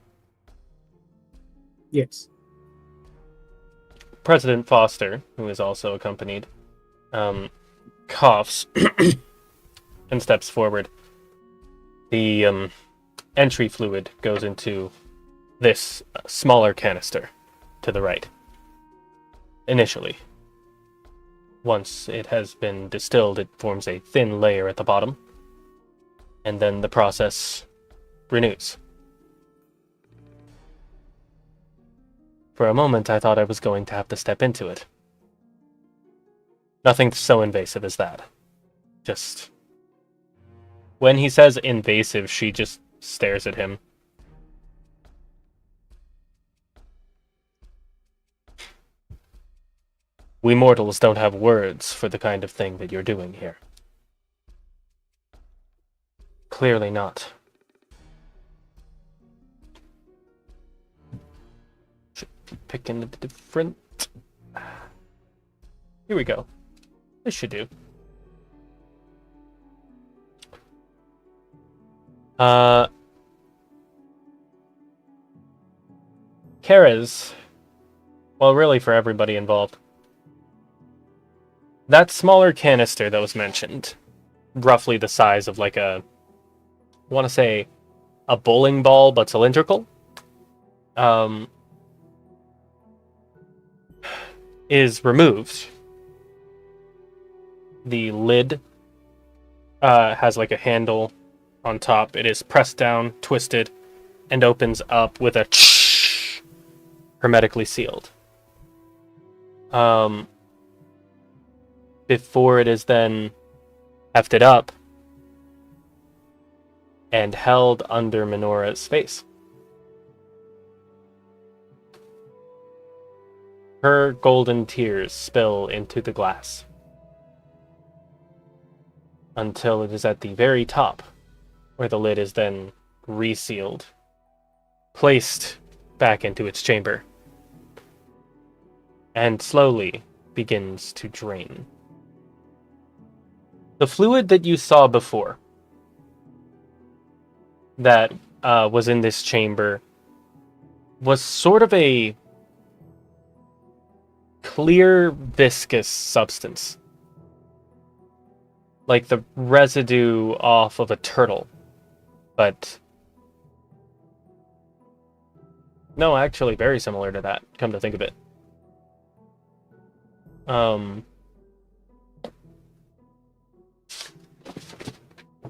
Yes. President Foster, who is also accompanied, coughs and steps forward. The entry fluid goes into this smaller canister to the right. Initially. Once it has been distilled, it forms a thin layer at the bottom, and then the process renews. For a moment, I thought I was going to have to step into it. Nothing so invasive as that. Just... When he says invasive, she just stares at him. We mortals don't have words for the kind of thing that you're doing here. Clearly not. Should be picking a different... Here we go. This should do. Kara's, well, really for everybody involved, that smaller canister that was mentioned, roughly the size of like I want to say, a bowling ball, but cylindrical, is removed. The lid has like a handle on top. It is pressed down, twisted, and opens up with a hermetically sealed. Before it is then hefted up and held under Minora's face. Her golden tears spill into the glass until it is at the very top, where the lid is then resealed, placed back into its chamber, and slowly begins to drain. The fluid that you saw before, that was in this chamber, was sort of a clear, viscous substance. Like the residue off of a turtle. But no, actually very similar to that, come to think of it.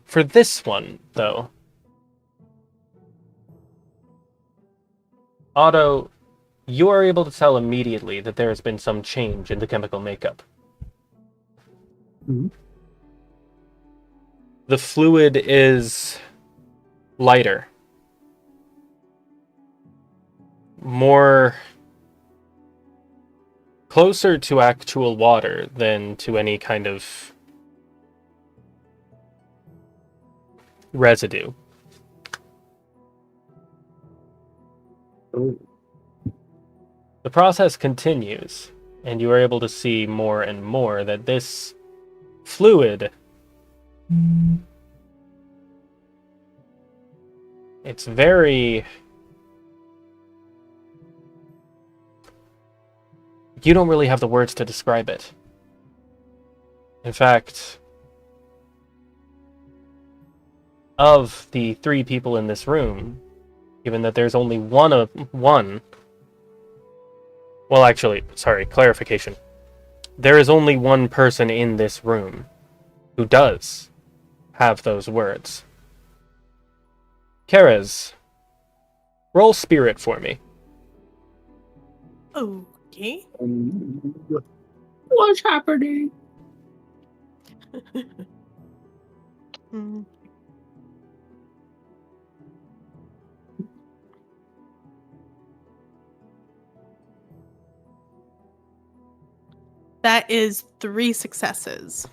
For this one, though, Otto, you are able to tell immediately that there has been some change in the chemical makeup. Mm-hmm. The fluid is lighter, more closer to actual water than to any kind of residue. Oh. The process continues, and you are able to see more and more that this fluid, it's very... You don't really have the words to describe it. In fact, of the 3 people in this room, given that there's only one... Well, actually, sorry, clarification. There is only one person in this room who does have those words. Kerez, roll spirit for me. Okay. What's happening? Hmm. That is 3 successes.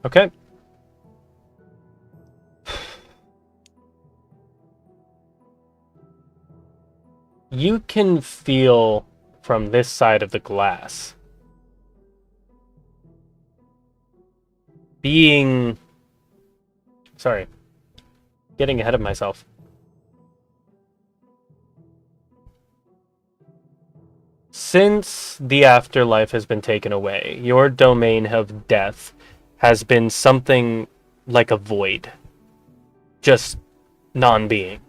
Okay. You can feel from this side of the glass being... Sorry. Getting ahead of myself. Since the afterlife has been taken away, your domain of death has been something like a void. Just non-being.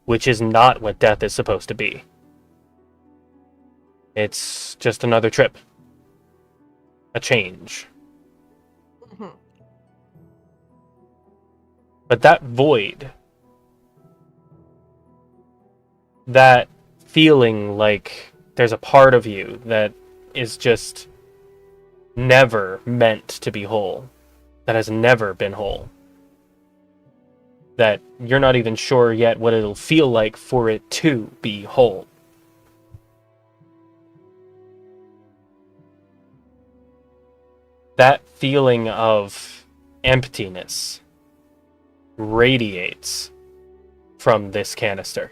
Which is not what death is supposed to be. It's just another trip. A change. Mhm. But that void, that feeling like there's a part of you that is just never meant to be whole, that has never been whole, that you're not even sure yet what it'll feel like for it to be whole. That feeling of emptiness radiates from this canister.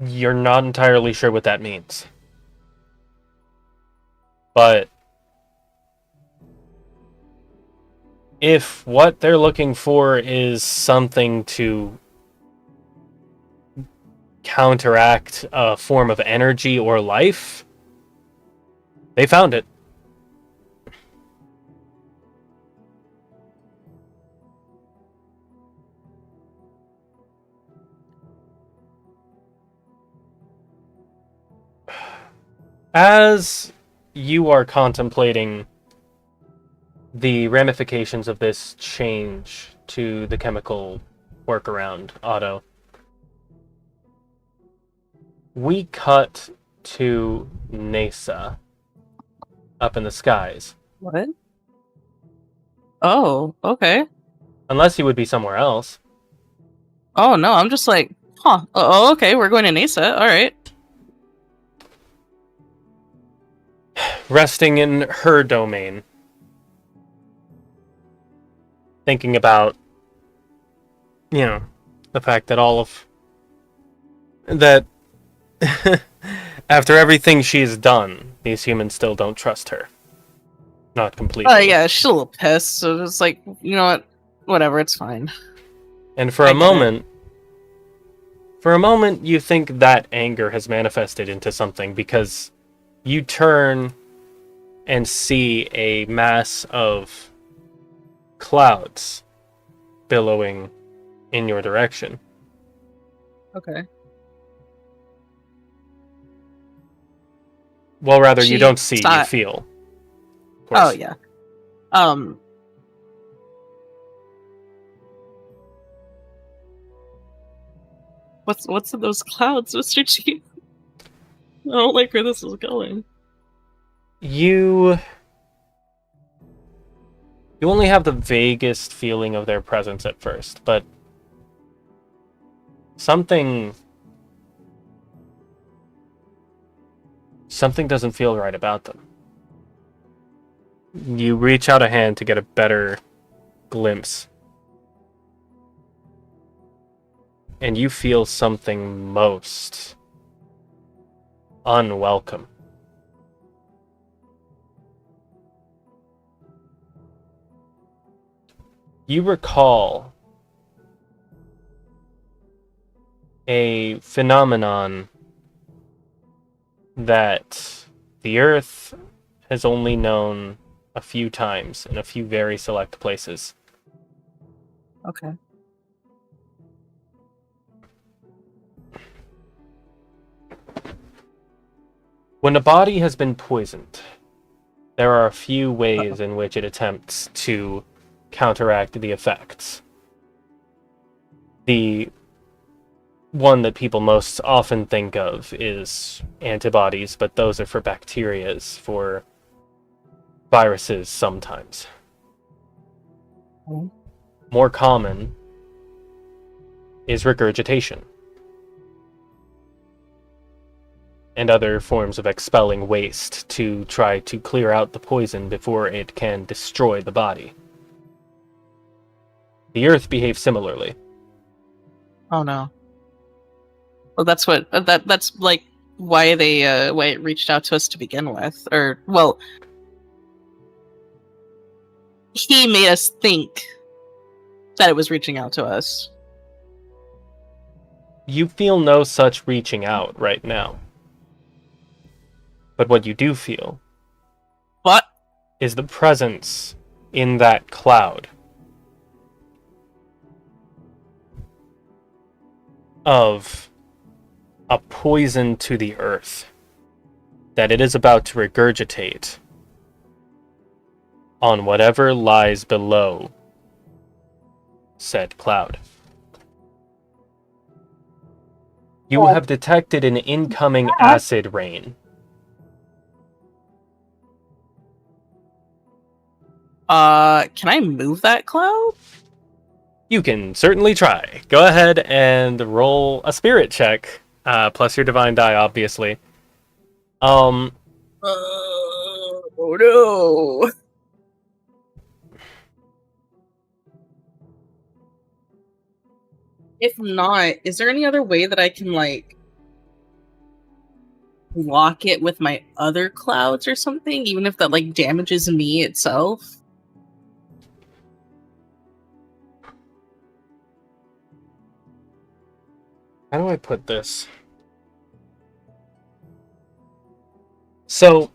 You're not entirely sure what that means. But if what they're looking for is something to counteract a form of energy or life, they found it. As you are contemplating the ramifications of this change to the chemical workaround, Otto, we cut to Nesa up in the skies. What? Oh, okay. Unless he would be somewhere else. Oh no, I'm just like, huh. Oh, okay, we're going to Nesa. All right. Resting in her domain. Thinking about, the fact that that after everything she's done, these humans still don't trust her. Not completely. Oh yeah, she's a little pissed. So it's like, you know what? Whatever, it's fine. And for a moment, you think that anger has manifested into something because you turn and see a mass of clouds billowing in your direction. Okay. Well, rather, you don't see, you feel. Oh yeah. What's in those clouds, Mr. Chief? I don't like where this is going. You only have the vaguest feeling of their presence at first, but something doesn't feel right about them. You reach out a hand to get a better glimpse, and you feel something most unwelcome. You recall a phenomenon that the Earth has only known a few times in a few very select places. Okay. When a body has been poisoned, there are a few ways in which it attempts to counteract the effects. The one that people most often think of is antibodies, but those are for bacterias, for viruses sometimes. More common is regurgitation and other forms of expelling waste to try to clear out the poison before it can destroy the body. The Earth behaves similarly. Oh no. Well, that's what that's like why why it reached out to us to begin with, or well, he made us think that it was reaching out to us. You feel no such reaching out right now. But what you do feel What? is the presence in that cloud of a poison to the earth that it is about to regurgitate on whatever lies below said cloud. You have detected an incoming acid rain. Can I move that cloud? You can certainly try. Go ahead and roll a spirit check, plus your divine die, obviously. Oh no. If not, is there any other way that I can, like, block it with my other clouds or something, even if that like damages me itself? How do I put this? So,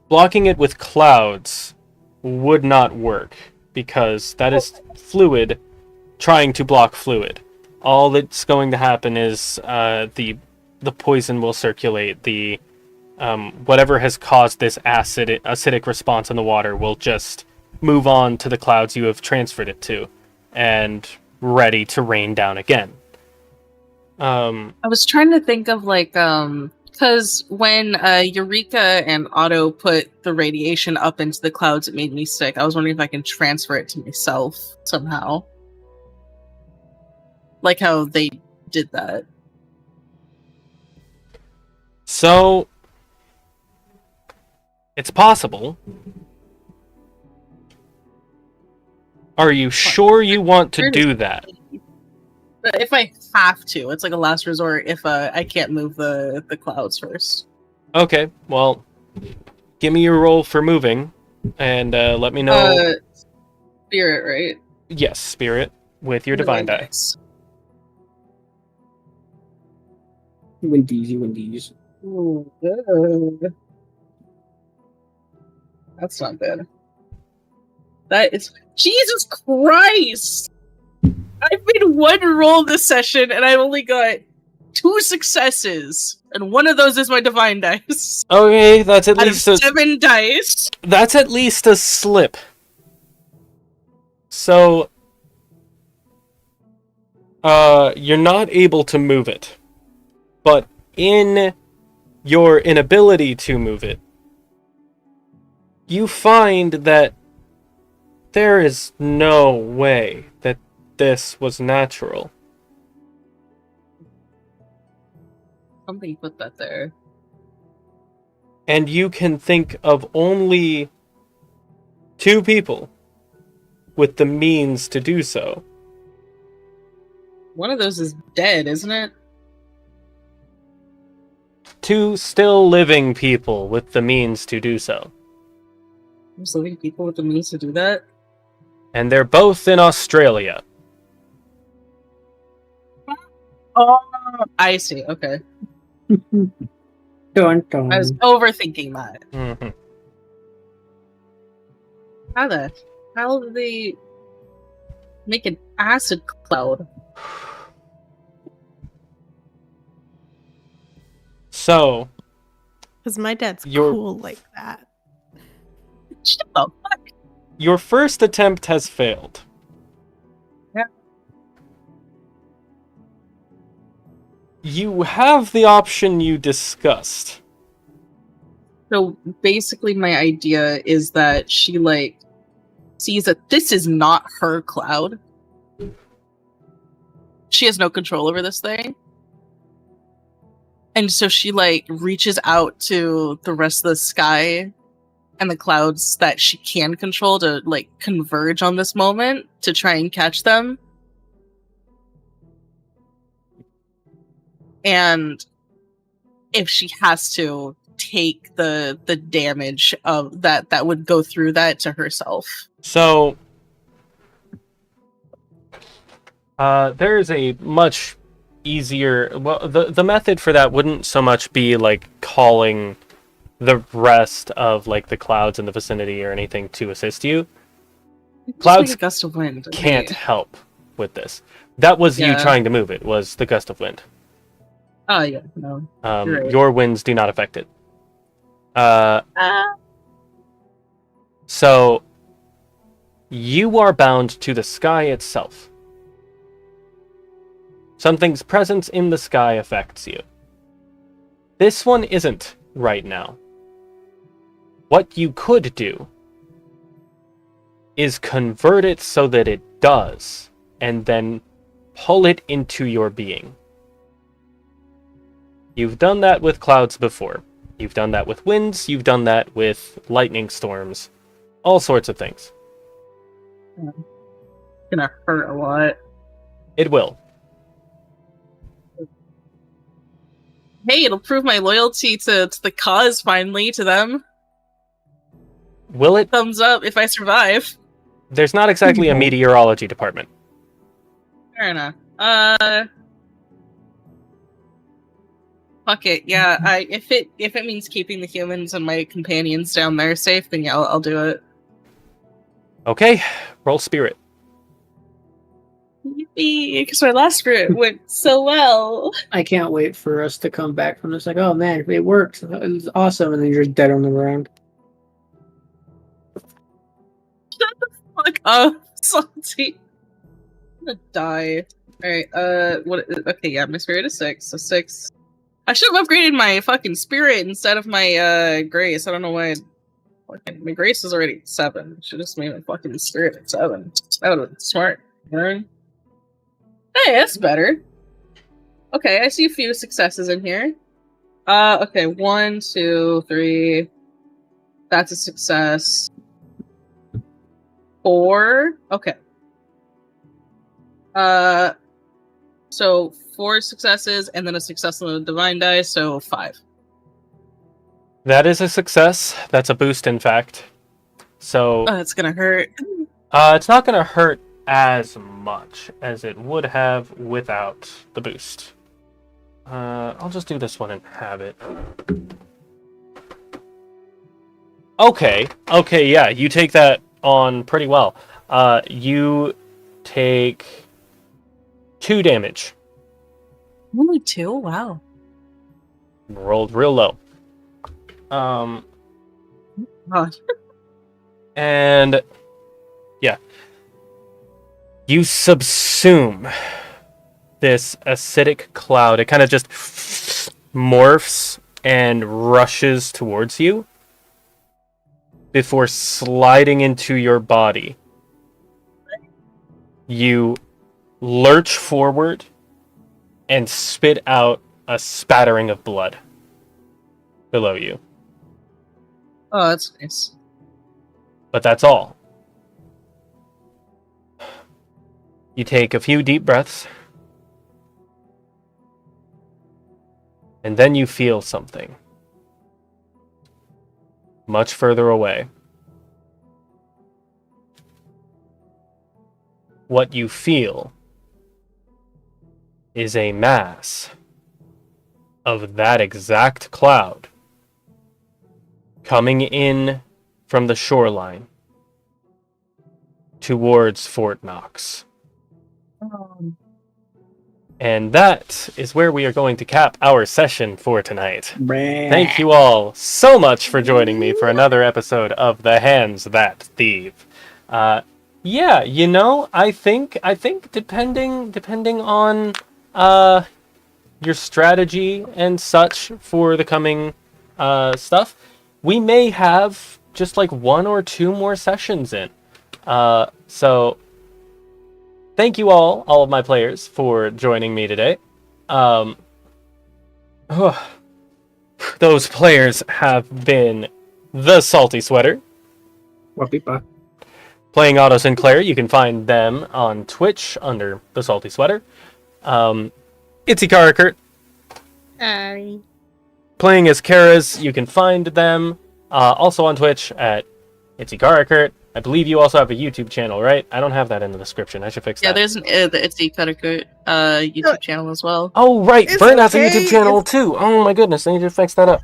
blocking it with clouds would not work, because that is fluid trying to block fluid. All that's going to happen is the poison will circulate. The whatever has caused this acidic response in the water will just move on to the clouds you have transferred it to, and ready to rain down again. I was trying to think of like because when Eureka and Otto put the radiation up into the clouds, it made me sick. I was wondering if I can transfer it to myself somehow, like how they did that. So, it's possible. Are you sure you want to do that? But if I have to, it's like a last resort if I can't move the clouds first. Okay, well, give me your roll for moving, and let me know. Spirit, right? Yes, spirit, with your divine die. You win these. Ooh, good. That's not bad. That is... Jesus Christ! I've made one roll this session, and I've only got 2 successes. And one of those is my divine dice. Okay, that's at Out least of 7 dice. That's at least a slip. So, you're not able to move it. But in your inability to move it, you find that there is no way that this was natural. Somebody put that there. And you can think of only 2 people with the means to do so. One of those is dead, isn't it? 2 still living people with the means to do so. There's living people with the means to do that? And they're both in Australia. Oh, I see. Okay. Dun, I was dun. overthinking that. Mm-hmm. How do they make an acid cloud? So, Because my dad's You're- cool like that. Shut the fuck. your first attempt has failed. Yeah. You have the option you discussed. So basically, my idea is that she like sees that this is not her cloud. She has no control over this thing. And so she like reaches out to the rest of the sky and the clouds that she can control to like converge on this moment to try and catch them. And if she has to take the damage of that would go through that to herself. So, there's a much easier... Well, the method for that wouldn't so much be, like, calling the rest of, like, the clouds in the vicinity or anything to assist you. Clouds like a gust of wind. can't help with this. That was you Yeah. trying to move it, was the gust of wind. Oh, yeah, no. You're right. Your winds do not affect it. So, you are bound to the sky itself. Something's presence in the sky affects you. This one isn't right now. What you could do is convert it so that it does, and then pull it into your being. You've done that with clouds before. You've done that with winds, you've done that with lightning storms. All sorts of things. It's gonna hurt a lot. It will. Hey, it'll prove my loyalty to the cause finally, to them. Will it? Thumbs up if I survive. There's not exactly a meteorology department. Fair enough. Fuck it. Yeah, if it means keeping the humans and my companions down there safe, then yeah, I'll do it. Okay, roll spirit. Yippee! Because my last spirit went so well. I can't wait for us to come back from this. Like, oh man, it worked. It was awesome, and then you're just dead on the ground. Fuck off, salty. I'm gonna die. Alright, what? Okay, yeah, my spirit is 6, so 6. I should have upgraded my fucking spirit instead of my grace. I don't know why. My grace is already 7. Should just made my fucking spirit at 7. That would have been smart. Burn. Hey, that's better. Okay, I see a few successes in here. Okay, 1, 2, 3. That's a success. 4. Okay. So 4 successes and then a success on the divine die, so 5. That is a success. That's a boost, in fact. So Oh, it's gonna hurt. it's not going to hurt as much as it would have without the boost. I'll just do this one and have it. Okay, yeah, you take that on pretty well. You take 2 damage. Only 2? Wow. Rolled real low. Oh. And yeah, you subsume this acidic cloud. It kind of just morphs and rushes towards you before sliding into your body. You lurch forward and spit out a spattering of blood below you. Oh, that's nice. But that's all. You take a few deep breaths, and then you feel something much further away. What you feel is a mass of that exact cloud coming in from the shoreline towards Fort Knox. And that is where we are going to cap our session for tonight. Thank you all so much for joining me for another episode of The Hands That Thieve. Yeah, you know, I think depending on your strategy and such for the coming stuff, we may have just like 1 or 2 more sessions in. So thank you all of my players, for joining me today. Those players have been the Salty Sweater, playing Otto Sinclair. You can find them on Twitch under the Salty Sweater. Itsi Karakurt, playing as Karas. You can find them also on Twitch at Itsi Karakurt. I believe you also have a YouTube channel, right? I don't have that in the description. I should fix that. Yeah, there's the Itsi Karakurt YouTube channel as well. Oh, right. Vern has a YouTube channel, too. Oh, my goodness. I need to fix that up.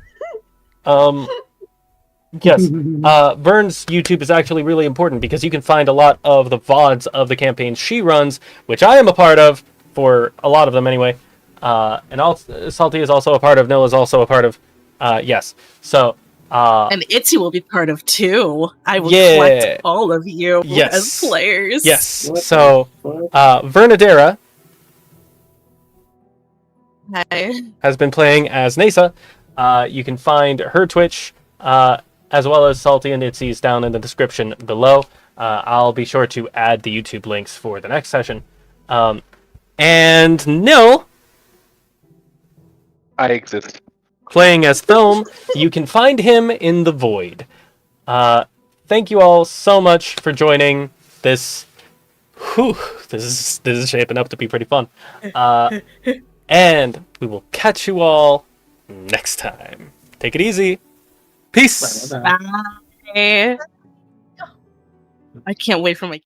Yes. Vern's YouTube is actually really important because you can find a lot of the VODs of the campaigns she runs, which I am a part of, for a lot of them anyway. And Salty is also a part of, Noah's also a part of. Yes. So... and Itzy will be part of too. I will collect all of you as players. Yes. So, Vernadera has been playing as Nasa. You can find her Twitch as well as Salty and Itzy's down in the description below. I'll be sure to add the YouTube links for the next session. And Nil, I exist. Playing as Thome, you can find him in the Void. Thank you all so much for joining this. This is shaping up to be pretty fun. And we will catch you all next time. Take it easy. Peace. Bye. Bye. I can't wait for my